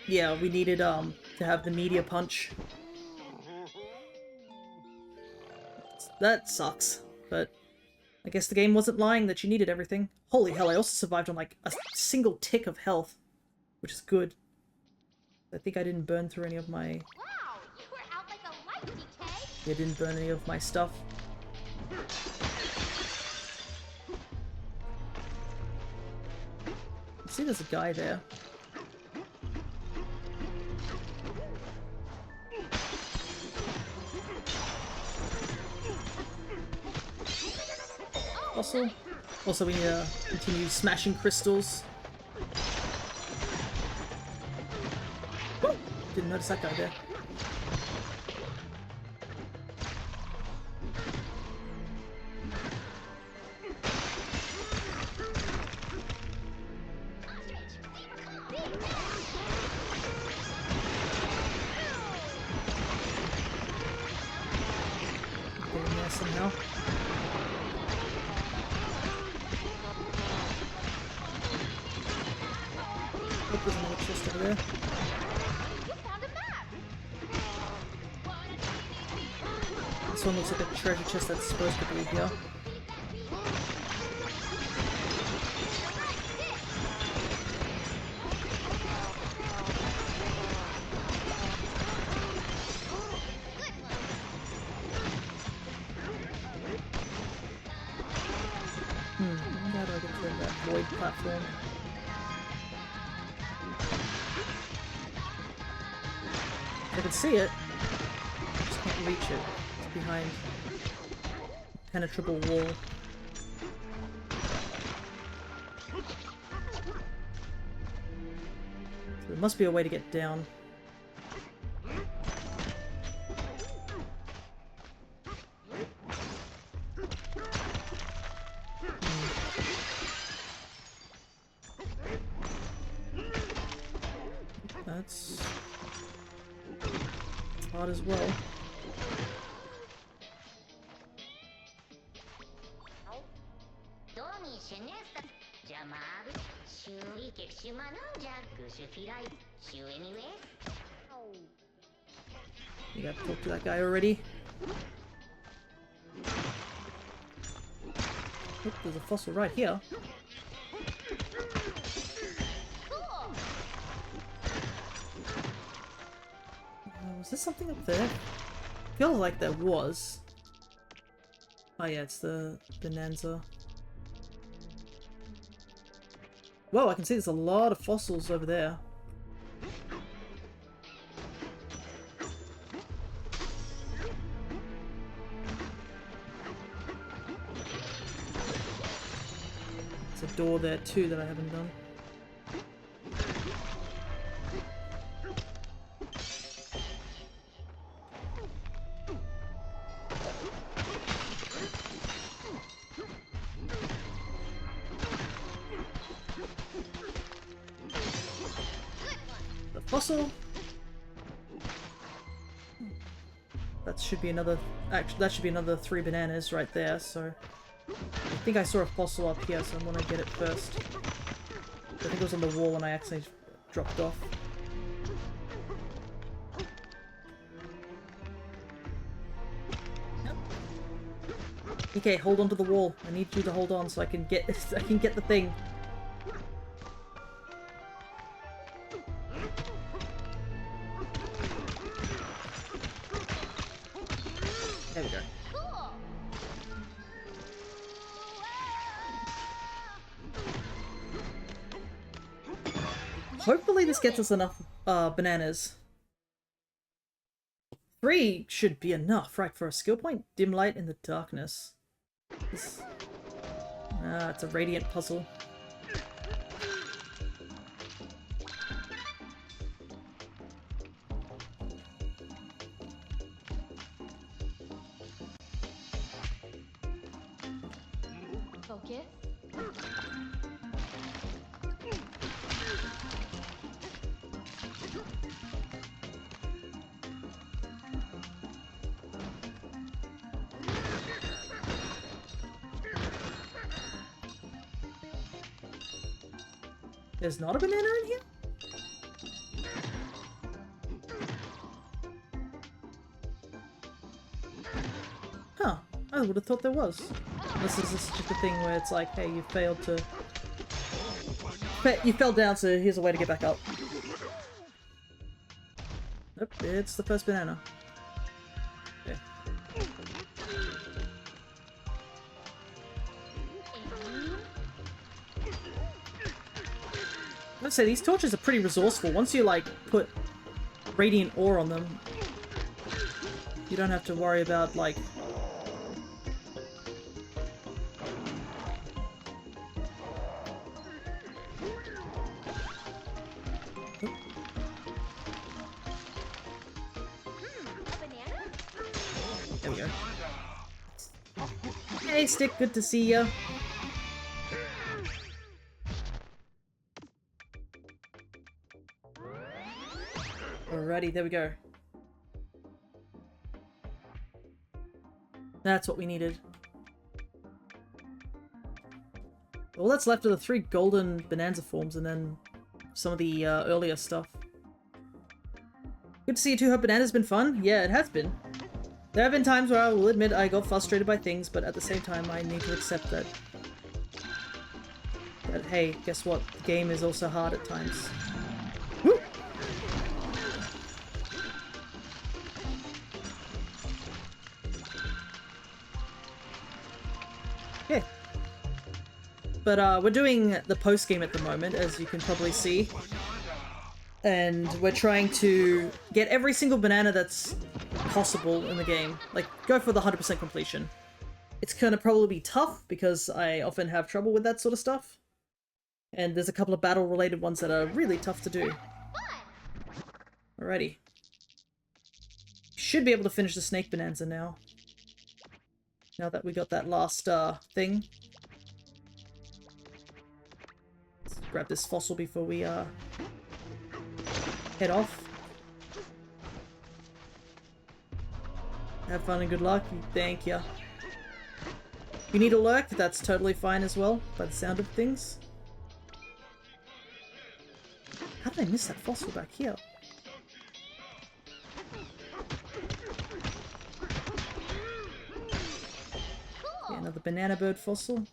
Yeah, we needed, to have the meteor punch. That sucks, but I guess the game wasn't lying that you needed everything. Holy hell, I also survived on, like, a single tick of health, which is good. I think I didn't burn through any of my... Wow, you were out like a light, DK. Yeah, didn't burn any of my stuff. See, there's a guy there. Also, we need to continue smashing crystals. Woo! Didn't notice that guy there. Get in there somehow. Oh, there's another chest over there. You found a map. This one looks like a treasure chest that's supposed to be here. How do I get to that void platform? I can see it. I just can't reach it. It's behind a penetrable wall. So there must be a way to get down. That's hard as well. You gotta talk to that guy already. Oh, there's a fossil right here. Was there something up there? Feels like there was. Oh yeah, it's the Bananza. Whoa, I can see there's a lot of fossils over there. There's a door there too that I haven't done. Fossil. That should be another. Actually, that should be another 3 bananas right there. So I think I saw a fossil up here, so I'm gonna get it first. I think it was on the wall and I accidentally dropped off. Yep. Okay, hold on to the wall. I need you to hold on so I can get I can get the thing. There we go. Hopefully this gets us enough bananas. 3 should be enough, right, for a skill point? Dim light in the darkness. It's a radiant puzzle. Focus. There's not a banana in here? Huh. I would have thought there was. This is just a thing where it's like, hey, you failed to... You fell down, so here's a way to get back up. Nope, it's the first banana. Okay. I'd say these torches are pretty resourceful. Once you, like, put radiant ore on them, you don't have to worry about, like... There we go. Hey, Stick, good to see ya. Alrighty, there we go. That's what we needed. All that's left are the 3 golden Bananza forms and then some of the earlier stuff. Good to see you too. Hope Banana's been fun. Yeah, it has been. There have been times where I will admit I got frustrated by things, but at the same time I need to accept that... hey, guess what? The game is also hard at times. Woo! Yeah. But we're doing the post-game at the moment, as you can probably see. And we're trying to get every single banana that's possible in the game. Like, go for the 100% completion. It's gonna probably be tough, because I often have trouble with that sort of stuff. And there's a couple of battle-related ones that are really tough to do. Alrighty. Should be able to finish the Snake Bananza now. Now that we got that last, thing. Let's grab this fossil before we, head off. Have fun and good luck. Thank ya. You need a lurk? That's totally fine as well, by the sound of things. How did I miss that fossil back here? Yeah, another banana bird fossil.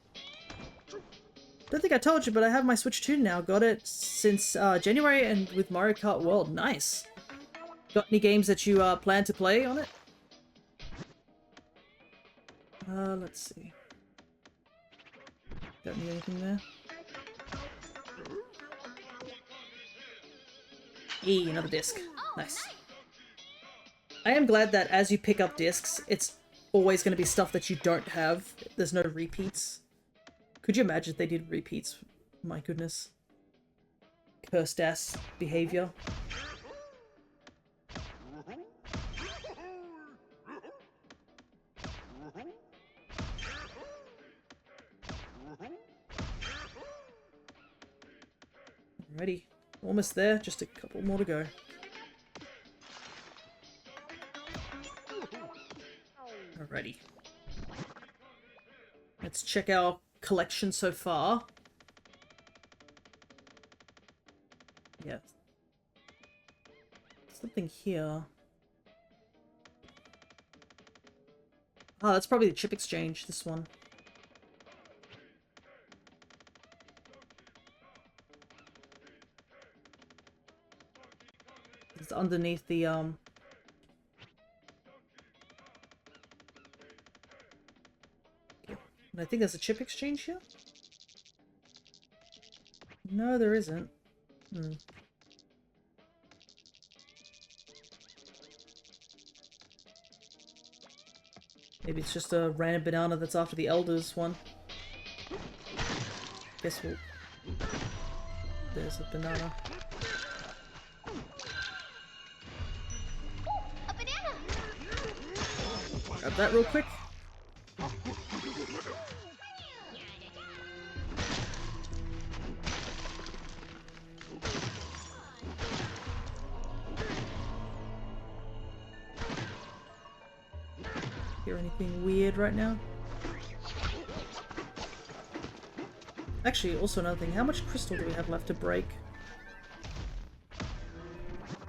Don't think I told you, but I have my Switch 2 now. Got it since January and with Mario Kart World. Nice. Got any games that you plan to play on it? Let's see. Got anything there? Eee, another disc. Nice. I am glad that as you pick up discs, it's always going to be stuff that you don't have. There's no repeats. Could you imagine if they did repeats? My goodness. Cursed ass behavior. Alrighty. Almost there, just a couple more to go. Alrighty. Let's check our collection so far. Yeah. Something here. Ah, that's probably the chip exchange, this one. It's underneath the, And I think there's a chip exchange here? No, there isn't. Hmm. Maybe it's just a random banana that's after the Elders one. Guess we'll... There's a banana. A banana! Grab that real quick. Hear anything weird right now? Actually, also another thing, how much crystal do we have left to break?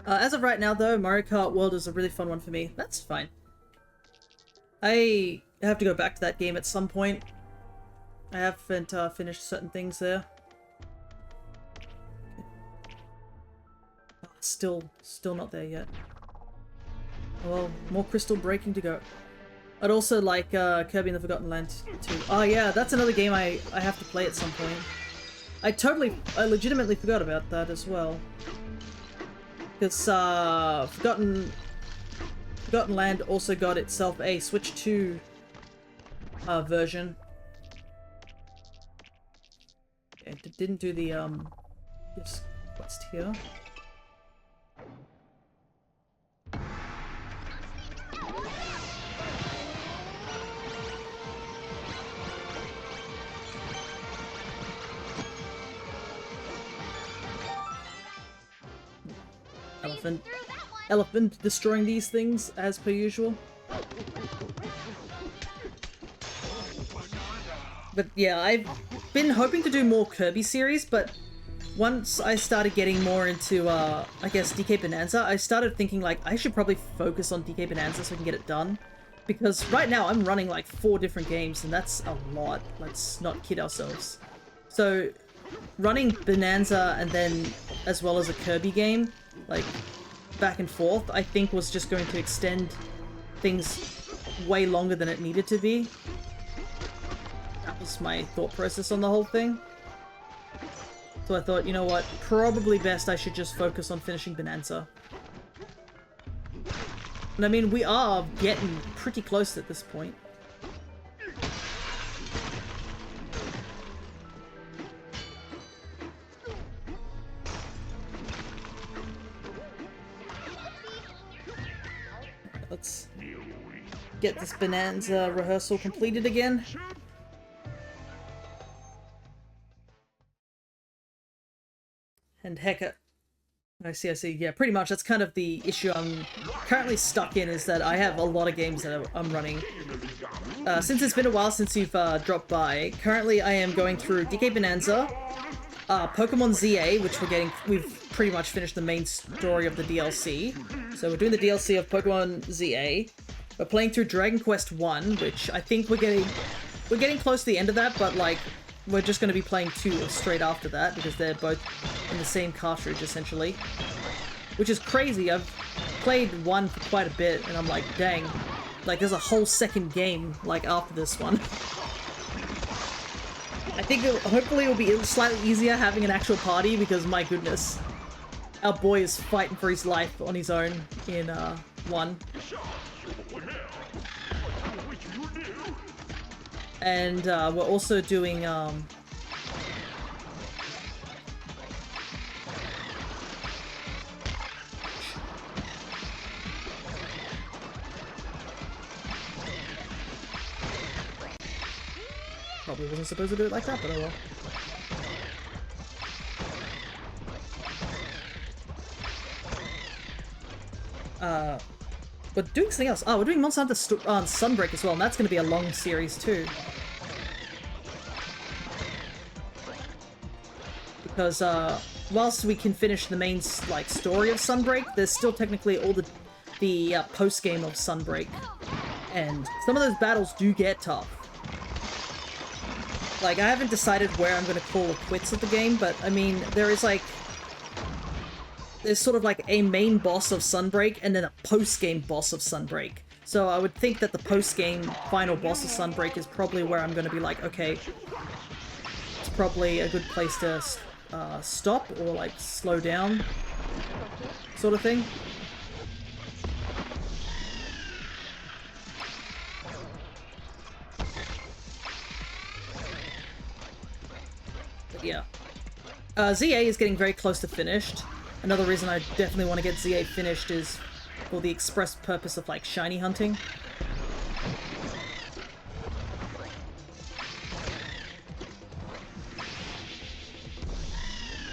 As of right now, though, Mario Kart World is a really fun one for me. That's fine. I have to go back to that game at some point. I haven't finished certain things there. Still not there yet. Well, more crystal breaking to go. I'd also like Kirby and the Forgotten Land too. Oh yeah, that's another game I have to play at some point. I legitimately forgot about that as well. Because Forgotten Land also got itself a Switch 2 version. It didn't do the this quest here. Elephant destroying these things as per usual. But yeah, I've been hoping to do more Kirby series, but once I started getting more into, I guess, DK Bananza, I started thinking, like, I should probably focus on DK Bananza so I can get it done. Because right now I'm running, like, 4 different games, and that's a lot. Let's not kid ourselves. So, running Bananza and then, as well as a Kirby game, like, back and forth, I think was just going to extend things way longer than it needed to be. That was my thought process on the whole thing. So I thought, you know what, probably best I should just focus on finishing Bananza. And I mean, we are getting pretty close at this point. Let's get this Bananza rehearsal completed again. And heck, I see. Yeah, pretty much. That's kind of the issue I'm currently stuck in, is that I have a lot of games that I'm running. Since it's been a while since you've dropped by, currently I am going through DK Bananza, Pokemon ZA, which we've pretty much finished the main story of the DLC. So we're doing the DLC of Pokemon ZA. We're playing through Dragon Quest 1, which I think we're getting close to the end of that, but like, we're just going to be playing 2 straight after that, because they're both in the same cartridge, essentially. Which is crazy. I've played 1 for quite a bit, and I'm like, dang. Like, there's a whole second game, like, after this one. I think hopefully it'll be slightly easier having an actual party, because my goodness. Our boy is fighting for his life on his own in 1. And we're also doing probably wasn't supposed to do it like that, but oh well. We're doing something else. Oh, we're doing Monster Hunter Sunbreak as well, and that's going to be a long series too. Because whilst we can finish the main like story of Sunbreak, there's still technically all the post-game of Sunbreak, and some of those battles do get tough. Like, I haven't decided where I'm going to call it quits at the game, but I mean, there's sort of like a main boss of Sunbreak and then a post-game boss of Sunbreak. So I would think that the post-game final boss of Sunbreak is probably where I'm going to be like, okay, it's probably a good place to stop or like slow down, sort of thing. But yeah. ZA is getting very close to finished. Another reason I definitely want to get ZA finished is for the express purpose of, like, shiny hunting.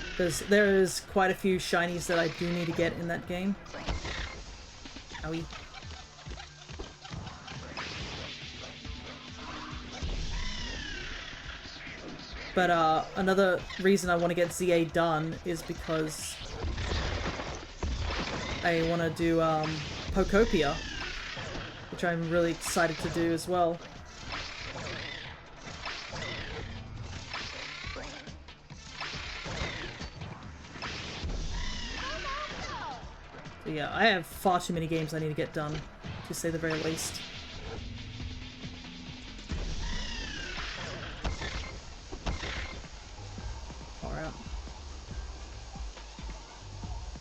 Because there is quite a few shinies that I do need to get in that game. Owie. But another reason I want to get ZA done is because I want to do Pokopia, which I'm really excited to do as well. So yeah, I have far too many games I need to get done, to say the very least. Far out.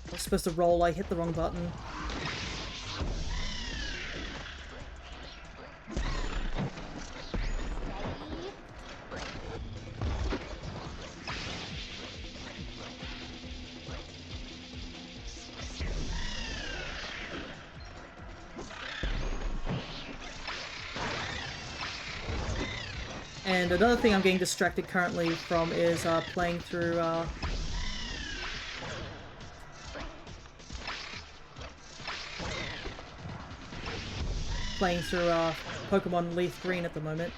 I was supposed to roll, I hit the wrong button. And another thing I'm getting distracted currently from is playing through Pokemon Leaf Green at the moment.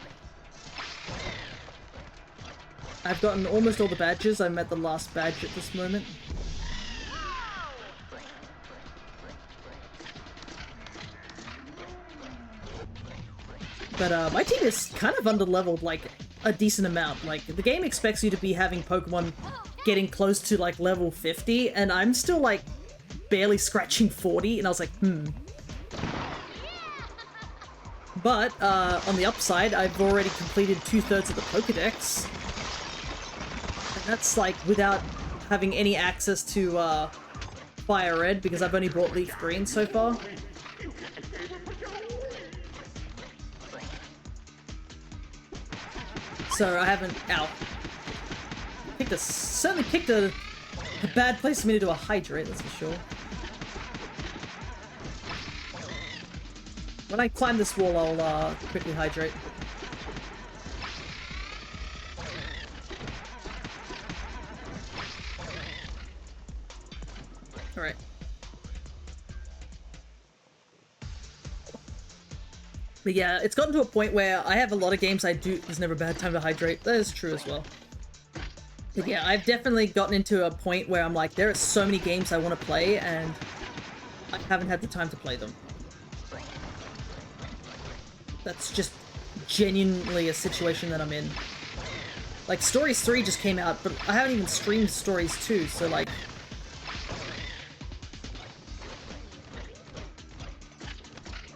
I've gotten almost all the badges. I'm at the last badge at this moment. But my team is kind of underleveled, like, a decent amount. Like, the game expects you to be having Pokemon getting close to, like, level 50, and I'm still, like, barely scratching 40, and I was like, But, on the upside, I've already completed 2/3 of the Pokedex. And that's, like, without having any access to, Fire Red, because I've only bought Leaf Green so far. So I haven't... Ow. Certainly picked a bad place for me to do a hydrate, that's for sure. When I climb this wall, I'll quickly hydrate. Alright. But yeah, it's gotten to a point where I have a lot of games there's never a bad time to hydrate. That is true as well. But yeah, I've definitely gotten into a point where I'm like, there are so many games I want to play, and I haven't had the time to play them. That's just genuinely a situation that I'm in. Like, Stories 3 just came out, but I haven't even streamed Stories 2, so like...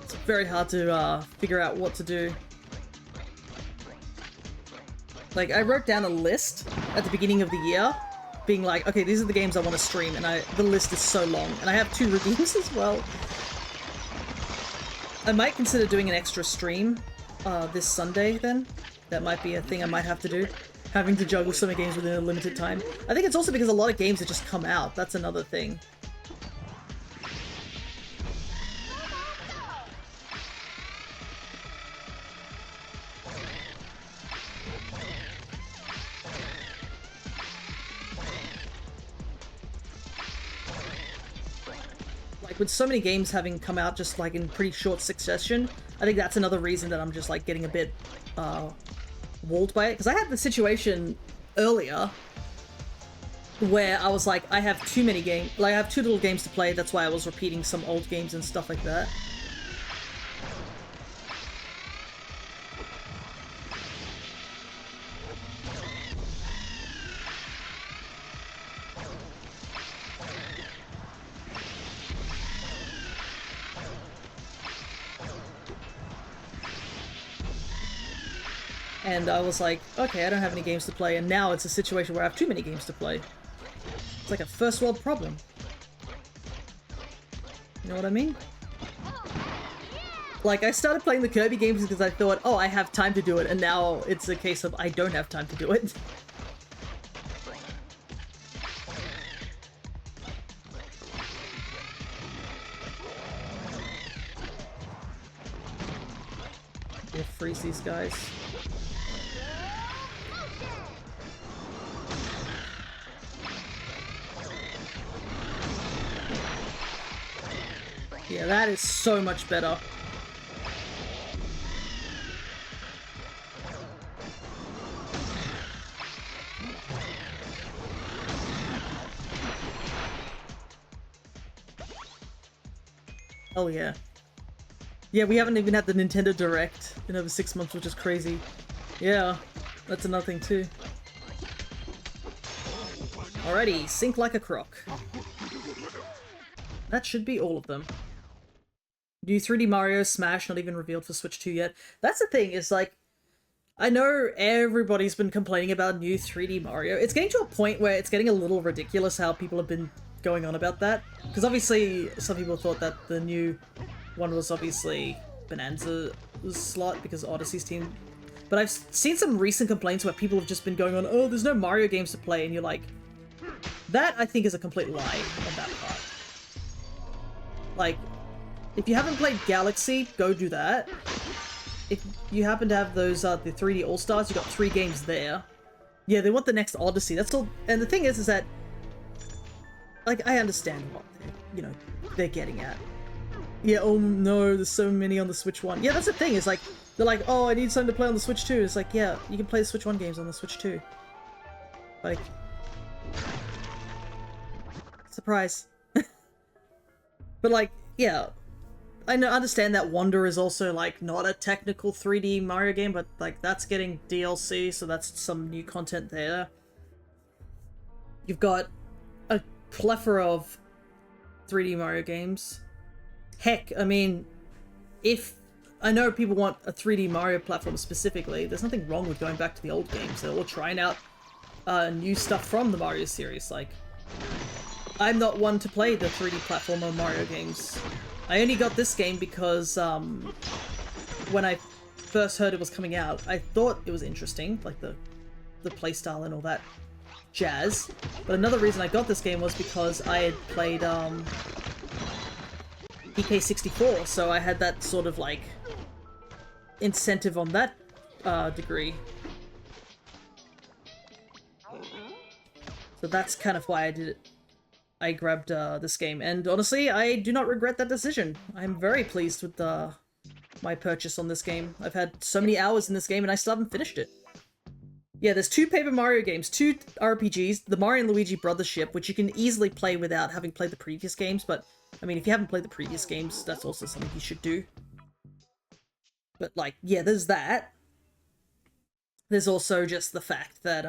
It's very hard to figure out what to do. Like, I wrote down a list at the beginning of the year, being like, okay, these are the games I want to stream, and the list is so long. And I have 2 redeems as well. I might consider doing an extra stream this Sunday, then. That might be a thing I might have to do. Having to juggle so many games within a limited time. I think it's also because a lot of games have just come out. That's another thing. Like, with so many games having come out just, like, in pretty short succession, I think that's another reason that I'm just, like, getting a bit, walled by it. Because I had the situation earlier where I was like, I have too many games, like, I have too little games to play, that's why I was repeating some old games and stuff like that. And I was like, okay, I don't have any games to play, and now it's a situation where I have too many games to play. It's like a first world problem. You know what I mean? Like, I started playing the Kirby games because I thought, oh, I have time to do it, and now it's a case of I don't have time to do it. We'll freeze these guys. Yeah, that is so much better. Oh yeah. Yeah, we haven't even had the Nintendo Direct in over 6 months, which is crazy. Yeah, that's another thing too. Alrighty, sink like a croc. That should be all of them. New 3D Mario Smash not even revealed for Switch 2 yet. That's the thing, is like, I know everybody's been complaining about new 3D Mario. It's getting to a point where it's getting a little ridiculous how people have been going on about that. Because obviously some people thought that the new one was obviously Bananza's slot because Odyssey's team. But I've seen some recent complaints where people have just been going on, oh, there's no Mario games to play, and you're like, that I think is a complete lie on that part. Like, if you haven't played Galaxy, go do that. If you happen to have those, the 3D All-Stars, you got 3 games there. Yeah, they want the next Odyssey. That's all. And the thing is that, like, I understand what they're getting at. Yeah, oh no, there's so many on the Switch 1. Yeah, that's the thing, is like, they're like, oh, I need something to play on the Switch 2. It's like, yeah, you can play the Switch 1 games on the Switch 2. Like, surprise. But like, yeah, I understand that Wonder is also like not a technical 3D Mario game, but like that's getting DLC, so that's some new content there. You've got a plethora of 3D Mario games. Heck, I mean, if I know people want a 3D Mario platform specifically, there's nothing wrong with going back to the old games. They're all trying out new stuff from the Mario series. Like, I'm not one to play the 3D platformer Mario games. I only got this game because when I first heard it was coming out, I thought it was interesting, like the playstyle and all that jazz. But another reason I got this game was because I had played EK64, so I had that sort of like incentive on that degree. So that's kind of why I did it. I grabbed this game, and honestly, I do not regret that decision. I'm very pleased with my purchase on this game. I've had so many hours in this game, and I still haven't finished it. Yeah, there's 2 Paper Mario games, 2 RPGs, the Mario and Luigi Brothership, which you can easily play without having played the previous games, but, I mean, if you haven't played the previous games, that's also something you should do. But, like, yeah, there's that. There's also just the fact that,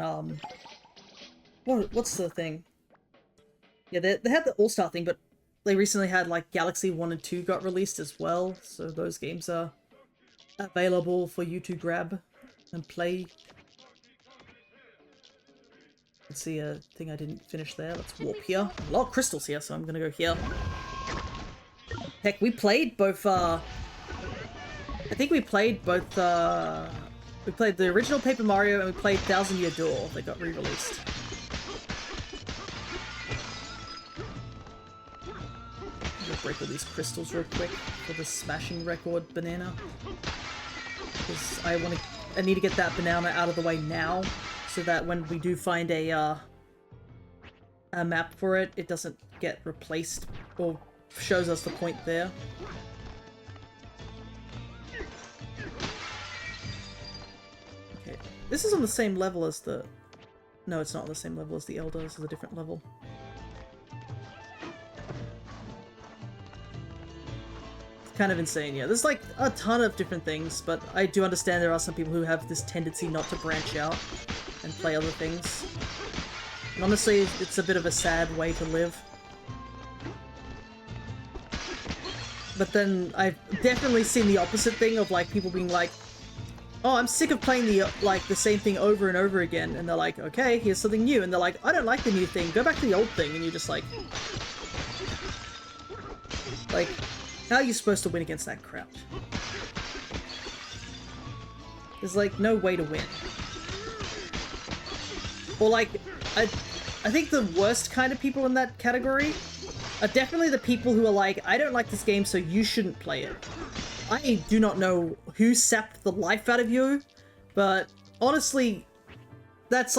what's the thing? Yeah, they had the All-Star thing, but they recently had, like, Galaxy 1 and 2 got released as well, so those games are available for you to grab and play. Let's see a thing I didn't finish there. Let's warp here. A lot of crystals here, so I'm gonna go here. Heck, we played both, I think we played both, we played the original Paper Mario and we played Thousand Year Door. They got re-released. Break all these crystals real quick for the smashing record banana, because I need to get that banana out of the way now, so that when we do find a map for it, it doesn't get replaced or shows us the point there. Okay, this is on the same level as the... No, it's not on the same level as the Elder. This is a different level. Kind of insane, yeah. There's like a ton of different things, but I do understand there are some people who have this tendency not to branch out and play other things. And honestly, it's a bit of a sad way to live. But then I've definitely seen the opposite thing of like people being like, oh, I'm sick of playing the same thing over and over again, and they're like, okay, here's something new, and they're like, I don't like the new thing, go back to the old thing, and you're just like, how are you supposed to win against that crowd? There's like no way to win. Or like, I think the worst kind of people in that category are definitely the people who are like, I don't like this game, so you shouldn't play it. I do not know who sapped the life out of you, but honestly, that's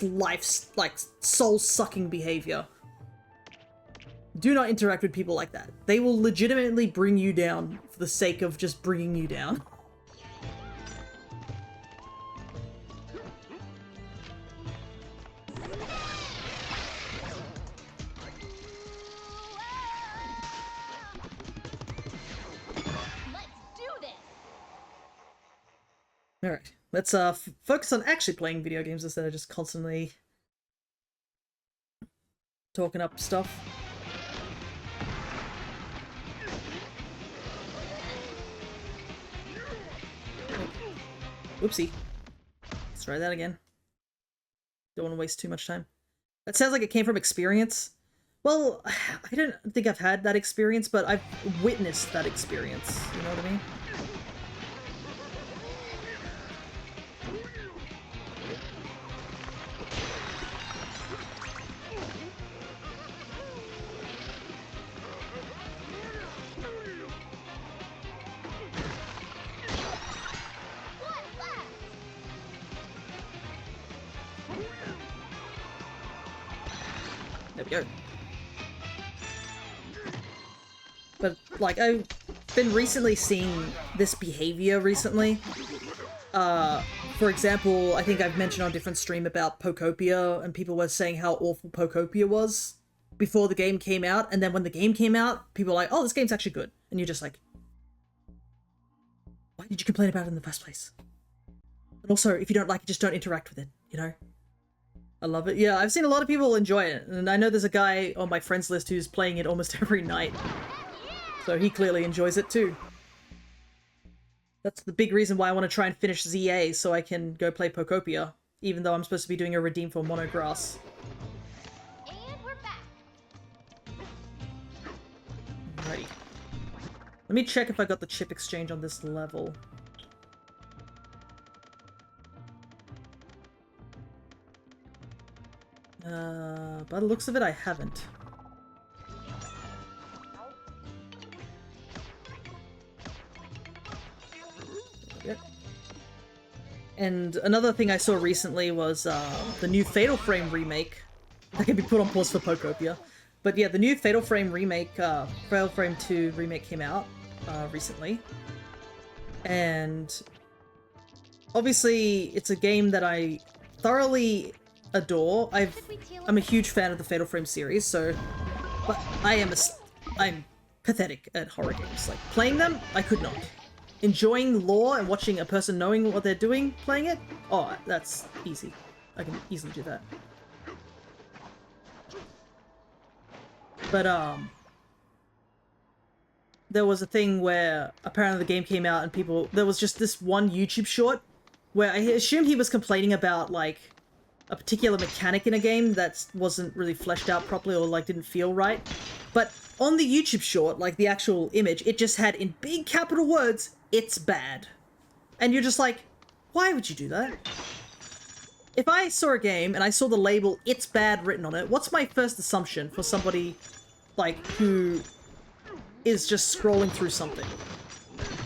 life's like soul-sucking behavior. Do not interact with people like that. They will legitimately bring you down for the sake of just bringing you down. Alright, let's focus on actually playing video games instead of just constantly talking up stuff. Oopsie. Let's try that again. Don't want to waste too much time. That sounds like it came from experience. Well, I don't think I've had that experience, but I've witnessed that experience. You know what I mean? There we go. But, like, I've been recently seeing this behavior recently. For example, I think I've mentioned on a different stream about Pokopia, and people were saying how awful Pokopia was before the game came out, and then when the game came out, people were like, oh, this game's actually good. And you're just like, why did you complain about it in the first place? And also, if you don't like it, just don't interact with it, you know? I love it. Yeah, I've seen a lot of people enjoy it, and I know there's a guy on my friends list who's playing it almost every night. So he clearly enjoys it too. That's the big reason why I want to try and finish ZA, so I can go play Pokopia, even though I'm supposed to be doing a redeem for Monograss. And we're back. Alrighty. Let me check if I got the chip exchange on this level. By the looks of it, I haven't. Yep. And another thing I saw recently was the new Fatal Frame remake. That can be put on pause for Pokopia. But yeah, the new Fatal Frame remake, Fatal Frame 2 remake came out recently. And obviously, it's a game that I thoroughly adore. I'm a huge fan of the Fatal Frame series, so... But I'm pathetic at horror games. Like, playing them, I could not. Enjoying lore and watching a person knowing what they're doing playing it? Oh, that's easy. I can easily do that. But, there was a thing where apparently the game came out and people... There was just this one YouTube short where I assume he was complaining about, like, a particular mechanic in a game that wasn't really fleshed out properly or, like, didn't feel right. But on the YouTube short, like, the actual image, it just had, in big capital words, "It's bad." And you're just like, why would you do that? If I saw a game and I saw the label "It's bad" written on it, what's my first assumption for somebody, like, who is just scrolling through something?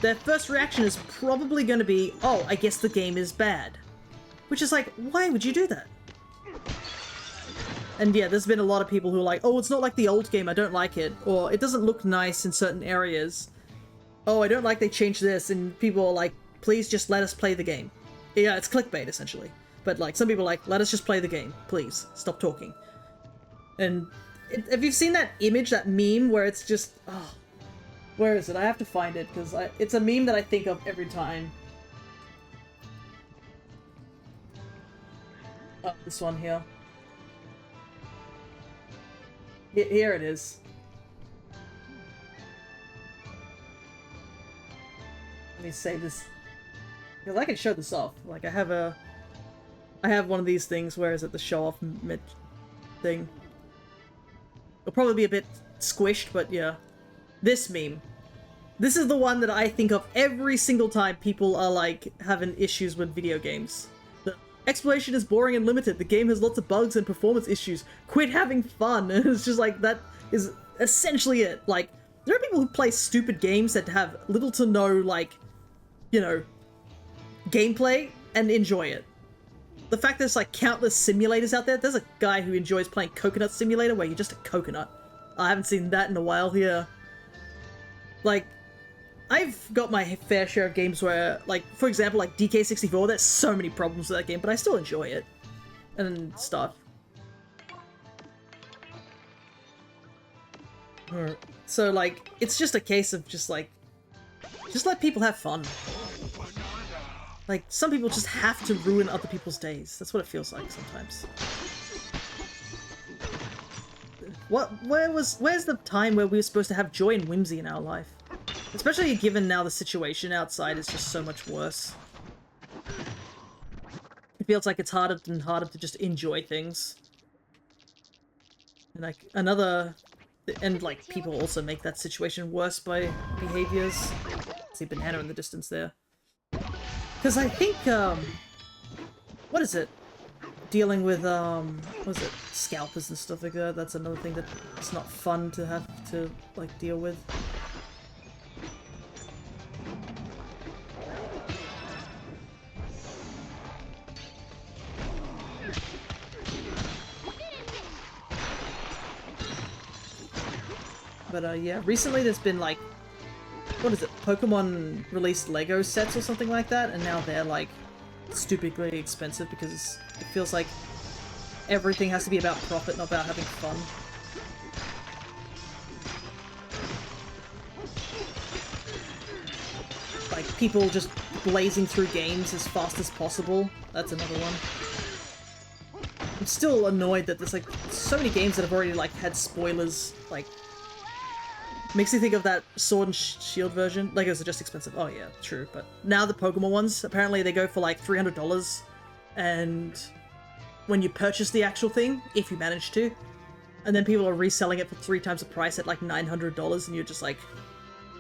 Their first reaction is probably going to be, oh, I guess the game is bad. Which is like, why would you do that? And yeah, there's been a lot of people who are like, oh, it's not like the old game, I don't like it. Or, it doesn't look nice in certain areas. Oh, I don't like they changed this, and people are like, please just let us play the game. Yeah, it's clickbait, essentially. But, like, some people are like, let us just play the game. Please, stop talking. And have you seen that image, that meme, where it's just... Oh, where is it? I have to find it, because it's a meme that I think of every time. Oh, this one here. Here it is. Let me save this. Because I can show this off. Like, I have one of these things. Where is it? The show-off thing. It'll probably be a bit squished, but yeah. This meme. This is the one that I think of every single time people are, like, having issues with video games. The exploration is boring and limited. The game has lots of bugs and performance issues. Quit having fun. And it's just like, that is essentially it. Like, there are people who play stupid games that have little to no, like, you know, gameplay and enjoy it. The fact there's, like, countless simulators out there. There's a guy who enjoys playing Coconut Simulator where you're just a coconut. I haven't seen that in a while here. Like, I've got my fair share of games where, like, for example, like DK64, there's so many problems with that game, but I still enjoy it. And stuff. So, like, it's just a case of just, like, just let people have fun. Like, some people just have to ruin other people's days. That's what it feels like sometimes. Where's the time where we were supposed to have joy and whimsy in our life? Especially given now the situation outside is just so much worse. It feels like it's harder and harder to just enjoy things. And like, like, people also make that situation worse by behaviors. See Banana in the distance there. Because I think, what is it? Dealing with, what is it? Scalpers and stuff like that. That's another thing that it's not fun to have to, like, deal with. But, yeah, recently there's been, like, what is it? Pokemon released Lego sets or something like that, and now they're, like, stupidly expensive because it feels like everything has to be about profit, not about having fun. Like, people just blazing through games as fast as possible. That's another one. I'm still annoyed that there's, like, so many games that have already, like, had spoilers, like... Makes me think of that Sword and Shield version. Legos are just expensive. Oh yeah, true. But now the Pokemon ones, apparently they go for like $300. And when you purchase the actual thing, if you manage to, and then people are reselling it for 3 times the price at like $900, and you're just like,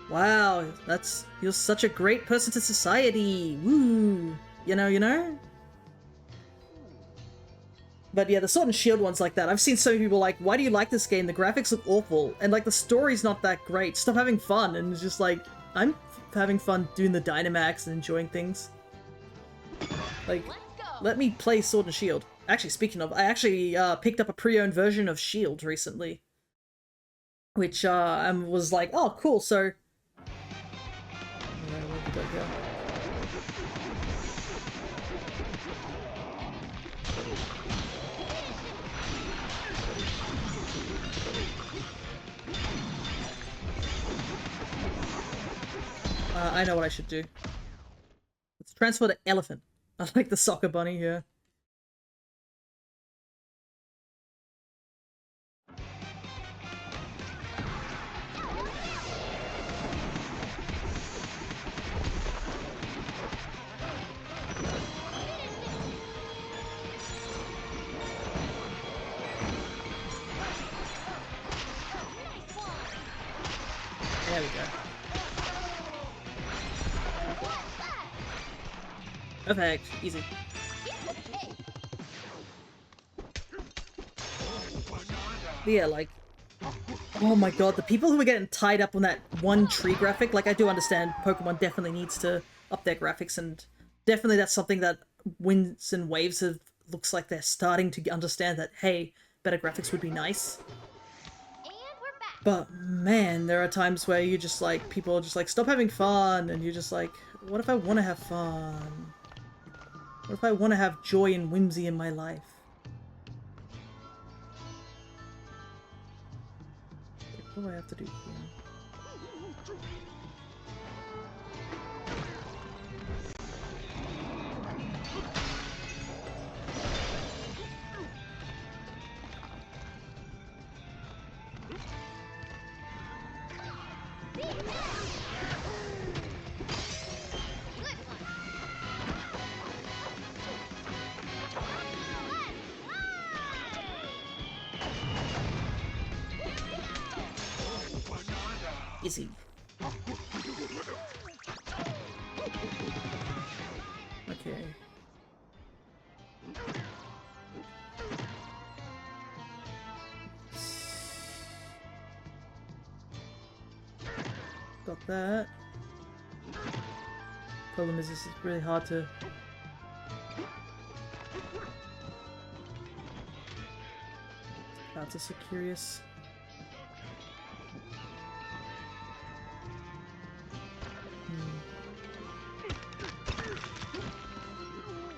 wow, you're such a great person to society. Woo! You know? But yeah, the Sword and Shield one's like that. I've seen so many people like, why do you like this game? The graphics look awful. And like, the story's not that great. Stop having fun. And it's just like, I'm having fun doing the Dynamax and enjoying things. Like, let me play Sword and Shield. Actually, speaking of, I actually picked up a pre-owned version of Shield recently. Which was like, oh, cool, so... Where did I go? I know what I should do. Let's transfer to Elephant. I like the soccer bunny here. There we go. Perfect. Easy. But yeah, like... Oh my god, the people who are getting tied up on that one tree graphic, like, I do understand Pokemon definitely needs to up their graphics, and definitely that's something that Winds and Waves have... looks like they're starting to understand that, hey, better graphics would be nice. But, man, there are times where you just, like, people are just like, stop having fun, and you're just like, what if I want to have fun? What if I want to have joy and whimsy in my life? What do I have to do here? Easy. Okay. Got that. Problem is, this is really hard to... Clouds are so curious.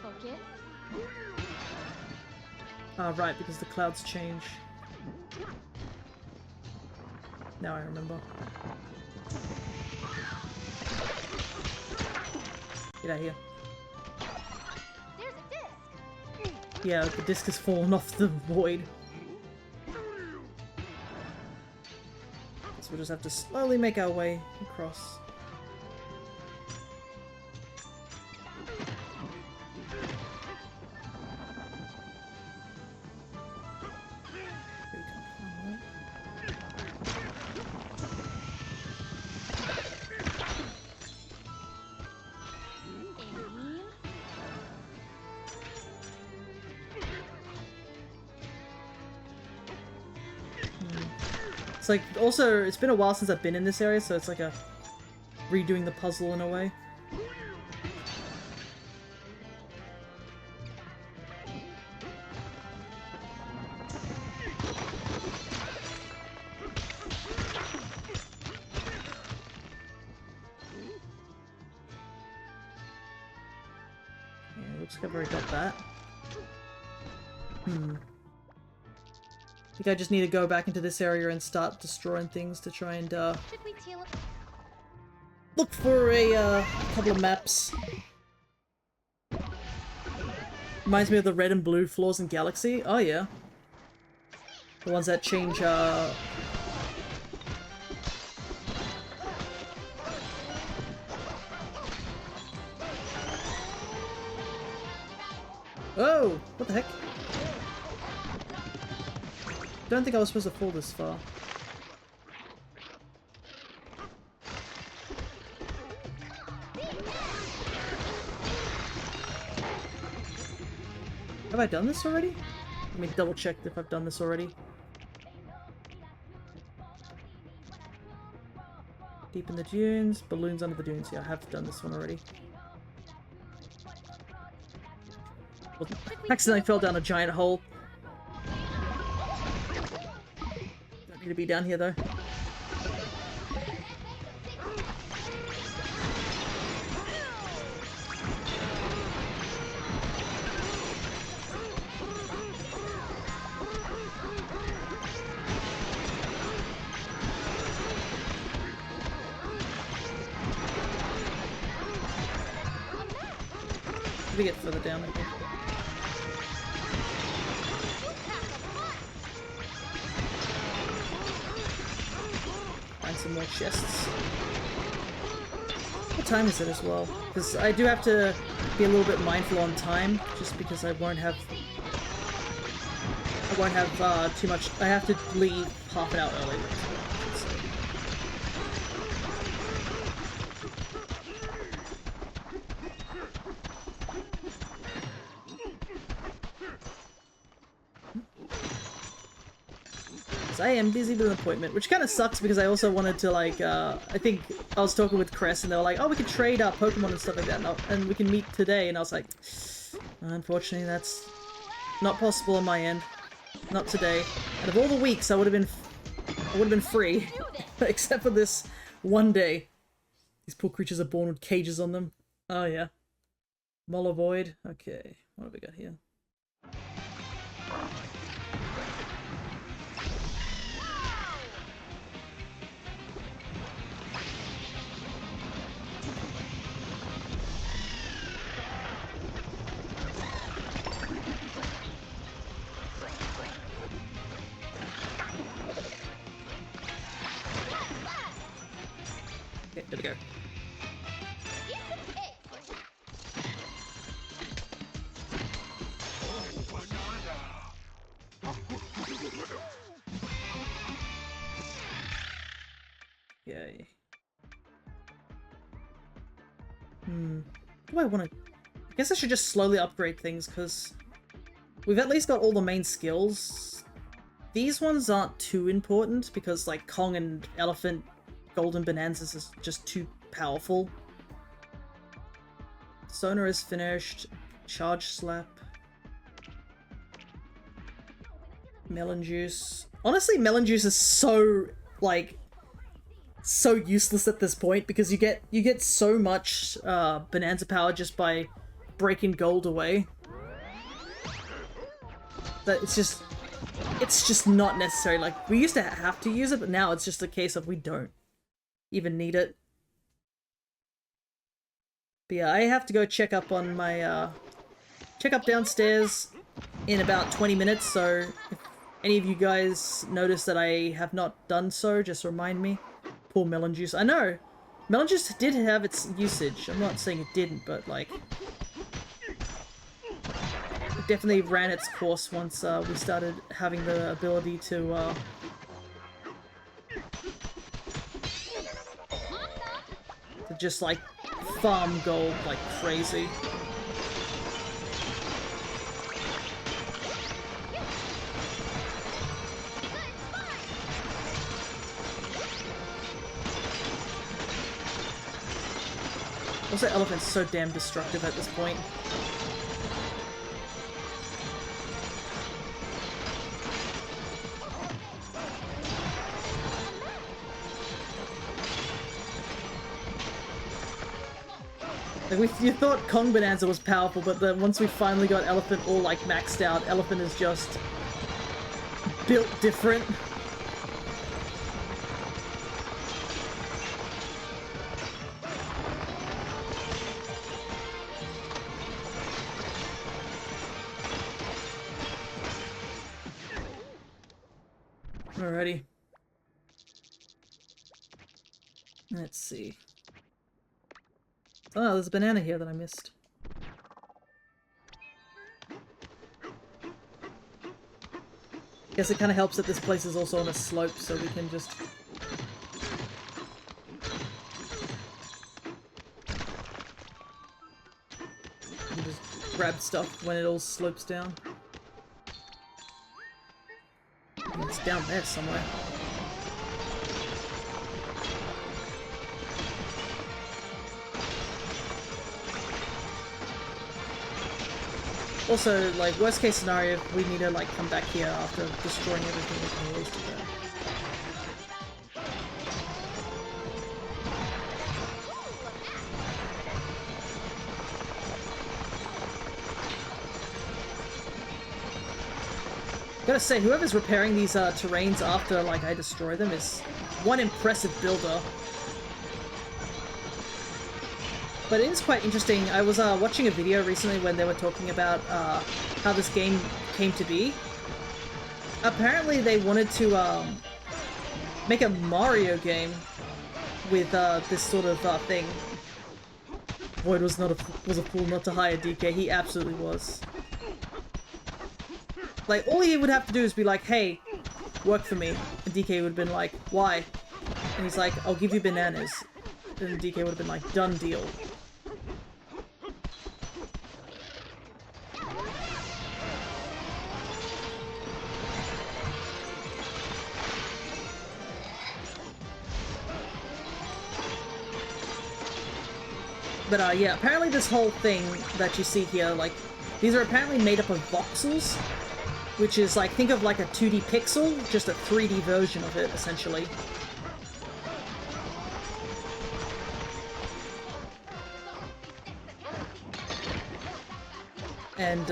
Focus. Ah, right, because the clouds change. Now I remember. Get out of here. Yeah, the disc has fallen off the void. So we'll just have to slowly make our way across. It's like, also, it's been a while since I've been in this area, so it's like a redoing the puzzle in a way. Yeah, looks like I've already got that. I think I just need to go back into this area and start destroying things to try and, look for a, couple of maps. Reminds me of the red and blue floors in Galaxy. Oh, yeah. The ones that change, Oh! What the heck? Don't think I was supposed to fall this far. Have I done this already? Let me double check if I've done this already. Deep in the dunes, balloons under the dunes. Yeah, I have done this one already. Well, accidentally fell down a giant hole. Don't need to be down here though. Let me get further down, I think. Find some more chests. What time is it as well? Because I do have to be a little bit mindful on time, just because I won't have too much. I have to leave half an hour early. I am busy with an appointment, which kind of sucks because I also wanted to, like, I think I was talking with Cress and they were like, oh, we can trade our Pokemon and stuff like that, and we can meet today, and I was like, unfortunately, that's not possible on my end. Not today. And of all the weeks, I would have been free, except for this one day. These poor creatures are born with cages on them. Oh, yeah. Molavoid. Okay, what have we got here? Okay, there we go. Yay. Do I want to... I guess I should just slowly upgrade things, because we've at least got all the main skills. These ones aren't too important, because, like, Kong and Elephant Golden Bonanzas is just too powerful. Sonar is finished. Charge Slap. Melon Juice. Honestly, Melon Juice is so, like, so useless at this point, because you get so much Bonanza power just by breaking gold away. That it's just not necessary. Like, we used to have to use it, but now it's just a case of we don't even need it. But yeah, I have to go check up on my check up downstairs, in about 20 minutes, so if any of you guys notice that I have not done so, just remind me. Poor melon juice. I know! Melon juice did have its usage. I'm not saying it didn't, but like... it definitely ran its course once we started having the ability to just like farm gold like crazy. Also, elephant's so damn destructive at this point. Like, you thought Kong Bananza was powerful, but then once we finally got Elephant all, like, maxed out, Elephant is just built different. Alrighty. Let's see. Oh, there's a banana here that I missed. Guess it kind of helps that this place is also on a slope, so we can just... grab stuff when it all slopes down. It's down there somewhere. Also, like, worst case scenario, if we need to, like, come back here after destroying everything, we can always do that. Gotta say, whoever's repairing these terrains after, like, I destroy them is one impressive builder. But it is quite interesting. I was watching a video recently when they were talking about how this game came to be. Apparently they wanted to make a Mario game with this sort of thing. Void was a fool not to hire DK. He absolutely was. Like, all he would have to do is be like, hey, work for me. And DK would have been like, why? And he's like, I'll give you bananas. And DK would have been like, done deal. But yeah, apparently this whole thing that you see here, like, these are apparently made up of voxels, which is like, think of like a 2D pixel, just a 3D version of it, essentially. And,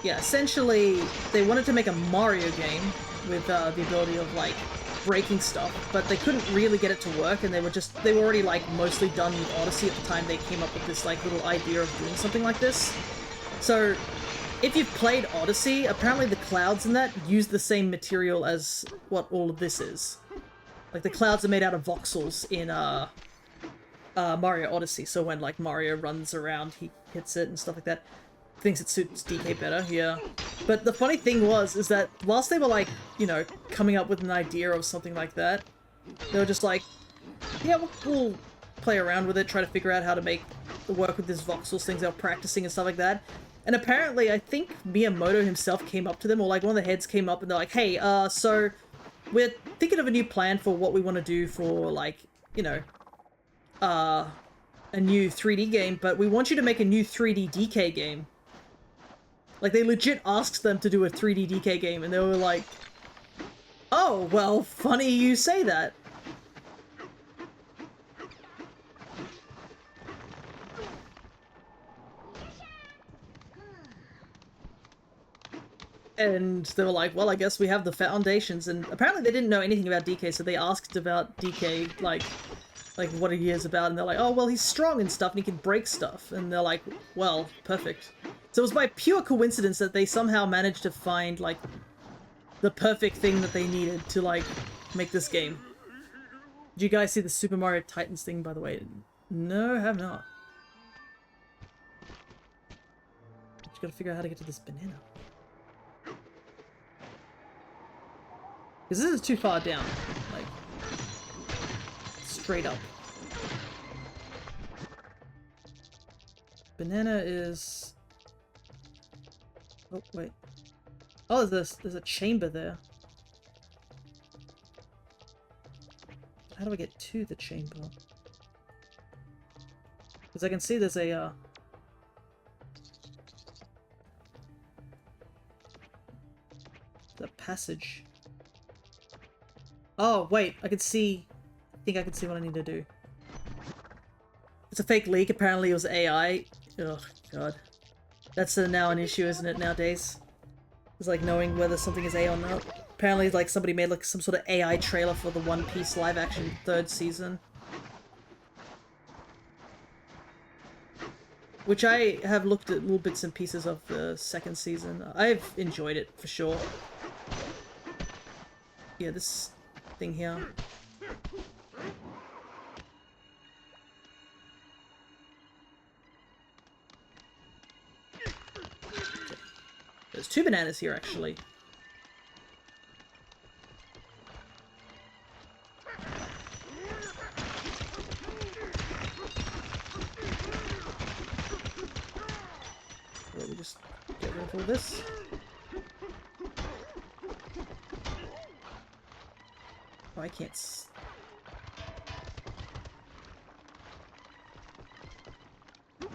yeah, essentially, they wanted to make a Mario game with the ability of, like, breaking stuff, but they couldn't really get it to work, and they were already, like, mostly done with Odyssey at the time they came up with this, like, little idea of doing something like this. So, if you've played Odyssey, apparently the clouds in that use the same material as what all of this is. Like, the clouds are made out of voxels in, Mario Odyssey, so when, like, Mario runs around, he hits it and stuff like that. Thinks it suits DK better, yeah. But the funny thing is that whilst they were, like, you know, coming up with an idea of something like that, they were just like, yeah, we'll play around with it, try to figure out how to make the work with this voxels things they were practicing and stuff like that. And apparently, I think Miyamoto himself came up to them, or, like, one of the heads came up and they're like, hey, so we're thinking of a new plan for what we want to do for, like, you know, a new 3D game, but we want you to make a new 3D DK game. Like, they legit asked them to do a 3D DK game, and they were like, oh, well, funny you say that. And they were like, well, I guess we have the foundations, and apparently they didn't know anything about DK, so they asked about DK, like, like what he is about, and they're like, oh, well, he's strong and stuff, and he can break stuff. And they're like, well, perfect. So it was by pure coincidence that they somehow managed to find, like, the perfect thing that they needed to, like, make this game. Did you guys see the Super Mario Titans thing, by the way? No, have not. Just gotta figure out how to get to this banana. Because this is too far down. Like, straight up. Banana is... Oh, wait. Oh, there's a chamber there. How do I get to the chamber? Because I can see there's a, the passage. Oh, wait, I can see... I think I can see what I need to do. It's a fake leak, apparently it was AI. Oh, God. That's now an issue, isn't it, nowadays? It's like knowing whether something is AI or not. Apparently, like, somebody made, like, some sort of AI trailer for the One Piece live-action 3rd season. Which I have looked at little bits and pieces of the 2nd season. I've enjoyed it, for sure. Yeah, this thing here. There's 2 bananas here, actually. Let me just get rid of all this. Oh, I can't a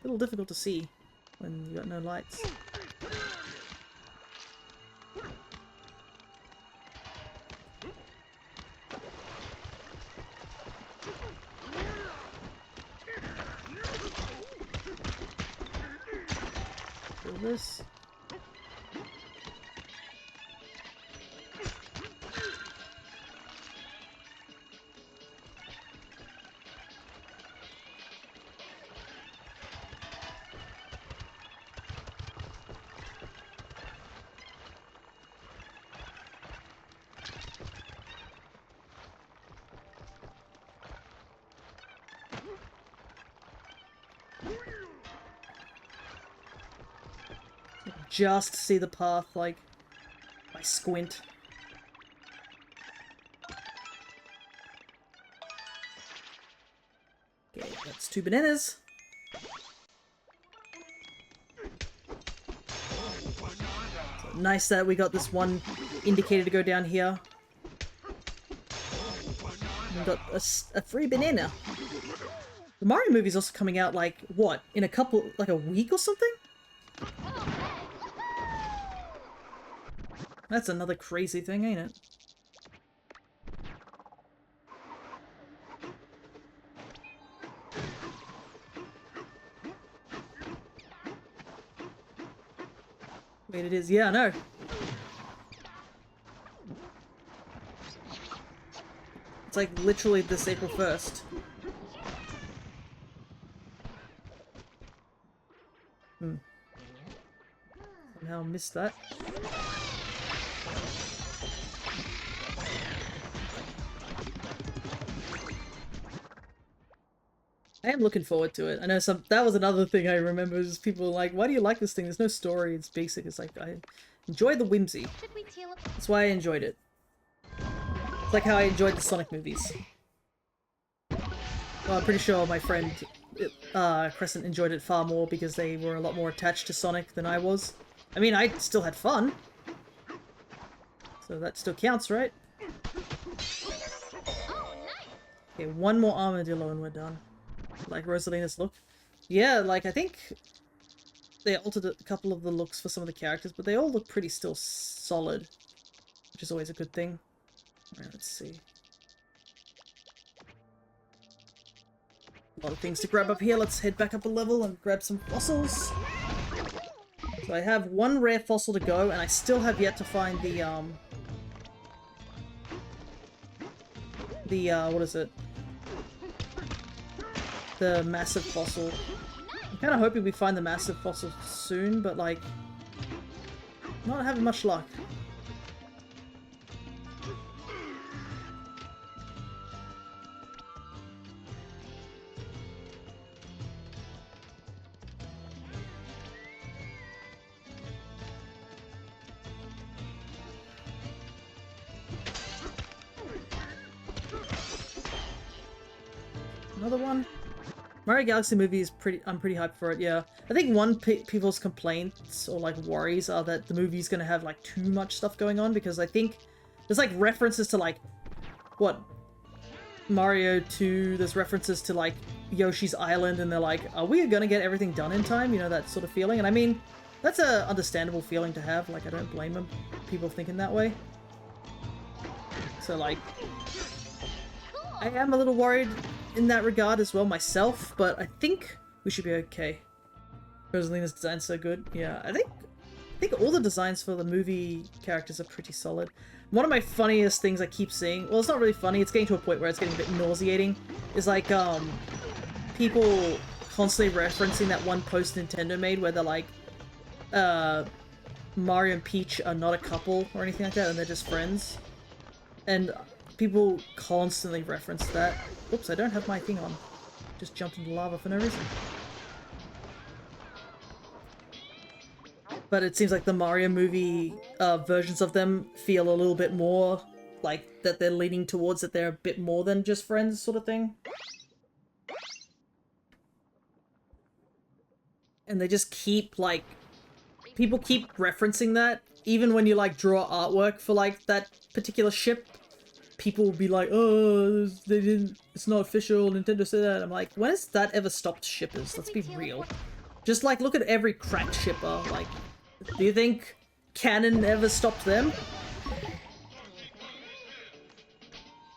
little difficult to see when you got no lights. Do this. Just see the path, like, by squint. Okay, that's 2 bananas. So nice that we got this one indicator to go down here. We got a free banana. The Mario movie's also coming out, like, what? In a couple, like a week or something? That's another crazy thing, ain't it? Wait, it is. Yeah, I know. It's like literally this April 1st. Somehow missed that. I am looking forward to it. I know that was another thing I remember is people like, why do you like this thing? There's no story, it's basic. It's like, I enjoy the whimsy. That's why I enjoyed it. It's like how I enjoyed the Sonic movies. Well, I'm pretty sure my friend Crescent enjoyed it far more because they were a lot more attached to Sonic than I was. I mean, I still had fun. So that still counts, right? Okay, one more armadillo and we're done. Like Rosalina's look. Yeah, like, I think they altered a couple of the looks for some of the characters, but they all look pretty still solid, which is always a good thing. Alright, let's see. A lot of things to grab up here. Let's head back up a level and grab some fossils. So I have one rare fossil to go, and I still have yet to find the what is it? the massive fossil. I'm kind of hoping we find the massive fossil soon, but like, not having much luck. Another one. Mario Galaxy movie is I'm pretty hyped for it, yeah. I think one people's complaints or like worries are that the movie's gonna have like too much stuff going on, because I think there's like references to like, what, Mario 2, there's references to like Yoshi's Island, and they're like, are we gonna get everything done in time? You know, that sort of feeling. And I mean, that's a understandable feeling to have, like I don't blame them, people thinking that way. So like, I am a little worried in that regard as well myself, but I think we should be okay. Rosalina's design's so good. Yeah, I think all the designs for the movie characters are pretty solid. One of my funniest things I keep seeing, well, it's not really funny, it's getting to a point where it's getting a bit nauseating, is like, people constantly referencing that one post Nintendo made where they're like, Mario and Peach are not a couple or anything like that, and they're just friends. And people constantly reference that. Oops, I don't have my thing on. Just jumped into lava for no reason. But it seems like the Mario movie versions of them feel a little bit more like that they're leaning towards that they're a bit more than just friends sort of thing. And they just keep like, people keep referencing that, even when you like draw artwork for like that particular ship. People will be like, oh, they didn't, it's not official, Nintendo said that. I'm like, when has that ever stopped shippers? Let's be real. Just like, look at every cracked shipper. Like, do you think canon ever stopped them?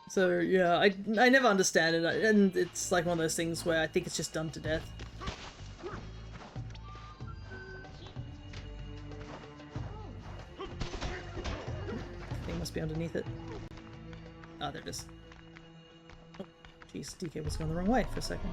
So yeah, I never understand it, and it's like one of those things where I think it's just done to death. Thing must be underneath it. Oh, there it is. Oh, jeez, DK was going the wrong way for a second.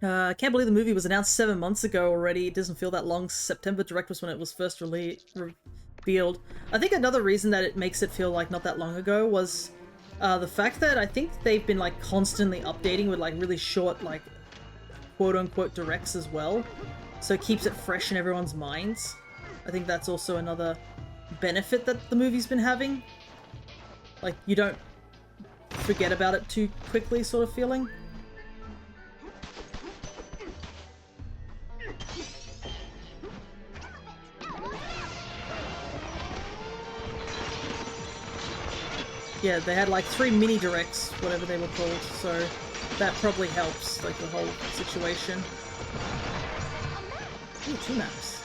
I can't believe the movie was announced 7 months ago already. It doesn't feel that long. September Direct was when it was first revealed. I think another reason that it makes it feel like not that long ago was the fact that I think they've been like constantly updating with like really short like quote-unquote directs as well. So it keeps it fresh in everyone's minds. I think that's also another benefit that the movie's been having. Like, you don't forget about it too quickly sort of feeling. Yeah, they had like 3 mini directs, whatever they were called, so that probably helps, like the whole situation. Ooh, 2 maps.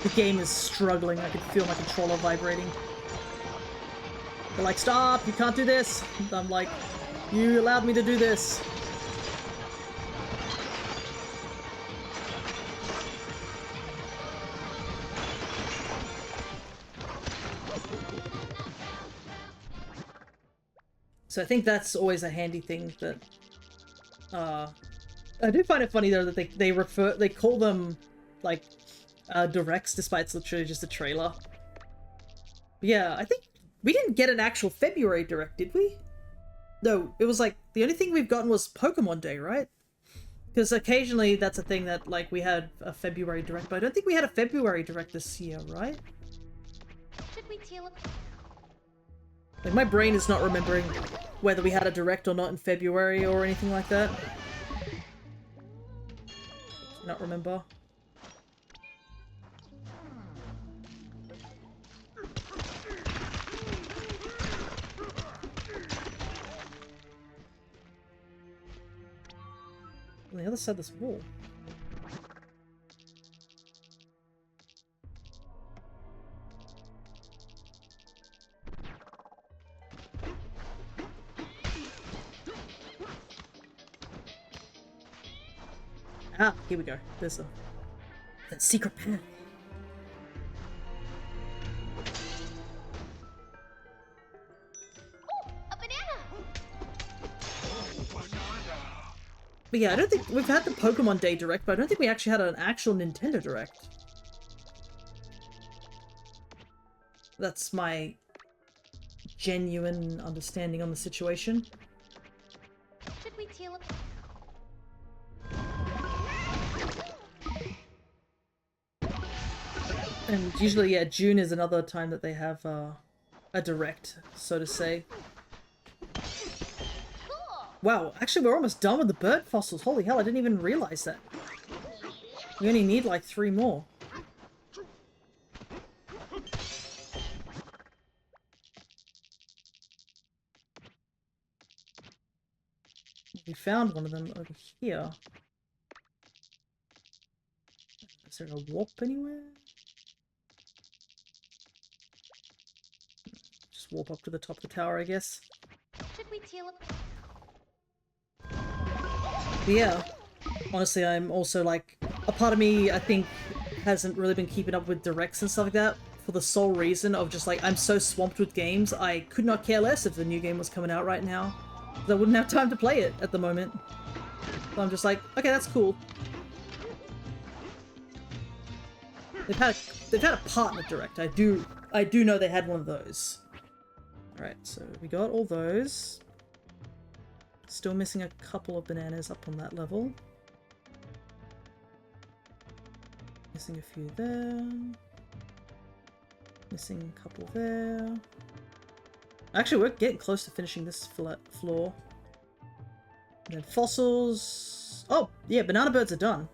The game is struggling. I can feel my controller vibrating. They're like, stop! You can't do this! And I'm like, you allowed me to do this! So I think that's always a handy thing that... I do find it funny though that they call them, like, directs, despite it's literally just a trailer. But yeah, I think we didn't get an actual February direct, did we? No, it was like, the only thing we've gotten was Pokemon Day, right? Because occasionally that's a thing that, like, we had a February direct, but I don't think we had a February direct this year, right? Should we teal up? Like, my brain is not remembering whether we had a direct or not in February or anything like that. Not remember. On the other side of this wall. Ah, here we go. There's a that secret path. But yeah, I don't think we've had the Pokemon Day Direct, but I don't think we actually had an actual Nintendo Direct. That's my genuine understanding on the situation. Should we teal him? And usually, yeah, June is another time that they have a direct, so to say. Cool. Wow, actually we're almost done with the bird fossils. Holy hell, I didn't even realize that. We only need like 3 more. We found one of them over here. Is there a warp anywhere? Just warp up to the top of the tower, I guess. Should we teal him? But yeah, honestly, I'm also like, a part of me, I think, hasn't really been keeping up with directs and stuff like that for the sole reason of just like, I'm so swamped with games, I could not care less if the new game was coming out right now. Because I wouldn't have time to play it at the moment. So I'm just like, okay, that's cool. They've had a partner direct. I do know they had one of those. Alright, so we got all those. Still missing a couple of bananas up on that level. Missing a few there. Missing a couple there. Actually, we're getting close to finishing this floor. And then fossils. Oh, yeah, banana birds are done.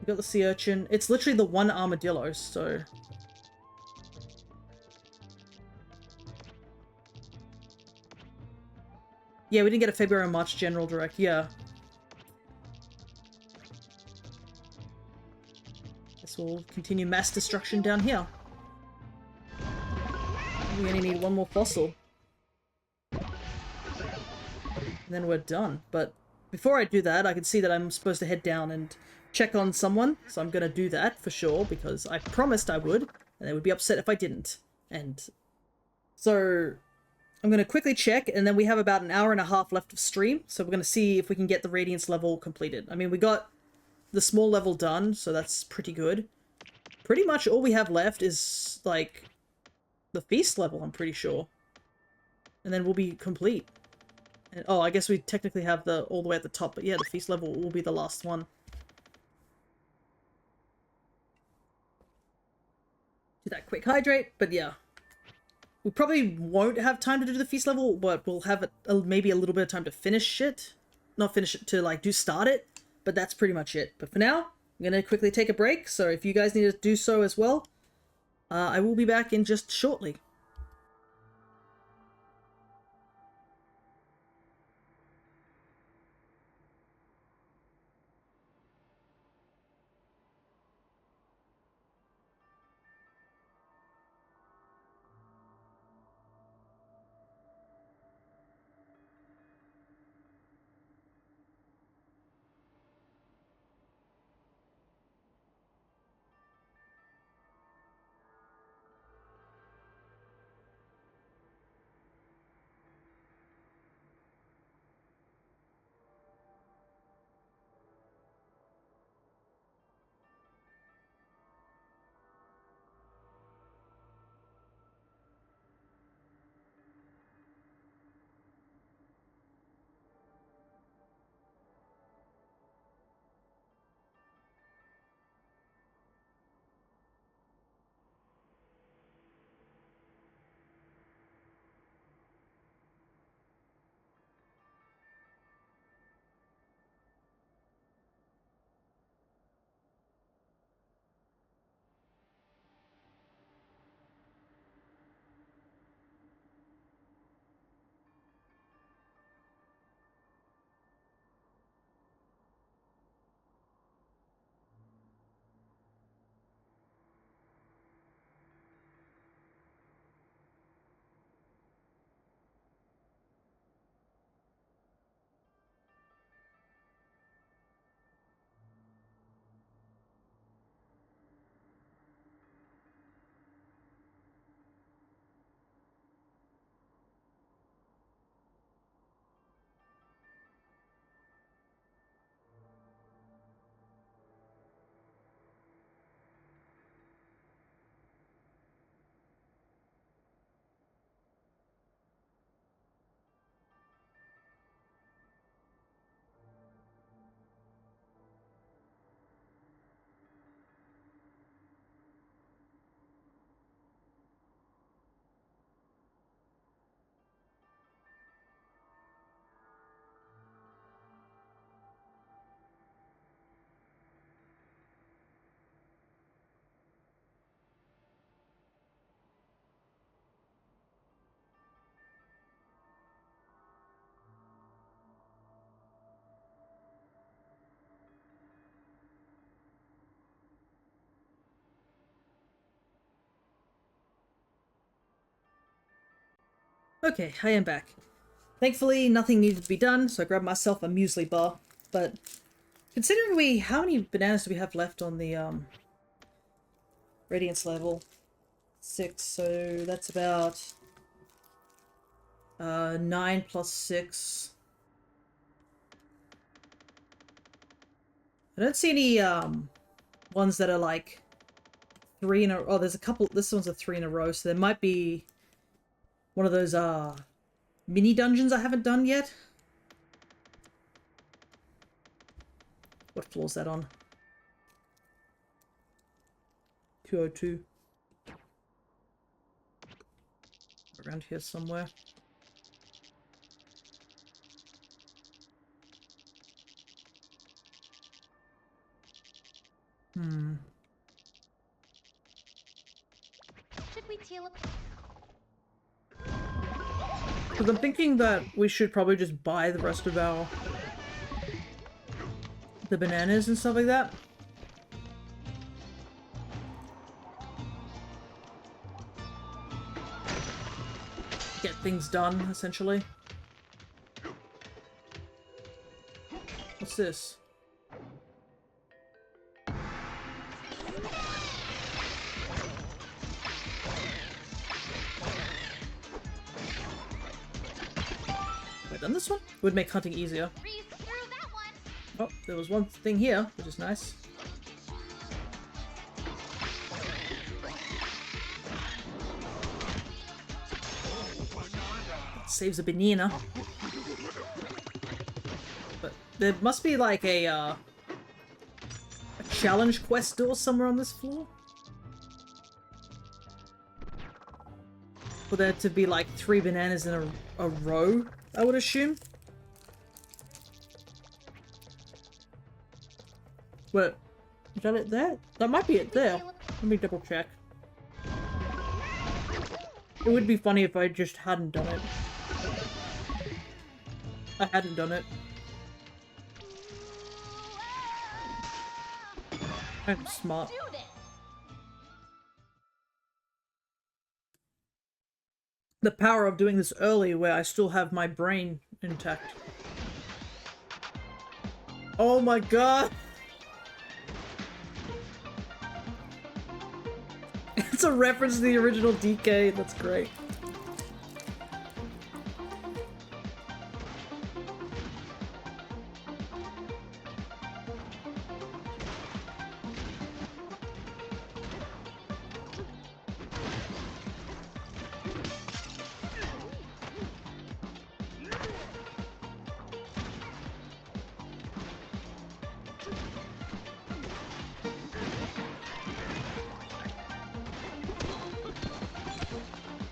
We got the sea urchin. It's literally the one armadillo, so... Yeah, we didn't get a February and March general direct, yeah. Guess we'll continue mass destruction down here. We only need one more fossil. And then we're done. But before I do that, I can see that I'm supposed to head down and check on someone. So I'm gonna do that for sure, because I promised I would, and they would be upset if I didn't. And so I'm gonna quickly check, and then we have about an hour and a half left of stream. So we're gonna see if we can get the Radiance level completed. I mean, we got the small level done, so that's pretty good. Pretty much all we have left is, like, the feast level, I'm pretty sure. And then we'll be complete. And, oh, I guess we technically have the all the way at the top, but yeah, the feast level will be the last one. Do that quick hydrate, but yeah. We probably won't have time to do the feast level, but we'll have maybe a little bit of time to finish it. Not finish it, to like start it, but that's pretty much it. But for now, I'm gonna quickly take a break, so if you guys need to do so as well, I will be back in just shortly. Okay, I am back. Thankfully, nothing needed to be done, so I grabbed myself a muesli bar. But considering how many bananas do we have left on the radiance level? 6, so that's about 9 plus 6. I don't see any ones that are like 3 in a... Oh, there's a couple... This one's a 3 in a row, so there might be one of those mini dungeons I haven't done yet. What floor is that on? 202. Around here somewhere. Should we teal up? Because I'm thinking that we should probably just buy the rest of the bananas and stuff like that. Get things done, essentially. What's this? Have I done this one? Would make hunting easier. Breeze through that one. Oh, there was one thing here, which is nice. Saves a banana. But there must be like a challenge quest door somewhere on this floor. For there to be like 3 bananas in a row, I would assume. But is that it there? That might be it there. Let me double check. It would be funny if I just hadn't done it. I hadn't done it. I'm smart. Do this. The power of doing this early where I still have my brain intact. Oh my god! It's a reference to the original DK, that's great.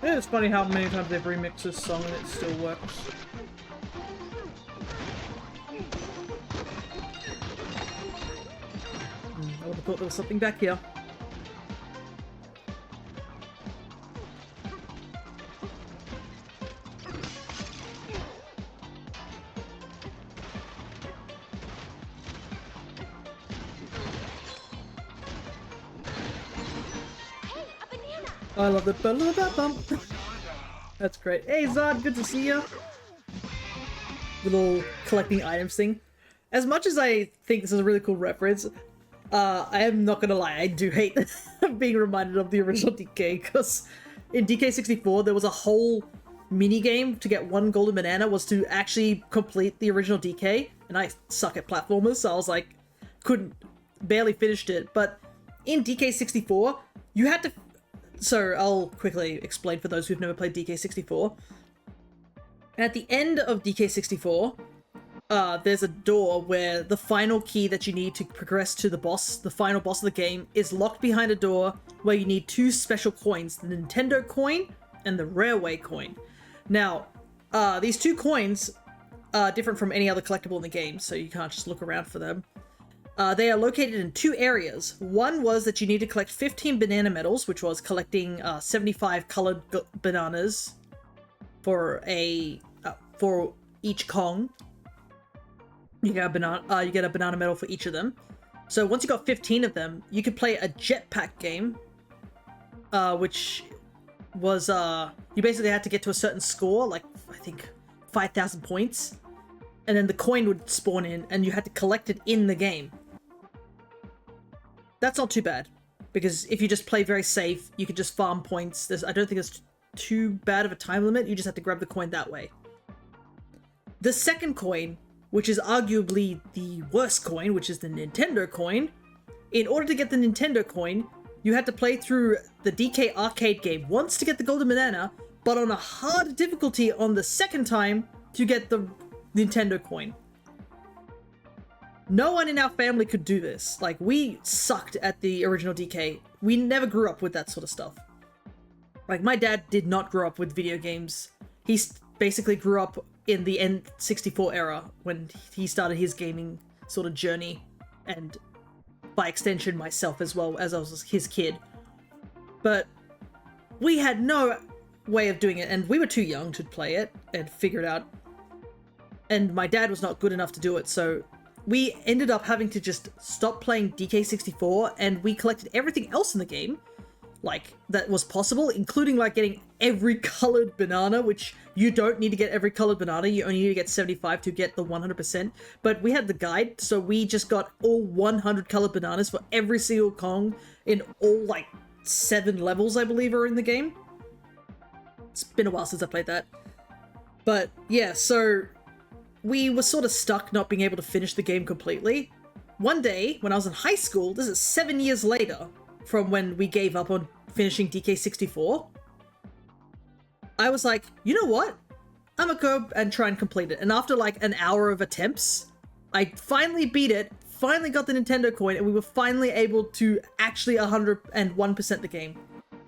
Yeah, it's funny how many times they've remixed this song and it still works. I would have thought there was something back here. Hey, a banana. I love the bump. That's great. Hey Zod, good to see you. Little collecting items thing. As much as I think this is a really cool reference, I am not gonna lie, I do hate being reminded of the original DK, because in DK64 there was a whole mini game to get 1 golden banana was to actually complete the original DK, and I suck at platformers, so I was like, barely finished it. But in DK64, you had to... So I'll quickly explain for those who've never played DK64. At the end of DK64, there's a door where the final key that you need to progress to the boss, the final boss of the game, is locked behind a door where you need 2 special coins, the Nintendo coin and the Railway coin. Now, these 2 coins are different from any other collectible in the game, so you can't just look around for them. They are located in 2 areas. One was that you need to collect 15 banana medals, which was collecting 75 colored bananas for each Kong. You get a banana medal for each of them. So once you got 15 of them, you could play a jetpack game, which was you basically had to get to a certain score, like I think 5,000 points, and then the coin would spawn in and you had to collect it in the game. That's not too bad, because if you just play very safe, you could just farm points. I don't think there's too bad of a time limit. You just have to grab the coin that way. The second coin, which is arguably the worst coin, which is the Nintendo coin, in order to get the Nintendo coin, you had to play through the DK arcade game once to get the Golden Banana, but on a hard difficulty on the second time to get the Nintendo coin. No one in our family could do this. Like, we sucked at the original DK. We never grew up with that sort of stuff. Like, my dad did not grow up with video games. He basically grew up in the N64 era when he started his gaming sort of journey, and by extension myself as well, as I was his kid. But we had no way of doing it, and we were too young to play it and figure it out. And my dad was not good enough to do it, so we ended up having to just stop playing DK64, and we collected everything else in the game, like, that was possible, including, like, getting every colored banana, which you don't need to get every colored banana, you only need to get 75 to get the 100%, but we had the guide, so we just got all 100 colored bananas for every single Kong in all, like, 7 levels, I believe, are in the game. It's been a while since I played that. But, yeah, so we were sort of stuck not being able to finish the game completely. One day, when I was in high school, this is 7 years later from when we gave up on finishing DK64, I was like, you know what? I'm gonna go and try and complete it. And after like an hour of attempts, I finally beat it, finally got the Nintendo coin, and we were finally able to actually 101% the game.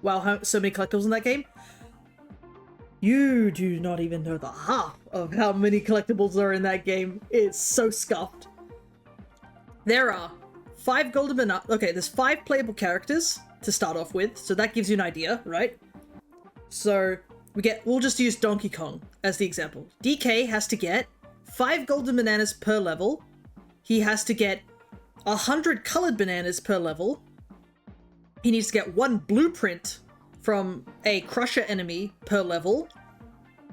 Wow, so many collectibles in that game. You do not even know the half of how many collectibles are in that game. It's so scuffed. There are 5 golden banana. Okay, there's 5 playable characters to start off with, so that gives you an idea, right? So we'll just use Donkey Kong as the example. DK has to get 5 golden bananas per level. He has to get 100 colored bananas per level. He needs to get 1 blueprint from a crusher enemy per level.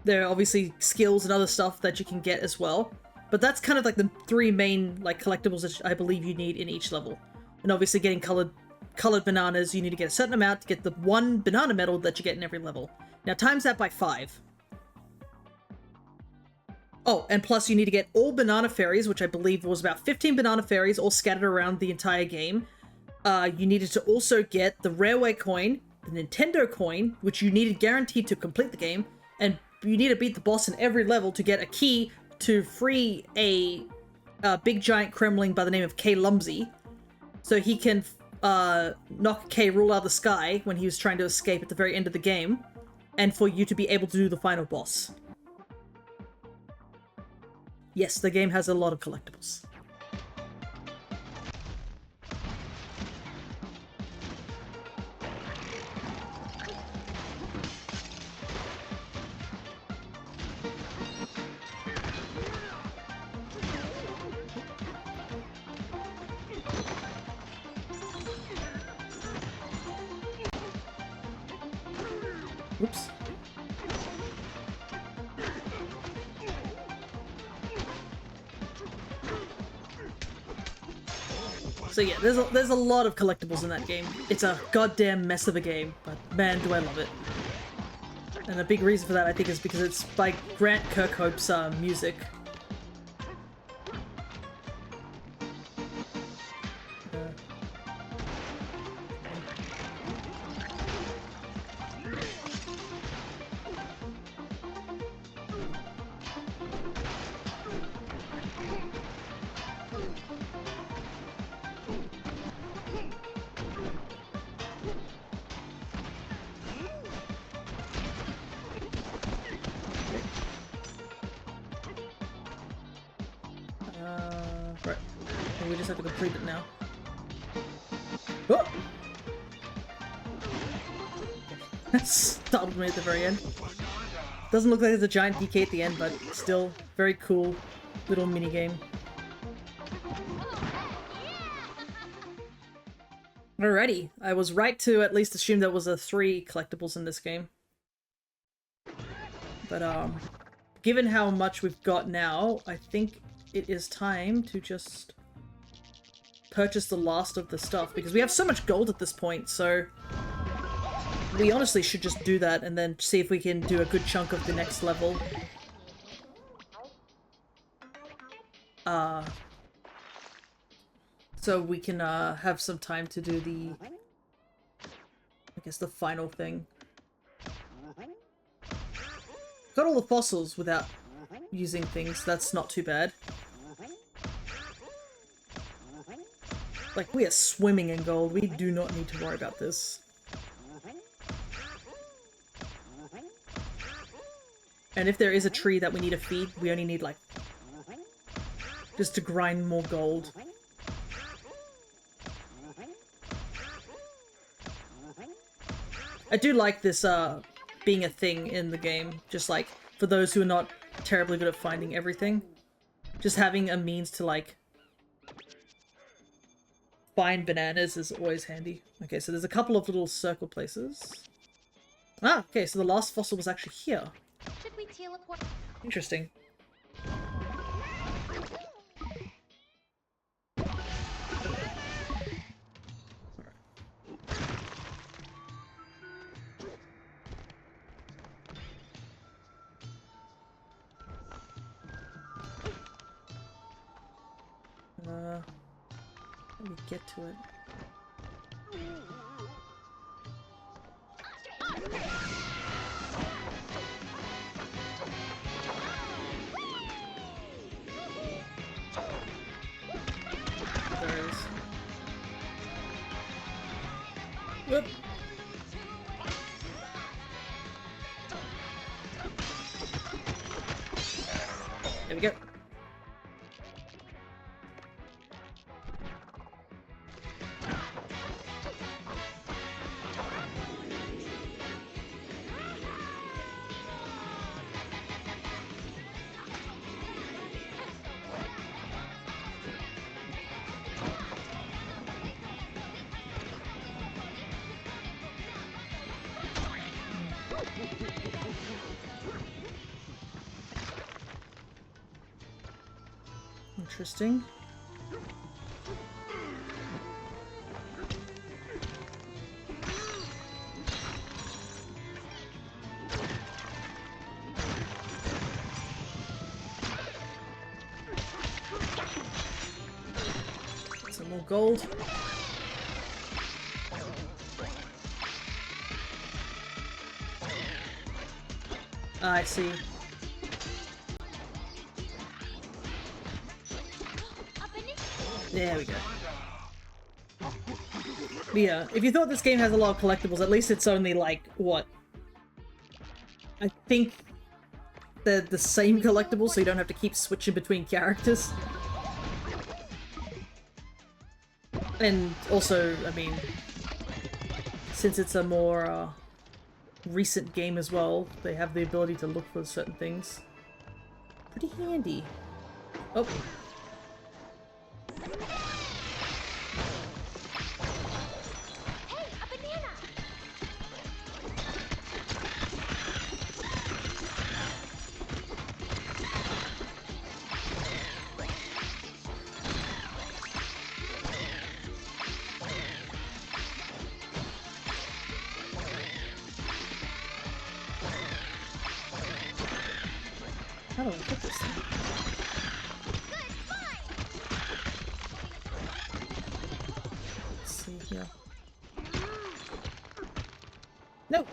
There are obviously skills and other stuff that you can get as well, but that's kind of like the 3 main like collectibles that I believe you need in each level. And obviously getting colored bananas, you need to get a certain amount to get the 1 banana medal that you get in every level. Now times that by 5. Oh, and plus you need to get all banana fairies, which I believe was about 15 banana fairies all scattered around the entire game. You needed to also get the railway coin, the Nintendo coin, which you needed guaranteed to complete the game, and you need to beat the boss in every level to get a key to free a big giant Kremling by the name of K. Lumsy, so he can knock K. Rool out of the sky when he was trying to escape at the very end of the game, and for you to be able to do the final boss. Yes, the game has a lot of collectibles. Oops. So yeah, there's a lot of collectibles in that game. It's a goddamn mess of a game, but man, do I love it. And a big reason for that, I think, is because it's by Grant Kirkhope's music. Right. We just have to complete it now. Oh! Startled me at the very end. Doesn't look like there's a giant DK at the end, but still, very cool little mini game. Alrighty, I was right to at least assume there was 3 collectibles in this game. But given how much we've got now, I think it is time to just purchase the last of the stuff, because we have so much gold at this point, so we honestly should just do that and then see if we can do a good chunk of the next level. So we can have some time to do the, I guess, the final thing. Got all the fossils without using things, that's not too bad. Like, we are swimming in gold, we do not need to worry about this. And if there is a tree that we need to feed, we only need, like, just to grind more gold. I do like this, being a thing in the game. Just, like, for those who are not terribly good at finding everything. Just having a means to, like, find bananas is always handy. Okay, so there's a couple of little circle places. Ah, okay, so the last fossil was actually here. Should we teleport? Interesting. Let me get to it. There it is. Whoop. There we go. Interesting. Some more gold. Ah, I see. There we go. But yeah, if you thought this game has a lot of collectibles, at least it's only like, what? I think they're the same collectibles, so you don't have to keep switching between characters. And also, I mean, since it's a more recent game as well, they have the ability to look for certain things. Pretty handy. Oh. How do I put this thing? Let's see here. No!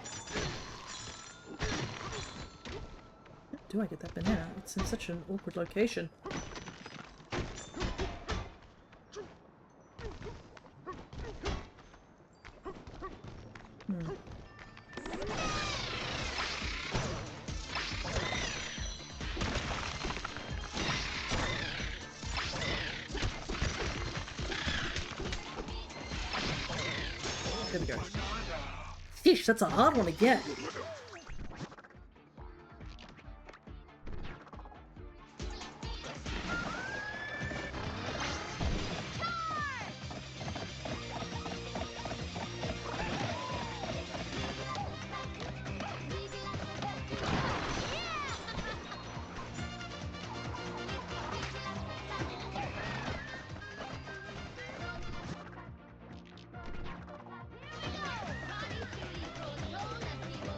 How do I get that banana? It's in such an awkward location. There we go. Fish, that's a hard one to get.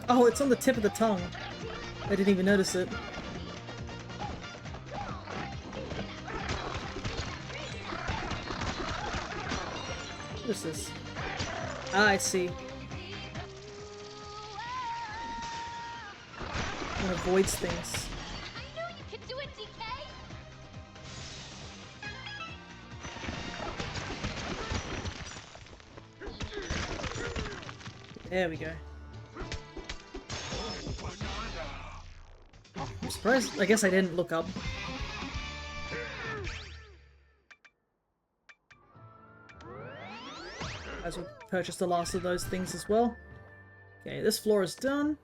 Oh, it's on the tip of the tongue. I didn't even notice it. What is this? Ah, I see. It avoids things. I knew you could do it, DK. There we go. I'm surprised. I guess I didn't look up. As we purchased the last of those things as well. Okay, this floor is done.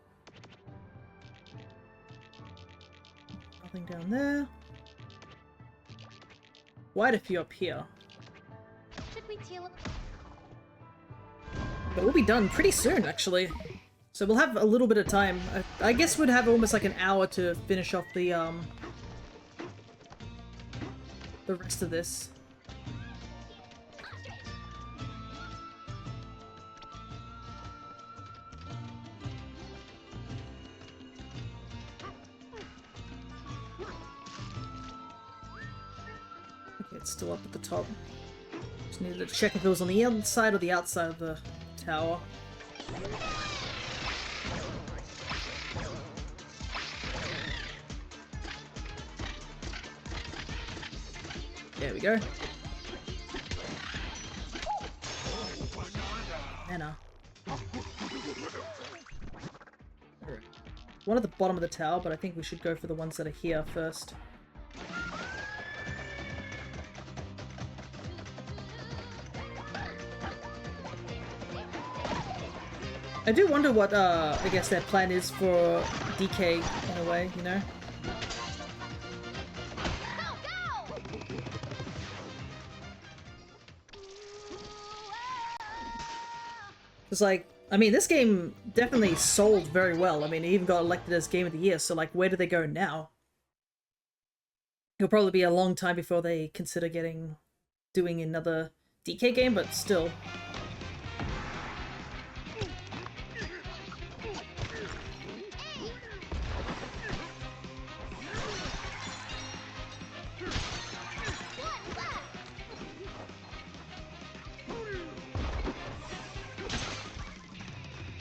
Nothing down there. Quite a few up here. Should we teal up? But we'll be done pretty soon, actually. So we'll have a little bit of time. I guess we'd have almost like an hour to finish off the rest of this. Okay, it's still up at the top. Just needed to check if it was on the inside or the outside of the tower. There we go. Banana. One at the bottom of the tower, but I think we should go for the ones that are here first. I do wonder what, I guess their plan is for DK, in a way, you know? It's like, I mean, this game definitely sold very well. I mean, it even got elected as Game of the Year, so like, where do they go now? It'll probably be a long time before they consider doing another DK game, but still.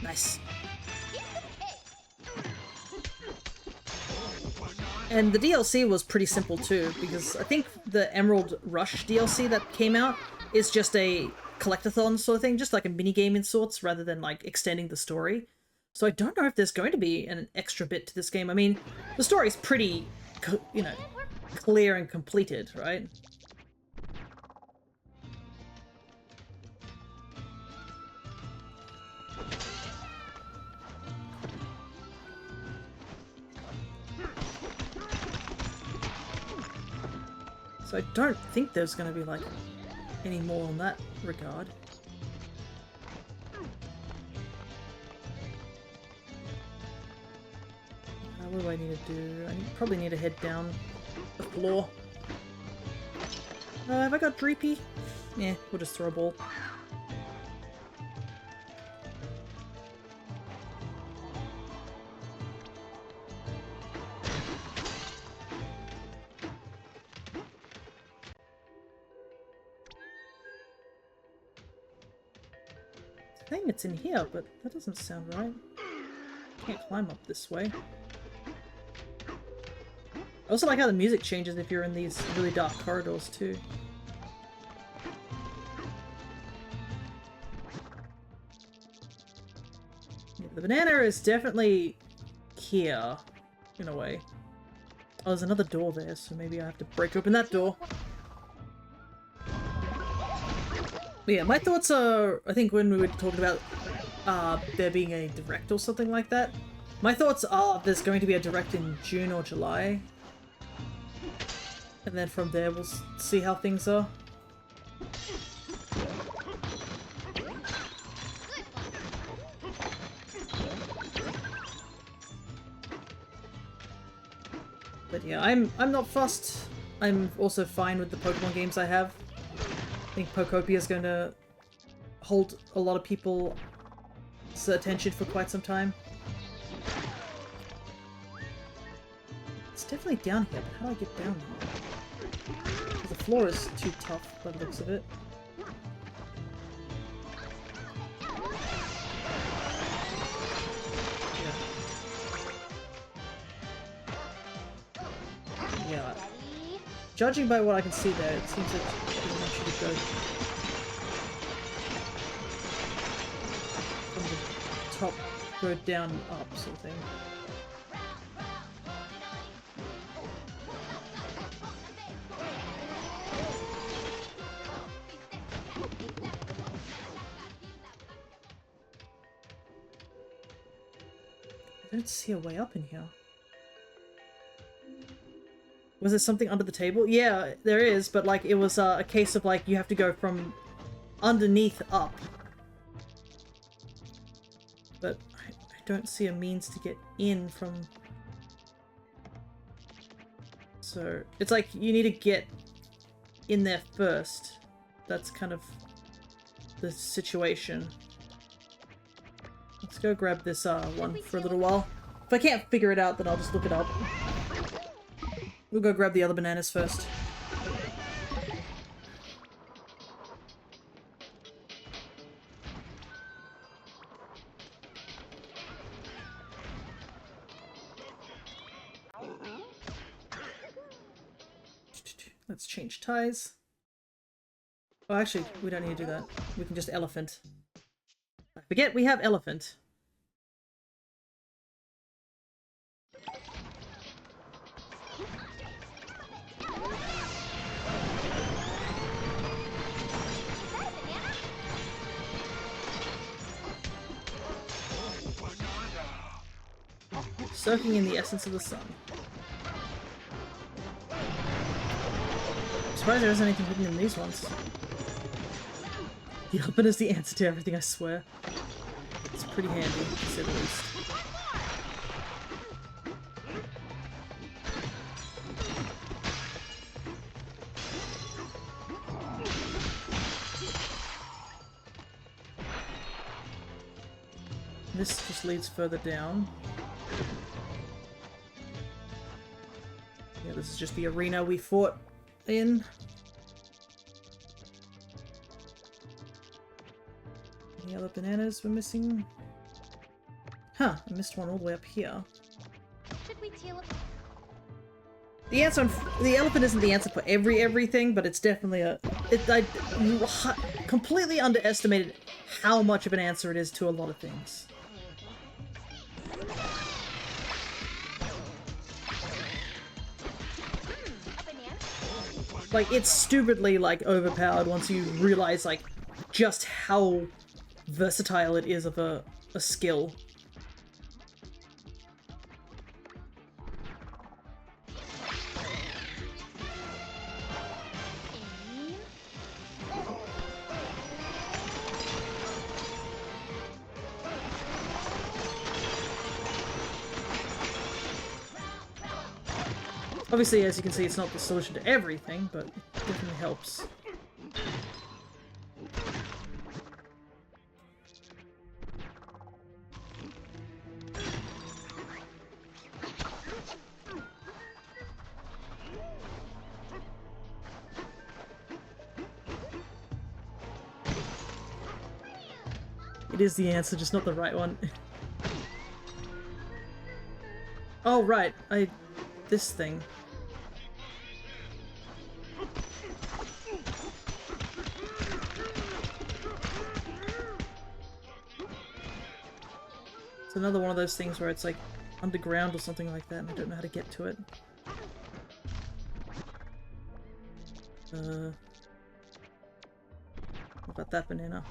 Nice. And the DLC was pretty simple too, because I think the Emerald Rush DLC that came out is just a collectathon sort of thing, just like a minigame in sorts, rather than like extending the story. So I don't know if there's going to be an extra bit to this game. I mean, the story's pretty, you know, clear and completed, right? So I don't think there's going to be, like, any more in that regard. What do I need to do? I probably need to head down the floor. Have I got Dreepy? Yeah, we'll just throw a ball. I think it's in here, but that doesn't sound right. Can't climb up this way. I also like how the music changes if you're in these really dark corridors too. Yeah, the banana is definitely here, in a way. Oh, there's another door there, so maybe I have to break open that door. But yeah, my thoughts are, I think when we were talking about there being a direct or something like that, my thoughts are there's going to be a direct in June or July. And then from there we'll see how things are. But yeah, I'm not fussed. I'm also fine with the Pokemon games I have. I think Pokopia is going to hold a lot of people's attention for quite some time. definitely down here, but how do I get down there? The floor is too tough by the looks of it. Yeah. Judging by what I can see there, it seems like pretty much you could go from the top, go down and up, sort of thing. I don't see a way up in here. Was there something under the table? Yeah, there is, but like it was a case of like you have to go from underneath up. But I don't see a means to get in from... So, it's like you need to get in there first. That's kind of the situation. Let's go grab this one for a little while. If I can't figure it out, then I'll just look it up. We'll go grab the other bananas first. Let's change ties. Oh, actually, we don't need to do that. We can just elephant. I forget we have elephant. Soaking in the essence of the sun. I'm surprised there isn't anything hidden in these ones. The open is the answer to everything, I swear. It's pretty handy, to say the least. This just leads further down. Yeah, this is just the arena we fought in. Any other bananas we're missing? Huh, I missed one all the way up here. Should we teal up? The answer, the elephant isn't the answer for everything, but it's definitely a... I completely underestimated how much of an answer it is to a lot of things. Like, it's stupidly, like, overpowered once you realize, like, just how versatile it is of a skill. Obviously, as you can see, it's not the solution to everything, but it definitely helps. It is the answer, just not the right one. Oh, right. This thing. It's another one of those things where it's like underground or something like that, and I don't know how to get to it. What about that banana?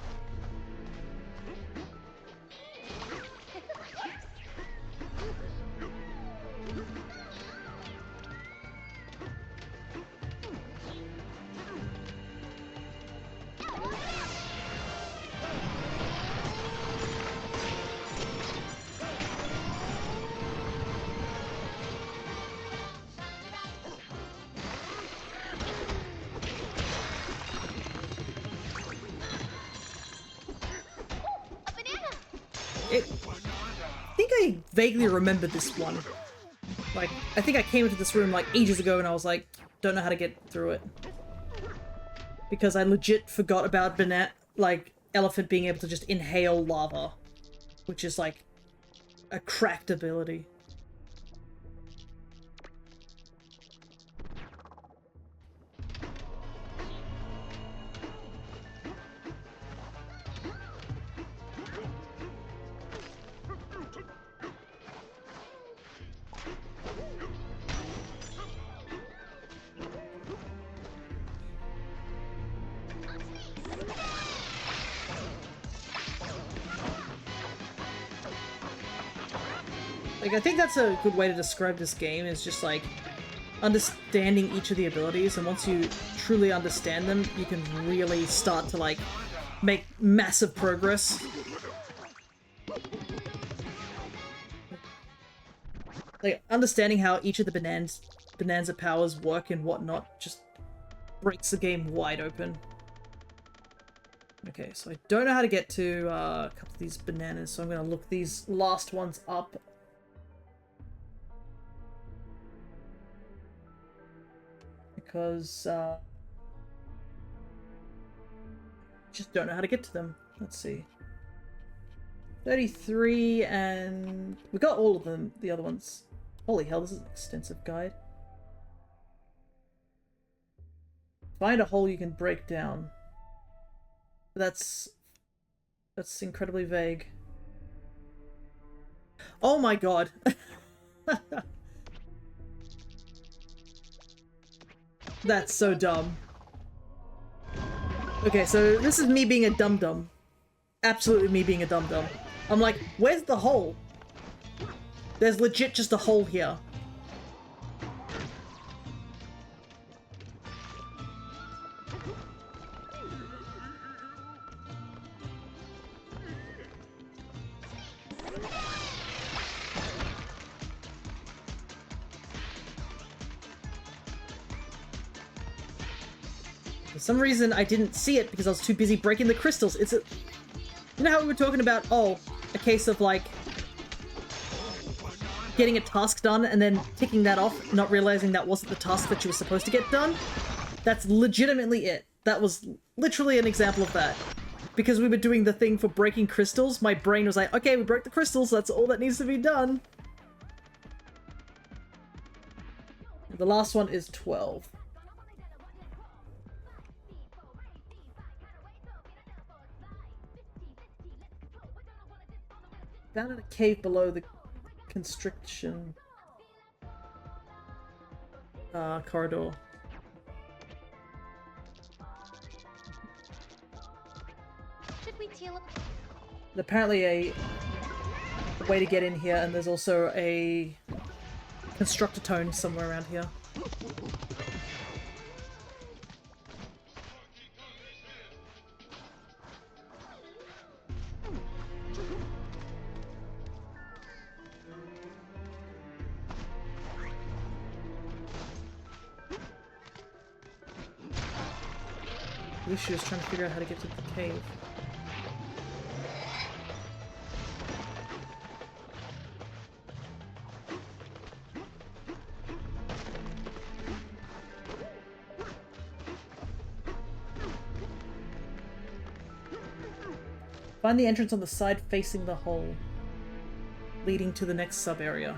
I think I vaguely remember this one. Like, I think I came into this room like ages ago and I was like, don't know how to get through it. Because I legit forgot about like, Elephant being able to just inhale lava. Which is like a cracked ability. Like, I think that's a good way to describe this game, is just, like, understanding each of the abilities, and once you truly understand them, you can really start to, like, make massive progress. Like, understanding how each of the Bananza powers work and whatnot just breaks the game wide open. Okay, so I don't know how to get to a couple of these bananas, so I'm gonna look these last ones up. Because, just don't know how to get to them. Let's see. 33, and we got all of them, the other ones. Holy hell, this is an extensive guide. Find a hole you can break down. That's incredibly vague. Oh my god. That's so dumb. Okay, so this is me being a dum-dum. Absolutely me being a dum-dum. I'm like, where's the hole? There's legit just a hole here. For some reason, I didn't see it because I was too busy breaking the crystals. It's a... You know how we were talking about, oh, a case of, like, getting a task done and then ticking that off, not realizing that wasn't the task that you were supposed to get done? That's legitimately it. That was literally an example of that. Because we were doing the thing for breaking crystals, my brain was like, okay, we broke the crystals, that's all that needs to be done. The last one is 12. Down in a cave below the constriction corridor. Should we teal up? There's apparently a way to get in here, and there's also a constructor tone somewhere around here. Lucia is trying to figure out how to get to the cave. Find the entrance on the side facing the hole, leading to the next sub-area.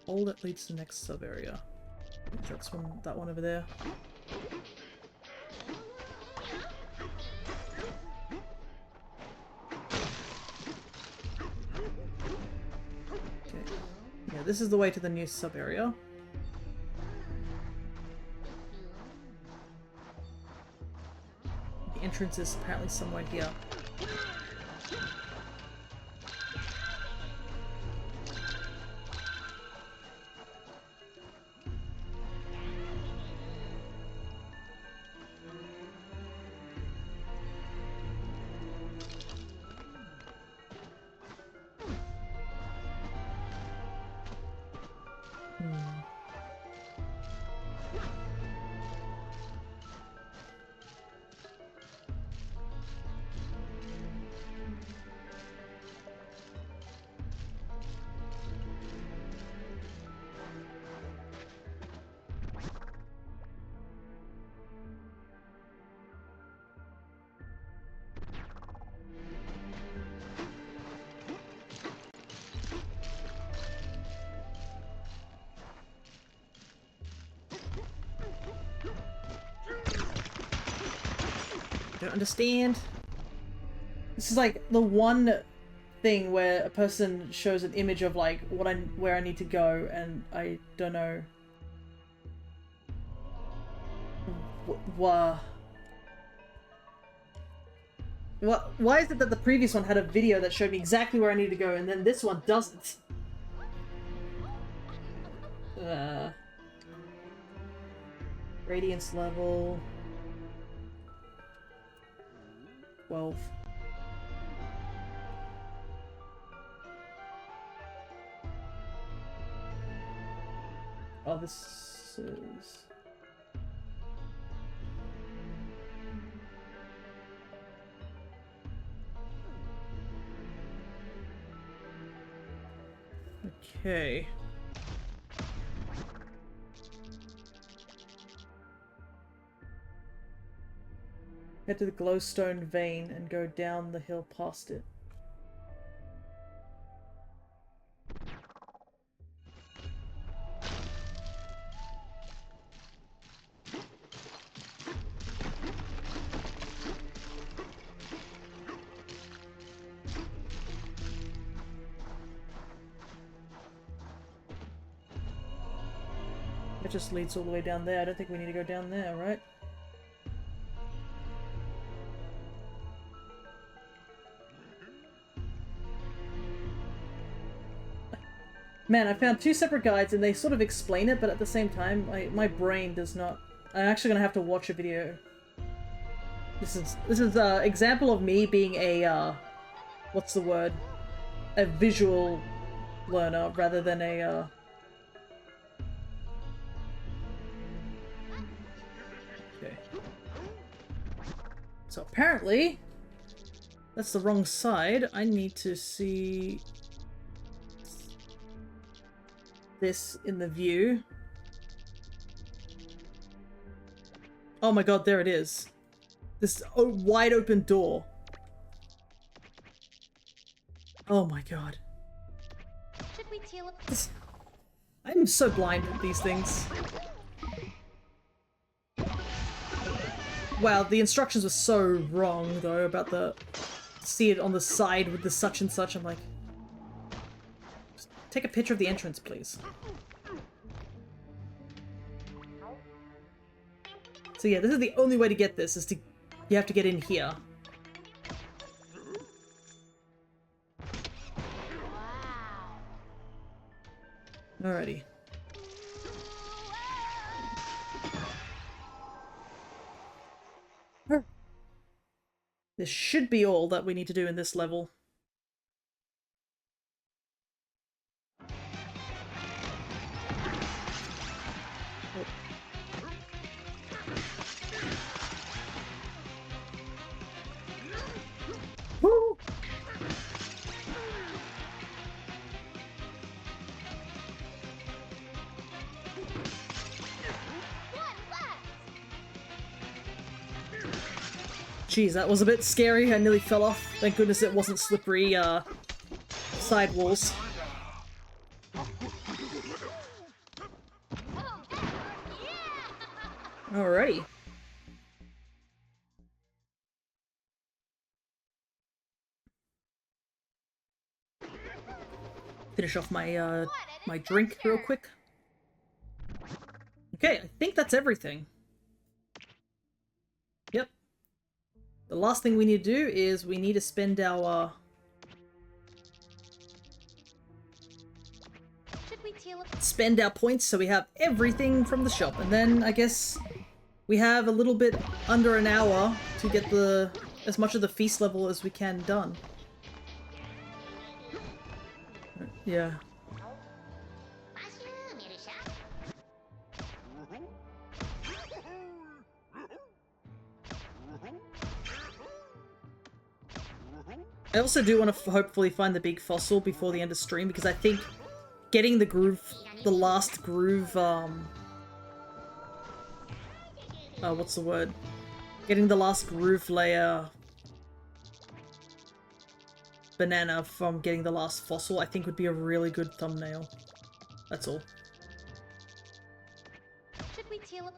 Hole that leads to the next sub-area. That's that one over there. Okay. Yeah, this is the way to the new sub-area. The entrance is apparently somewhere here. don't understand. This is like the one thing where a person shows an image of like where I need to go, and I don't know. Why is it that the previous one had a video that showed me exactly where I need to go, and then this one doesn't? Radiance level 12. Oh, this is... Okay. Head to the glowstone vein and go down the hill past it. It just leads all the way down there. I don't think we need to go down there, right? Man, I found 2 separate guides and they sort of explain it, but at the same time, my brain does not... I'm actually gonna have to watch a video. This is an example of me being a, what's the word? A visual learner rather than a, Okay. So apparently, that's the wrong side. I need to see this in the view. Oh my god, there it is. This wide open door. Oh my god. Should we teal up? I'm so blind with these things. Wow, the instructions were so wrong though about the see it on the side with the such and such. I'm like, just take a picture of the entrance, please. So yeah, this is the only way to get this, is to... You have to get in here. Wow. Alrighty. This should be all that we need to do in this level. Woo! Jeez, that was a bit scary. I nearly fell off. Thank goodness it wasn't slippery, side walls. Alrighty. Finish off my, my drink real quick. Okay, I think that's everything. Yep. The last thing we need to do is we need to spend our, spend our points so we have everything from the shop. And then I guess we have a little bit under an hour to get the as much of the feast level as we can done. Yeah. I also do want to hopefully find the big fossil before the end of stream, because I think getting the groove, the last groove, what's the word? Getting the last groove layer banana from getting the last fossil, I think would be a really good thumbnail. That's all. Should we teal up?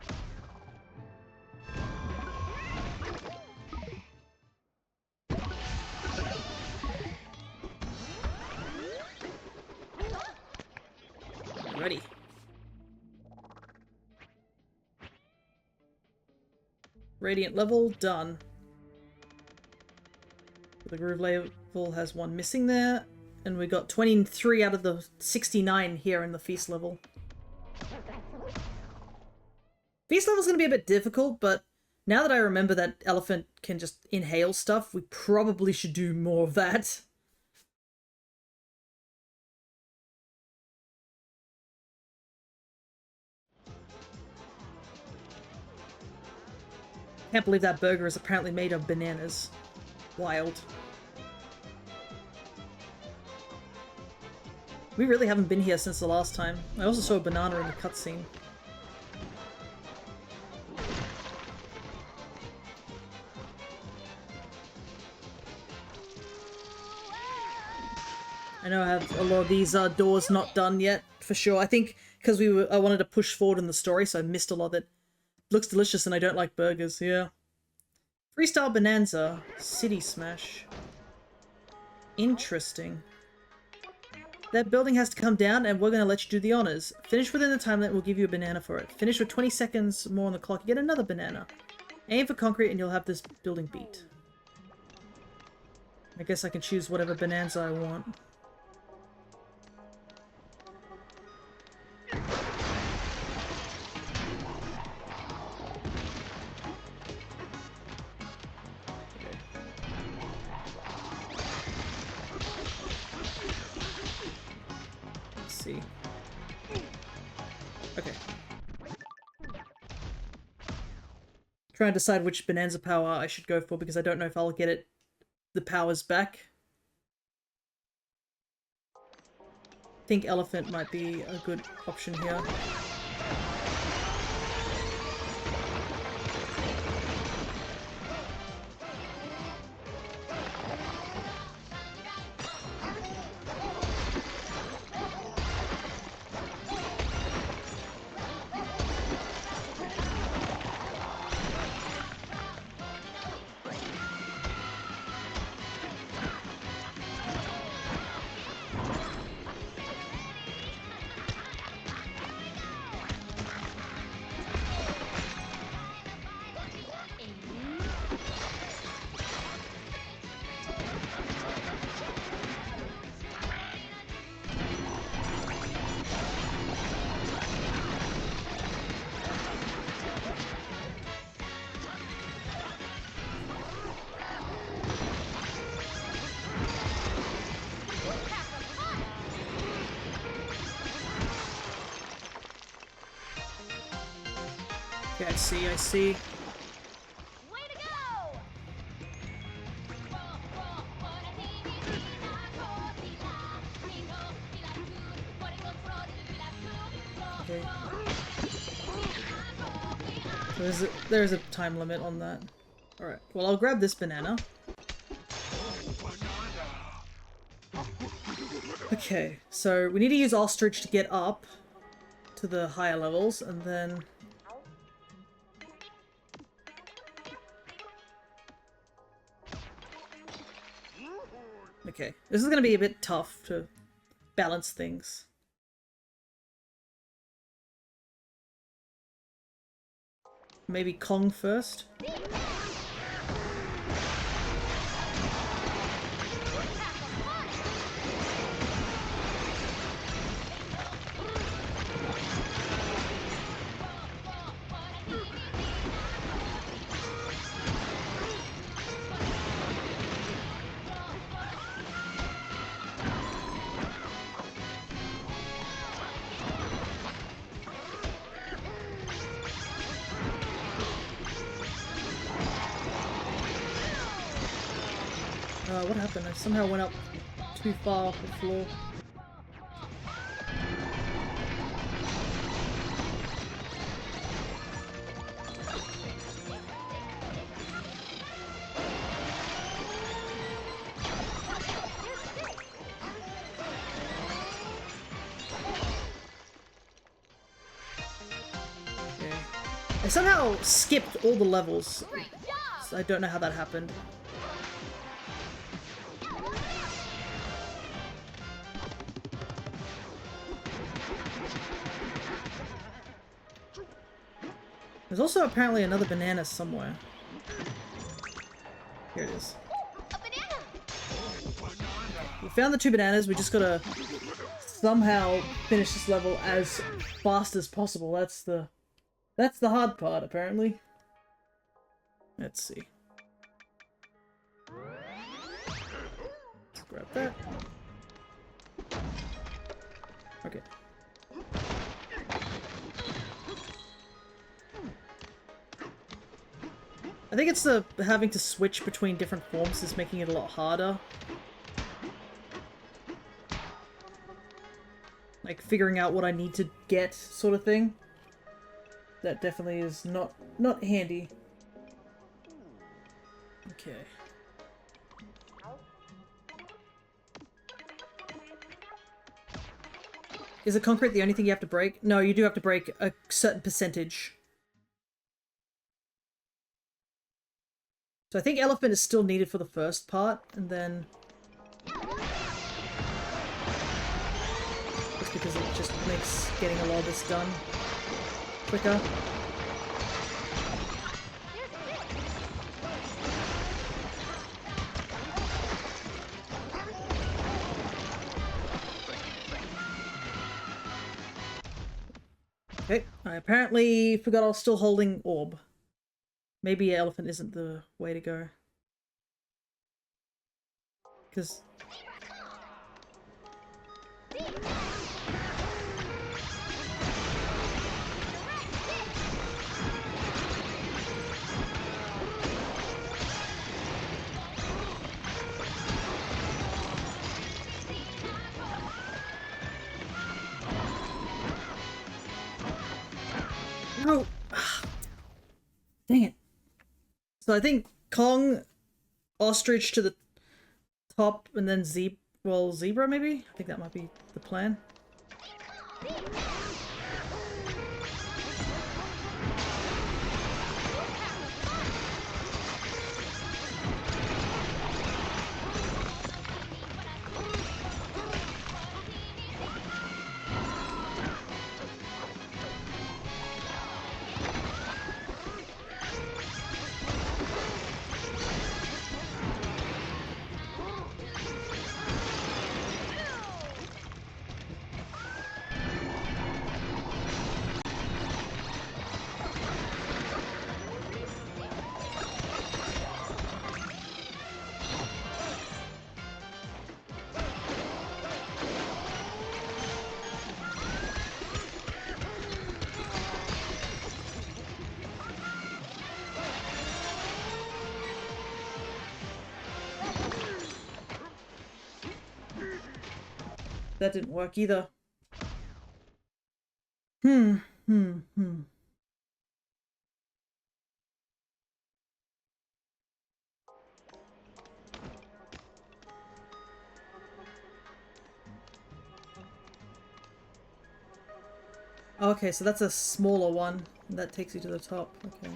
Ready. Radiant level, done. The groove level has one missing there, and we got 23 out of the 69 here in the feast level. Feast level's gonna be a bit difficult, but now that I remember that elephant can just inhale stuff, we probably should do more of that. Can't believe that burger is apparently made of bananas. Wild. We really haven't been here since the last time. I also saw a banana in the cutscene. I know I have a lot of these doors not done yet, for sure. I think because I wanted to push forward in the story, so I missed a lot of it. Looks delicious and I don't like burgers, yeah. Freestyle Bananza. City Smash. Interesting. That building has to come down and we're going to let you do the honors. Finish within the time limit, we'll give you a banana for it. Finish with 20 seconds more on the clock, you get another banana. Aim for concrete and you'll have this building beat. I guess I can choose whatever Bananza I want. See. Okay. Trying to decide which Bonanza power I should go for because I don't know if I'll get the powers back. I think elephant might be a good option here. Okay, I see. Way to go! Okay. So there's a time limit on that. Alright, well I'll grab this banana. Okay, so we need to use ostrich to get up to the higher levels, and then... Okay, this is gonna be a bit tough to balance things. Maybe Kong first? What happened? I somehow went up too far off the floor. Okay. I somehow skipped all the levels. So I don't know how that happened. There's also apparently another banana somewhere. Here it is. A banana! We found the 2 bananas, we just gotta somehow finish this level as fast as possible. That's the hard part, apparently. Let's see. Let's grab that. Okay. I think it's the having to switch between different forms is making it a lot harder. Like figuring out what I need to get, sort of thing. That definitely is not handy. Okay. Is the concrete the only thing you have to break? No, you do have to break a certain percentage. So I think elephant is still needed for the first part, and then... Just because it just makes getting a lot of this done quicker. Okay, I apparently forgot I was still holding orb. Maybe elephant isn't the way to go. Because... No! Dang it. So I think Kong, ostrich to the top, and then zebra maybe? I think that might be the plan. That didn't work either. Hmm. Okay, so that's a smaller one. And that takes you to the top. Okay.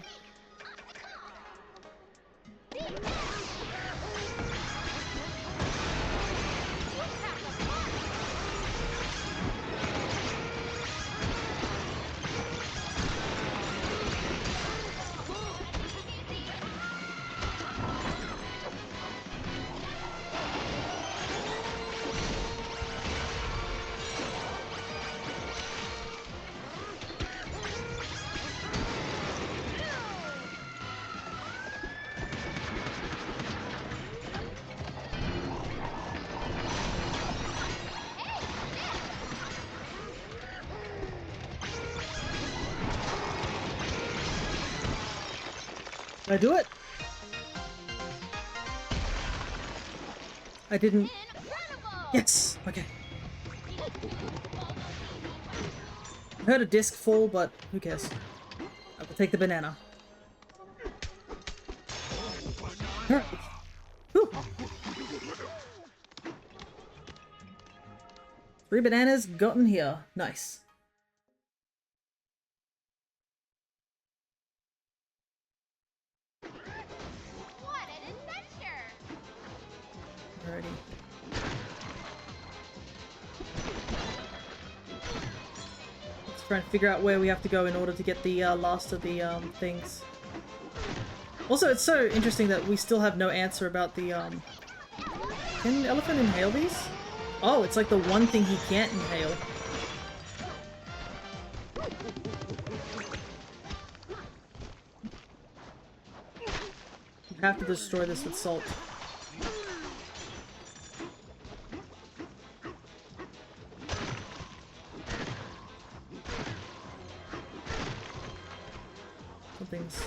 Did I do it? I didn't. Yes! Okay. I heard a disc fall, but who cares? I will take the banana. Whew. 3 bananas gotten here. Nice. What an adventure! Alrighty. Let's Trying to figure out where we have to go in order to get the last of the things. Also, it's so interesting that we still have no answer about the Can an elephant inhale these? Oh, it's like the one thing he can't inhale. You have to destroy this with salt. Something's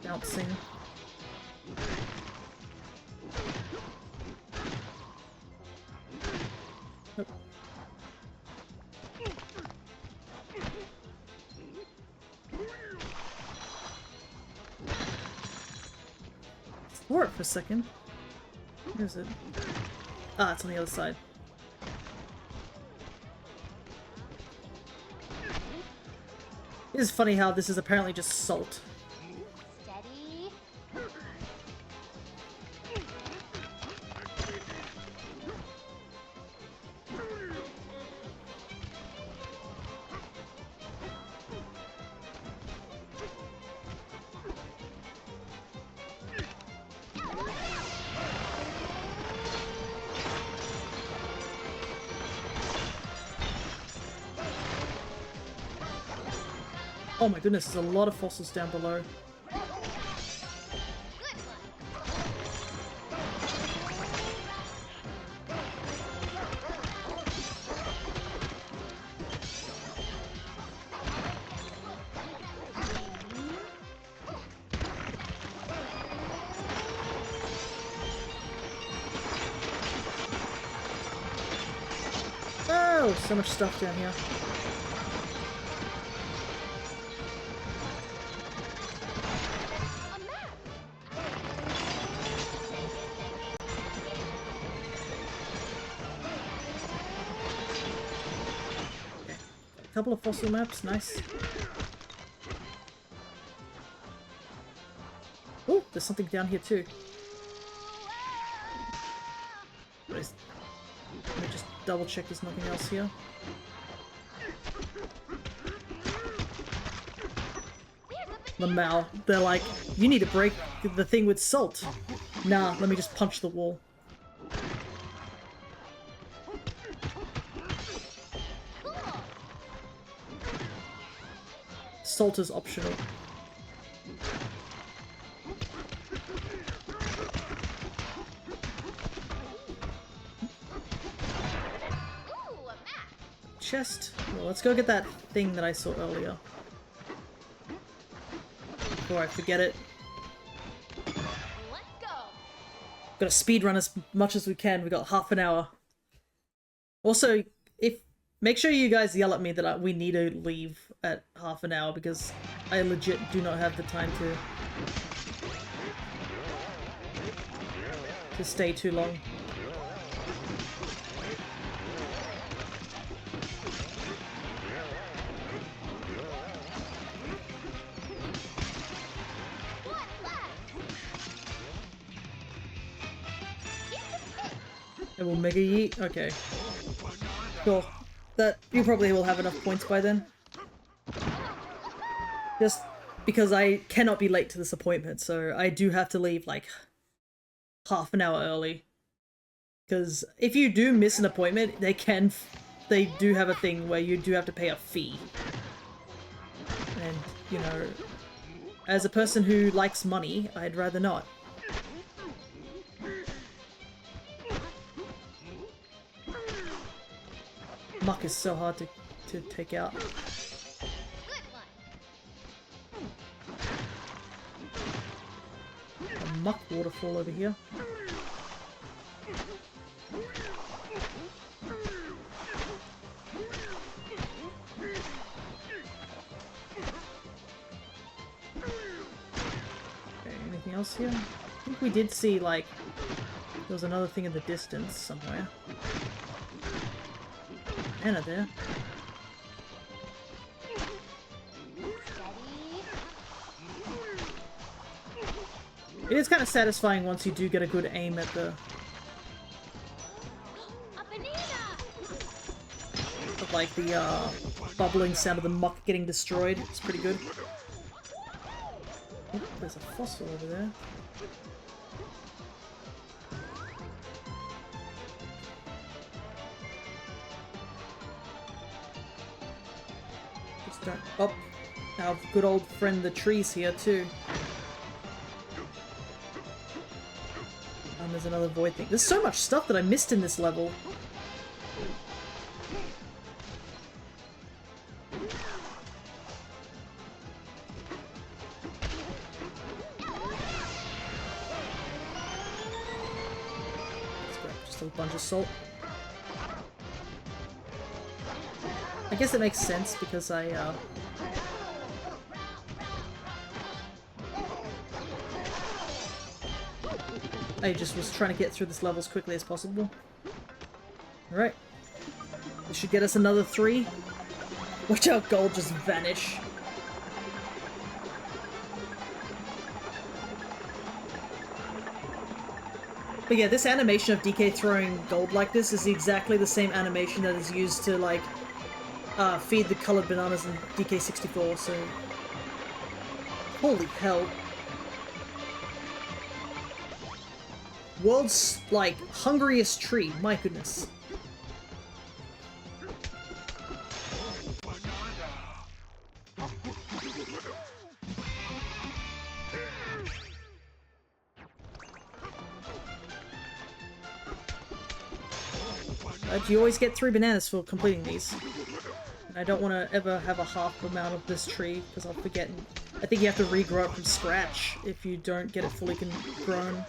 bouncing. Oh. Explore it for a second. Where is it? Ah, it's on the other side. It is funny how this is apparently just salt. Steady. Oh my goodness, there's a lot of fossils down below. Oh, so much stuff down here. Couple of fossil maps, nice. Oh, there's something down here too. Let me just double check there's nothing else here. Lamau, they're like, you need to break the thing with salt. Nah, let me just punch the wall. Salt is optional. Ooh, a map. Chest. Well, let's go get that thing that I saw earlier. Before I forget it. Let's go. Gotta speedrun as much as we can. We got half an hour. Also, make sure you guys yell at me that we need to leave at half an hour because I legit do not have the time to stay too long. It will mega yeet? Okay. Cool. You probably will have enough points by then. Just because I cannot be late to this appointment, so I do have to leave like half an hour early. Because if you do miss an appointment, they do have a thing where you do have to pay a fee. And, you know, as a person who likes money, I'd rather not. Muck is so hard to take out. A muck waterfall over here. Okay, anything else here? I think we did see, like, there was another thing in the distance somewhere. Anna there. It is kind of satisfying once you do get a good aim at the... A banana! of like the bubbling sound of the muck getting destroyed. It's pretty good. Oh, there's a fossil over there. Just don't. Oh, our good old friend the tree's here too. And there's another void thing. There's so much stuff that I missed in this level. Just a bunch of salt. I guess it makes sense because I just was trying to get through this level as quickly as possible. Alright. This should get us another 3. Watch out, gold just vanish. But yeah, this animation of DK throwing gold like this is exactly the same animation that is used to, like, feed the colored bananas in DK64, so... Holy hell. World's, like, hungriest tree, my goodness. But you always get 3 bananas for completing these. And I don't want to ever have a half amount of this tree, because I'll forget. I think you have to regrow it from scratch if you don't get it fully grown.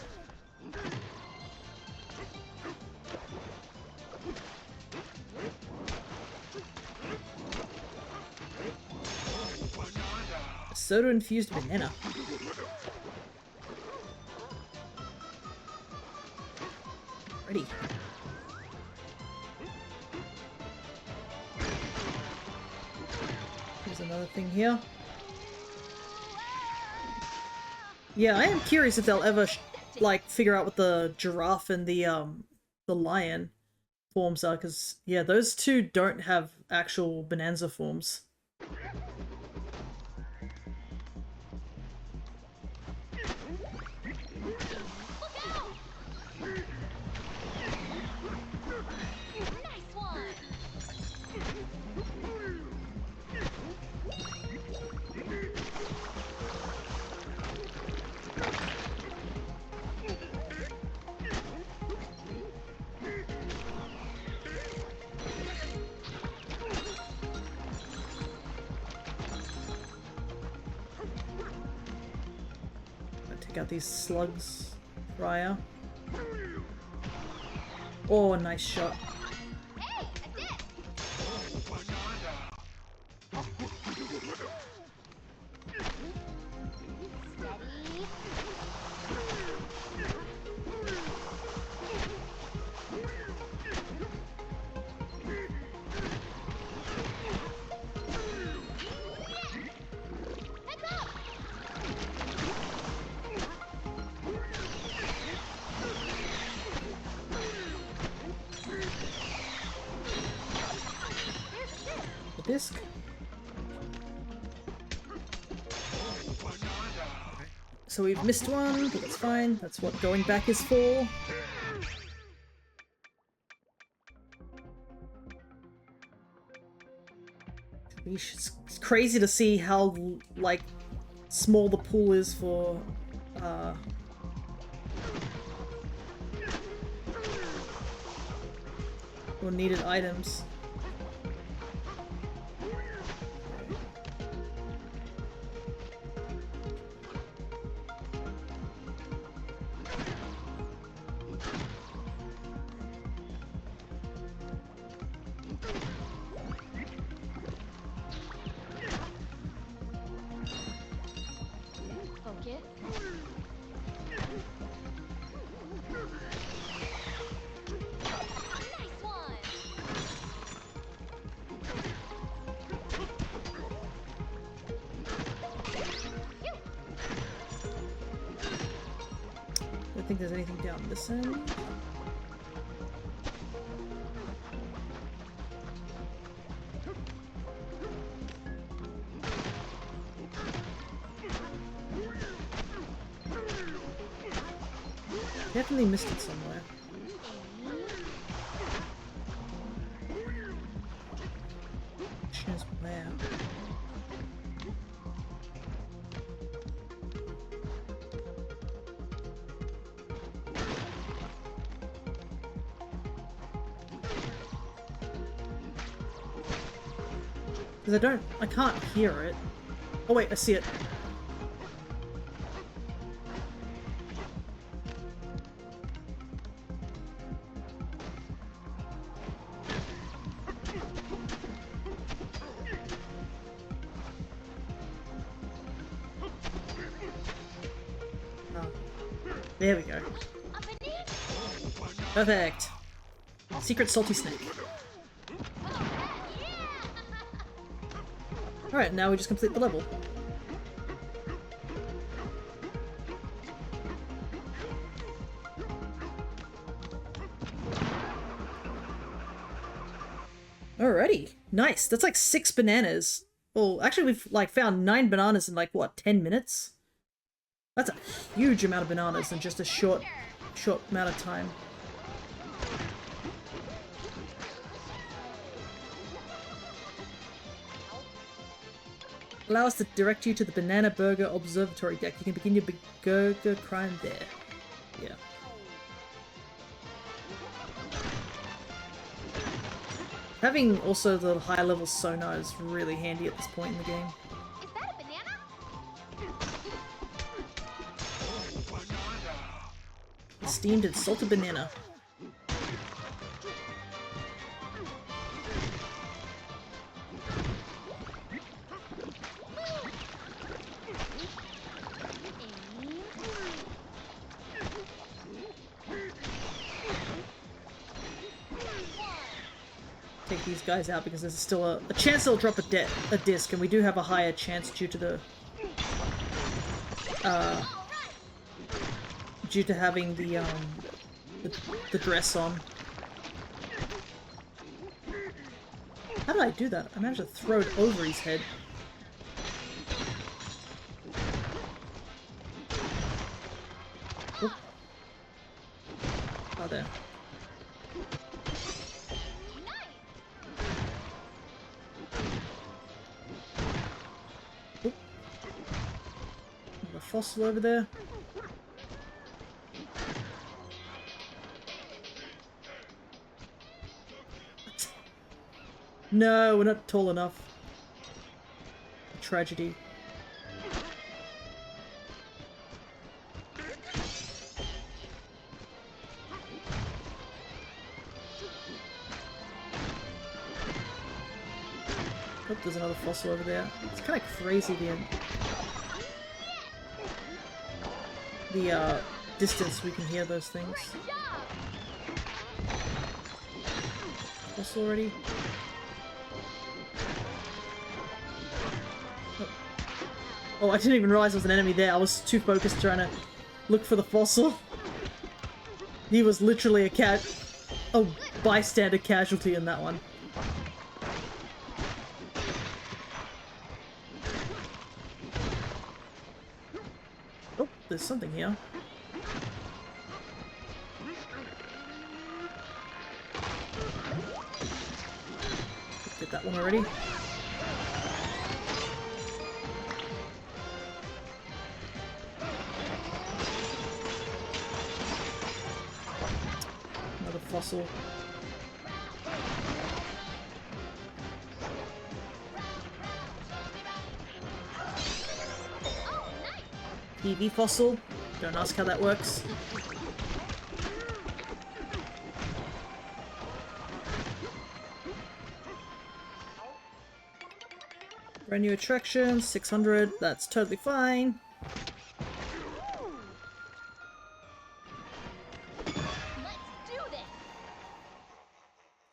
Soda-infused banana. Ready. There's another thing here. Yeah, I am curious if they'll ever like figure out what the giraffe and the lion forms are, because yeah, those two don't have actual Bananza forms. Take out these slugs prior. Oh, nice shot. Disc. So we've missed one, but that's fine. That's what going back is for. It's crazy to see how, like, small the pool is for, needed items. I think there's anything down this end. Definitely missed it somewhere. Question is where? Because I can't hear it. Oh wait, I see it. Oh. There we go. Perfect. Secret salty snake. Alright, now we just complete the level. Alrighty. Nice. That's like 6 bananas. Well, actually we've like found 9 bananas in like, what, 10 minutes? That's a huge amount of bananas in just a short amount of time. Allow us to direct you to the Banana Burger Observatory deck. You can begin your burger crime there. Yeah. Having also the higher level sonar is really handy at this point in the game. Is that a banana? Steamed and salted banana. Take these guys out because there's still a chance they'll drop a disc, and we do have a higher chance due to having the dress on. How did I do that? I managed to throw it over his head. Oop. Oh, there. Oop. Another fossil over there. No, we're not tall enough. A tragedy. Oh, there's another fossil over there. It's kind of crazy the distance we can hear those things. Fossil already? Oh, I didn't even realize there was an enemy there. I was too focused trying to look for the fossil. He was literally a bystander casualty in that one. Oh, there's something here. Did that one already? Another fossil. PV fossil. Don't ask how that works. Brand new attraction, 600. That's totally fine.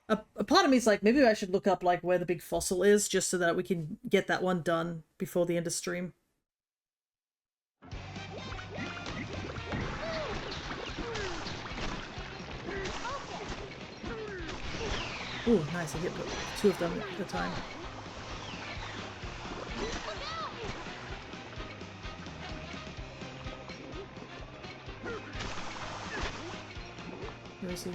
A part of me is like, maybe I should look up like where the big fossil is, just so that we can get that one done before the end of stream. Ooh, nice, I hit 2 of them at a time. Where is he?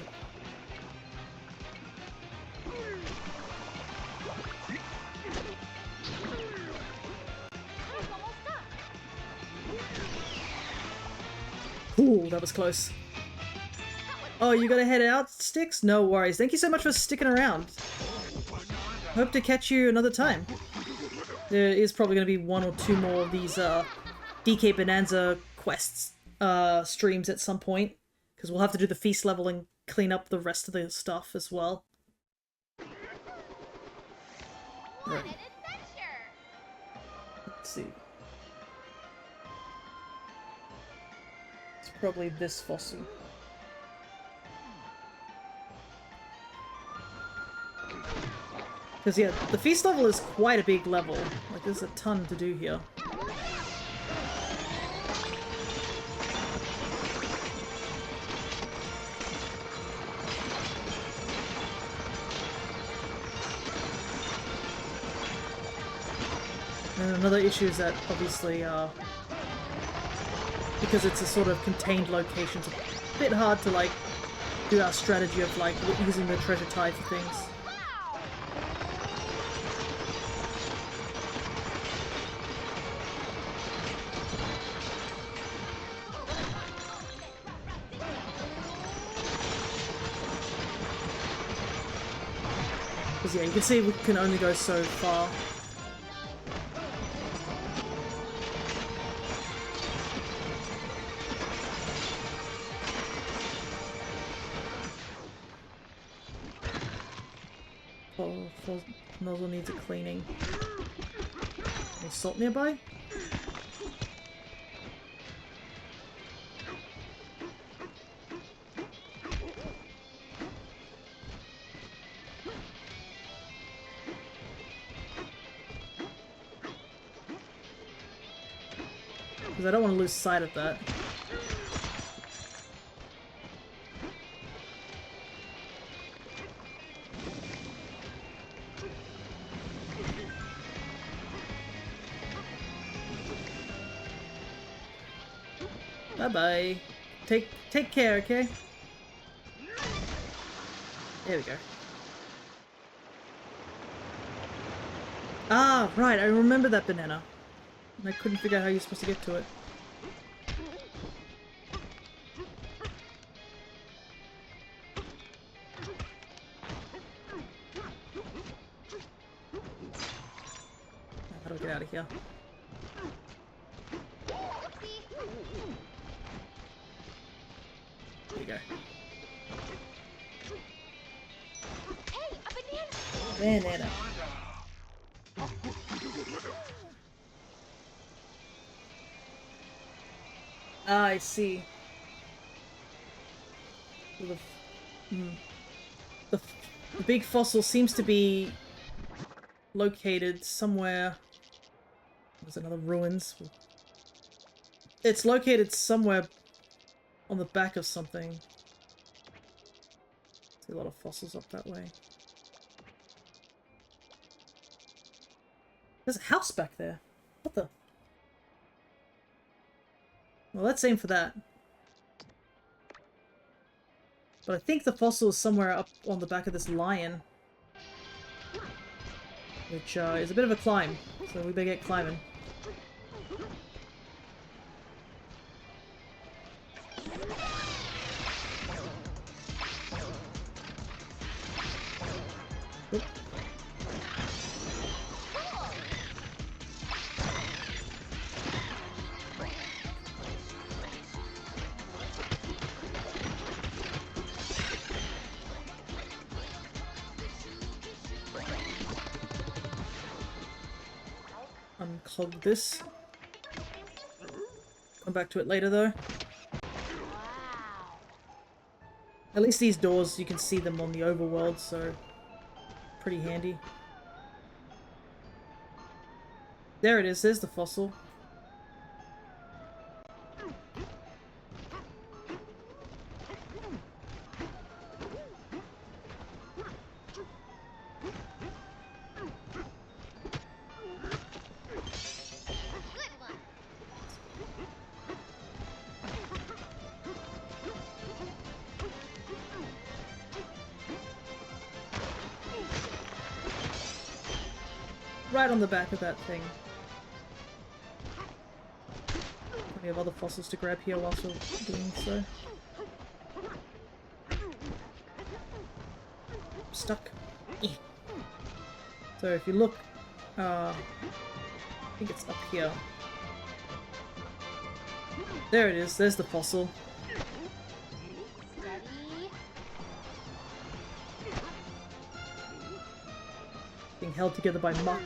Ooh, that was close. Oh, you gotta head out, Sticks? No worries. Thank you so much for sticking around. Hope to catch you another time. There is probably gonna be one or two more of these DK Bananza quests streams at some point, because we'll have to do the feast level and clean up the rest of the stuff as well. Right. Let's see. It's probably this fossil. Because, yeah, the feast level is quite a big level. Like, there's a ton to do here. And another issue is that, obviously, because it's a sort of contained location, it's a bit hard to, like, do our strategy of, like, using the treasure tide for things. Because, yeah, you can see we can only go so far. Nozzle needs a cleaning. Any salt nearby? Because I don't want to lose sight of that. Bye-bye. Take care, okay? There we go. Ah, right, I remember that banana. And I couldn't figure out how you're supposed to get to it. How do I get out of here? There you go. Hey, a banana! Banana. Ah, I see. So the big fossil seems to be located somewhere. There's another ruins. It's located somewhere on the back of something. See a lot of fossils up that way. There's a house back there. What the? Well, let's aim for that. But I think the fossil is somewhere up on the back of this lion. Which is a bit of a climb, so we better get climbing. Oop. Unclog this. Come back to it later though. Wow. At least these doors, you can see them on the overworld, so pretty handy. There it is, there's the fossil. Good one. right on the back of that thing. We have other fossils to grab here whilst we're doing so. Stuck. Eh. So if you look, I think it's up here. There it is, there's the fossil. Being held together by muck.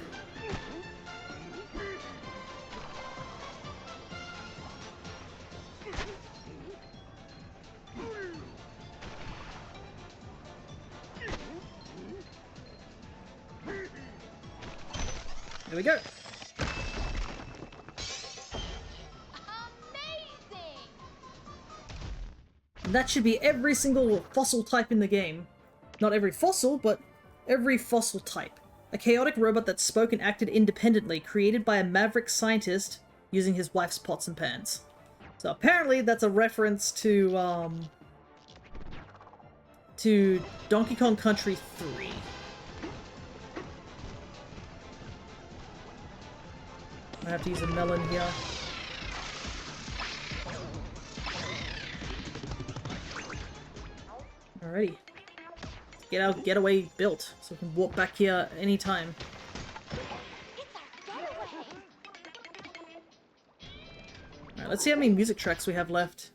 There we go. Amazing! And that should be every single fossil type in the game. Not every fossil, but every fossil type. A chaotic robot that spoke and acted independently, created by a maverick scientist using his wife's pots and pans. So apparently that's a reference to Donkey Kong Country 3. I have to use a melon here. Alrighty. Get our getaway built, so we can walk back here anytime. Alright, let's see how many music tracks we have left.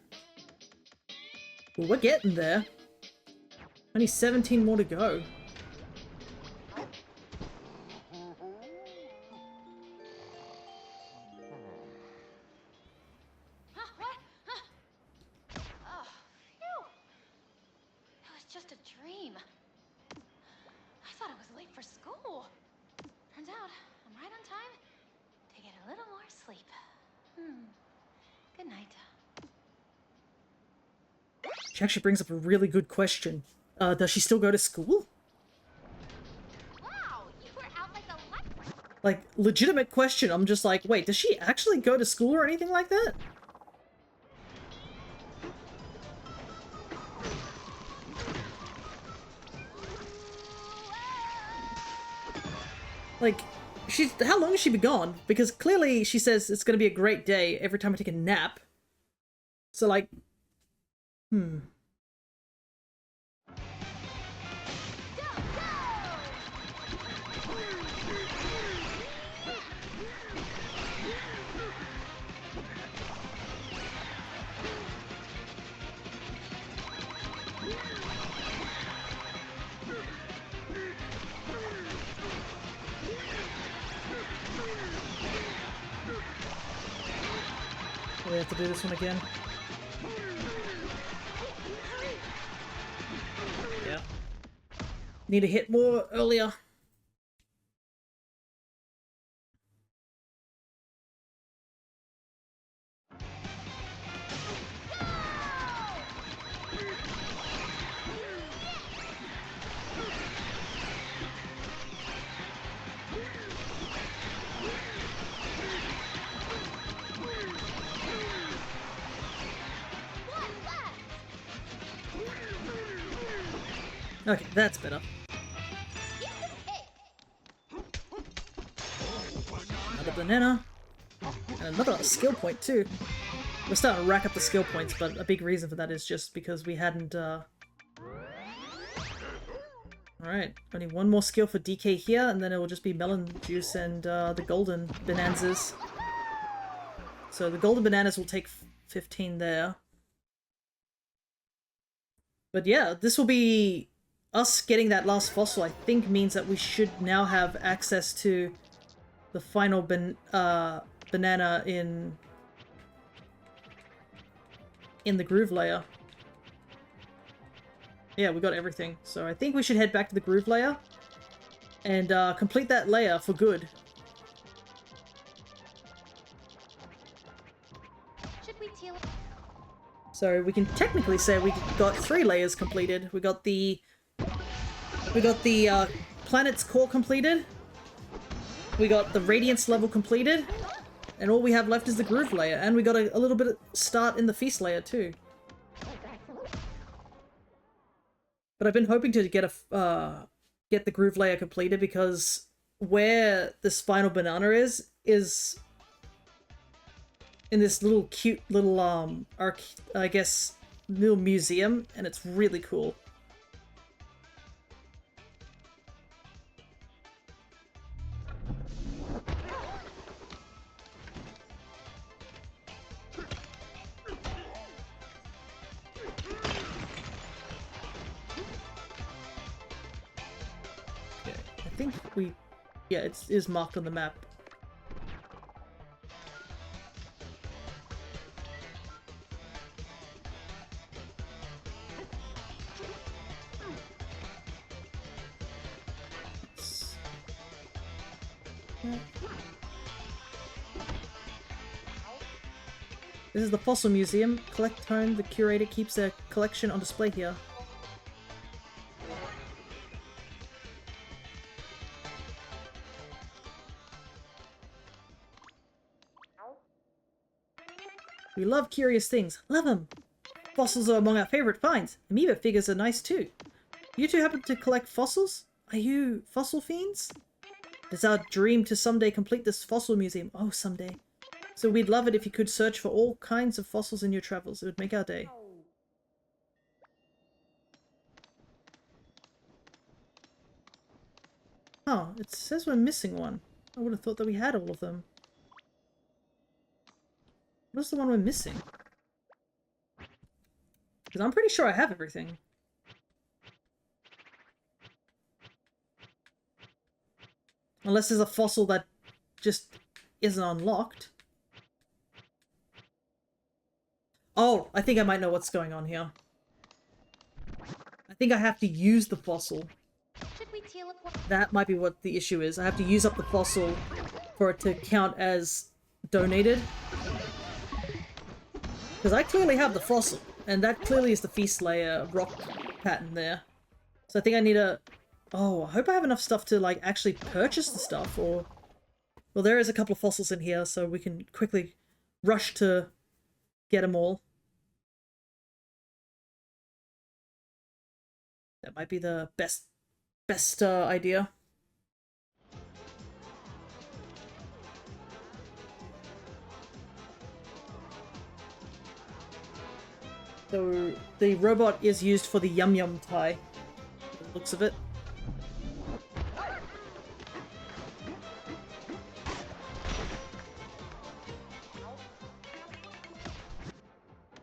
Well, we're getting there. Only 17 more to go. Just a dream. I thought I was late for school. Turns out I'm right on time to get a little more sleep. Good night. She actually brings up a really good question. Does she still go to school? Wow, you were out like a light. Like, legitimate question. I'm just like, wait, does she actually go to school or anything like that? Like, how long has she been gone? Because clearly she says it's gonna be a great day every time I take a nap. So, like, we have to do this one again. Yeah. Need to hit more earlier. Okay, that's better. Another banana. And another skill point, too. We're starting to rack up the skill points, but a big reason for that is just because we hadn't, Alright, only one more skill for DK here, and then it will just be melon juice and, the golden bonanzas. So the golden bananas will take 15 there. But yeah, this will be... Us getting that last fossil, I think, means that we should now have access to the final banana in the groove layer. Yeah, we got everything. So I think we should head back to the groove layer and complete that layer for good. So we can technically say we got 3 layers completed. We got the planet's core completed. We got the radiance level completed. And all we have left is the groove layer. And we got a little bit of start in the feast layer too. But I've been hoping to get the groove layer completed because where this final banana is in this little cute little I guess little museum, and it's really cool. Okay, I think yeah, it is marked on the map. This is the Fossil Museum. Collect home. The curator keeps their collection on display here. We love curious things. Love them! Fossils are among our favorite finds. Amoeba figures are nice too. You two happen to collect fossils? Are you fossil fiends? It's our dream to someday complete this fossil museum. Oh, someday. So we'd love it if you could search for all kinds of fossils in your travels. It would make our day. Oh, it says we're missing one. I would have thought that we had all of them. What's the one we're missing? Because I'm pretty sure I have everything. Unless there's a fossil that just isn't unlocked. Oh, I think I might know what's going on here. I think I have to use the fossil. That might be what the issue is. I have to use up the fossil for it to count as donated. Because I clearly have the fossil, and that clearly is the Feast Layer rock pattern there. So I think I need a... Oh, I hope I have enough stuff to, like, actually purchase the stuff, or... Well, there is a couple of fossils in here, so we can quickly rush to get them all. That might be the best idea. So the robot is used for the Yum Yum tie. Looks of it.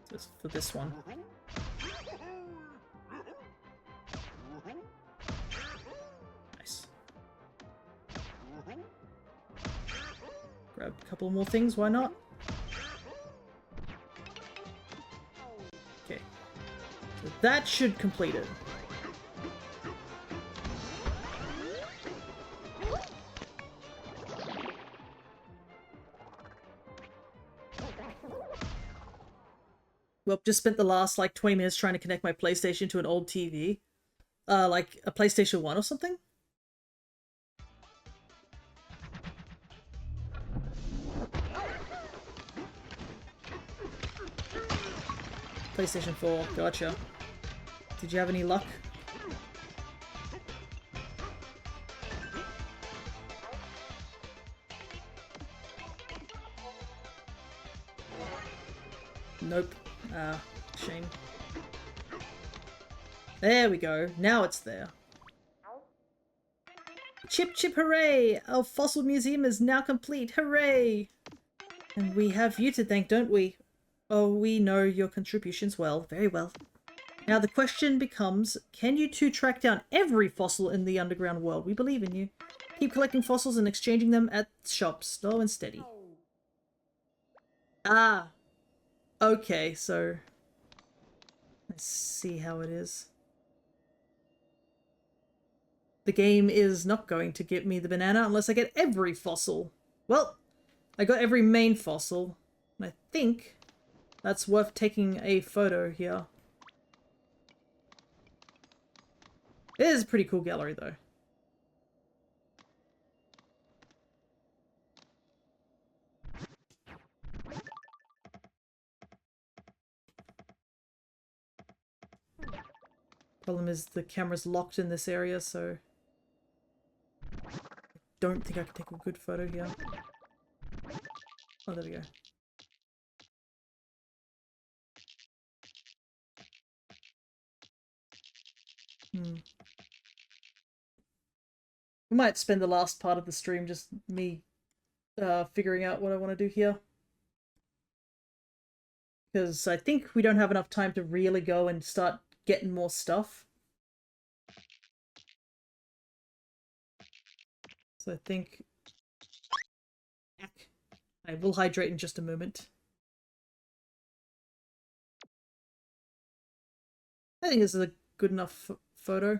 So it's for this one. Nice. Grab a couple more things, why not? Okay. So that should complete it. Well, just spent the last, like, 20 minutes trying to connect my PlayStation to an old TV. Like a PlayStation 1 or something? PlayStation 4, gotcha. Did you have any luck? Nope. Ah, shame. There we go. Now it's there. Chip chip hooray! Our fossil museum is now complete. Hooray! And we have you to thank, don't we? Oh, we know your contributions well. Very well. Now the question becomes, can you two track down every fossil in the underground world? We believe in you. Keep collecting fossils and exchanging them at shops. Slow and steady. Ah. Okay, so... let's see how it is. The game is not going to give me the banana unless I get every fossil. Well, I got every main fossil. And I think that's worth taking a photo here. It is a pretty cool gallery, though. Problem is the camera's locked in this area, so... don't think I can take a good photo here. Oh, there we go. We might spend the last part of the stream just me figuring out what I want to do here. Because I think we don't have enough time to really go and start getting more stuff. So I think I will hydrate in just a moment. I think this is a good enough photo.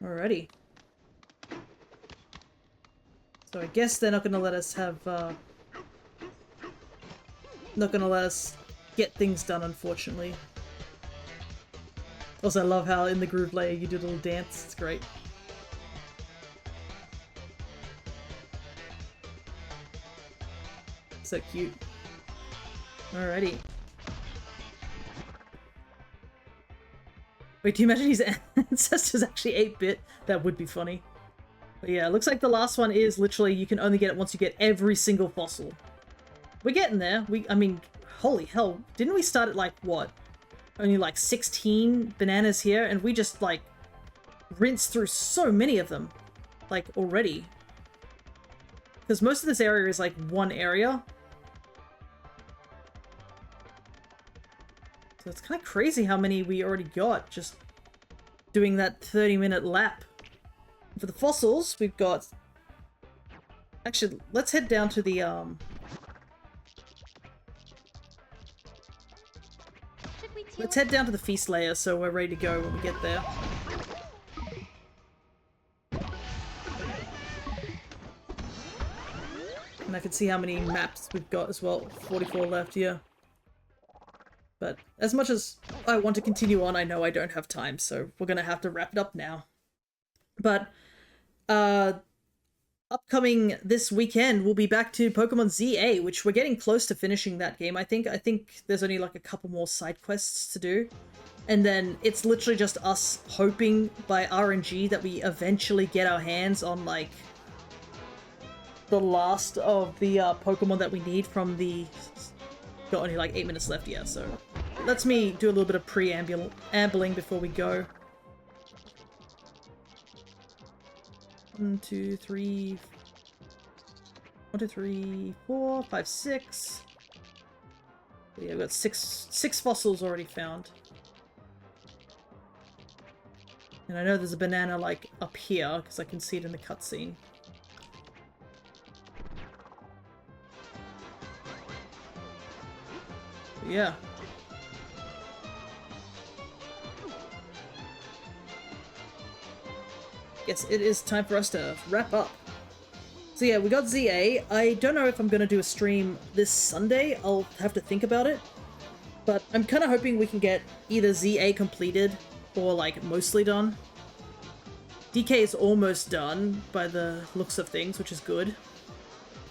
Alrighty. So I guess they're not gonna let us have, not gonna let us get things done, unfortunately. Also, I love how in the groove layer you do a little dance. It's great. So cute. Alrighty. Wait, do you imagine his ancestor's actually 8-bit? That would be funny. But yeah, it looks like the last one is literally you can only get it once you get every single fossil. We're getting there. I mean, holy hell. Didn't we start at like, what? Only like 16 bananas here, and we just like rinsed through so many of them. Like, already. Because most of this area is like one area. So it's kind of crazy how many we already got just doing that 30-minute lap. For the fossils, we've got... Actually, let's head down to the, Let's head down to the feast layer so we're ready to go when we get there. And I can see how many maps we've got as well. 44 left, yeah. But as much as I want to continue on, I know I don't have time, so we're gonna have to wrap it up now. But, upcoming this weekend, we'll be back to Pokemon ZA, which we're getting close to finishing that game, I think. I think there's only like a couple more side quests to do. And then it's literally just us hoping by RNG that we eventually get our hands on, like, the last of the Pokemon that we need from the... Got only like 8 minutes left, yeah, so... Let's me do a little bit of preambling before we go. 1, 2, 3... 1, 2, 3, 4, 5, 6... Yeah, we've got six fossils already found. And I know there's a banana, like, up here, because I can see it in the cutscene. Yeah. Guess it is time for us to wrap up. So yeah, we got ZA. I don't know if I'm going to do a stream this Sunday. I'll have to think about it. But I'm kind of hoping we can get either ZA completed or like mostly done. DK is almost done by the looks of things, which is good.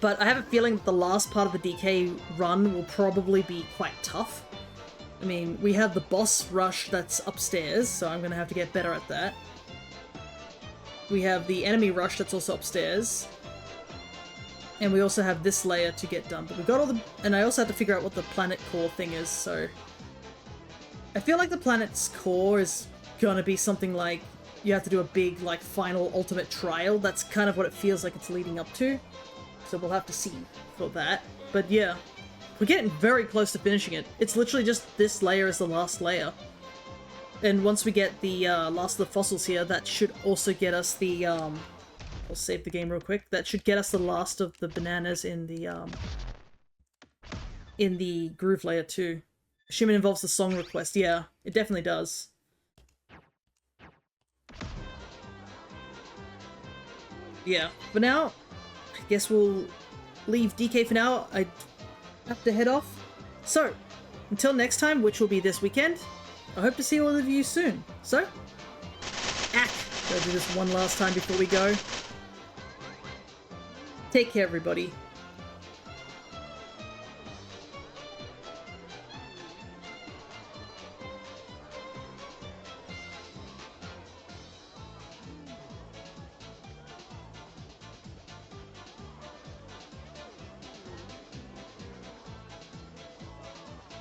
But I have a feeling that the last part of the DK run will probably be quite tough. I mean, we have the boss rush that's upstairs, so I'm going to have to get better at that. We have the enemy rush that's also upstairs. And we also have this layer to get done. But we've got all the... And I also have to figure out what the planet core thing is, so... I feel like the planet's core is gonna be something like... You have to do a big, like, final ultimate trial. That's kind of what it feels like it's leading up to. So we'll have to see for that. But yeah, we're getting very close to finishing it. It's literally just this layer is the last layer. And once we get the last of the fossils here, that should also get us the... I'll save the game real quick. That should get us the last of the bananas in the groove layer too. Assuming it involves the song request. Yeah, it definitely does. Yeah, for now, I guess we'll leave DK for now. I have to head off. So, until next time, which will be this weekend, I hope to see all of you soon. So, gotta do this one last time before we go. Take care, everybody.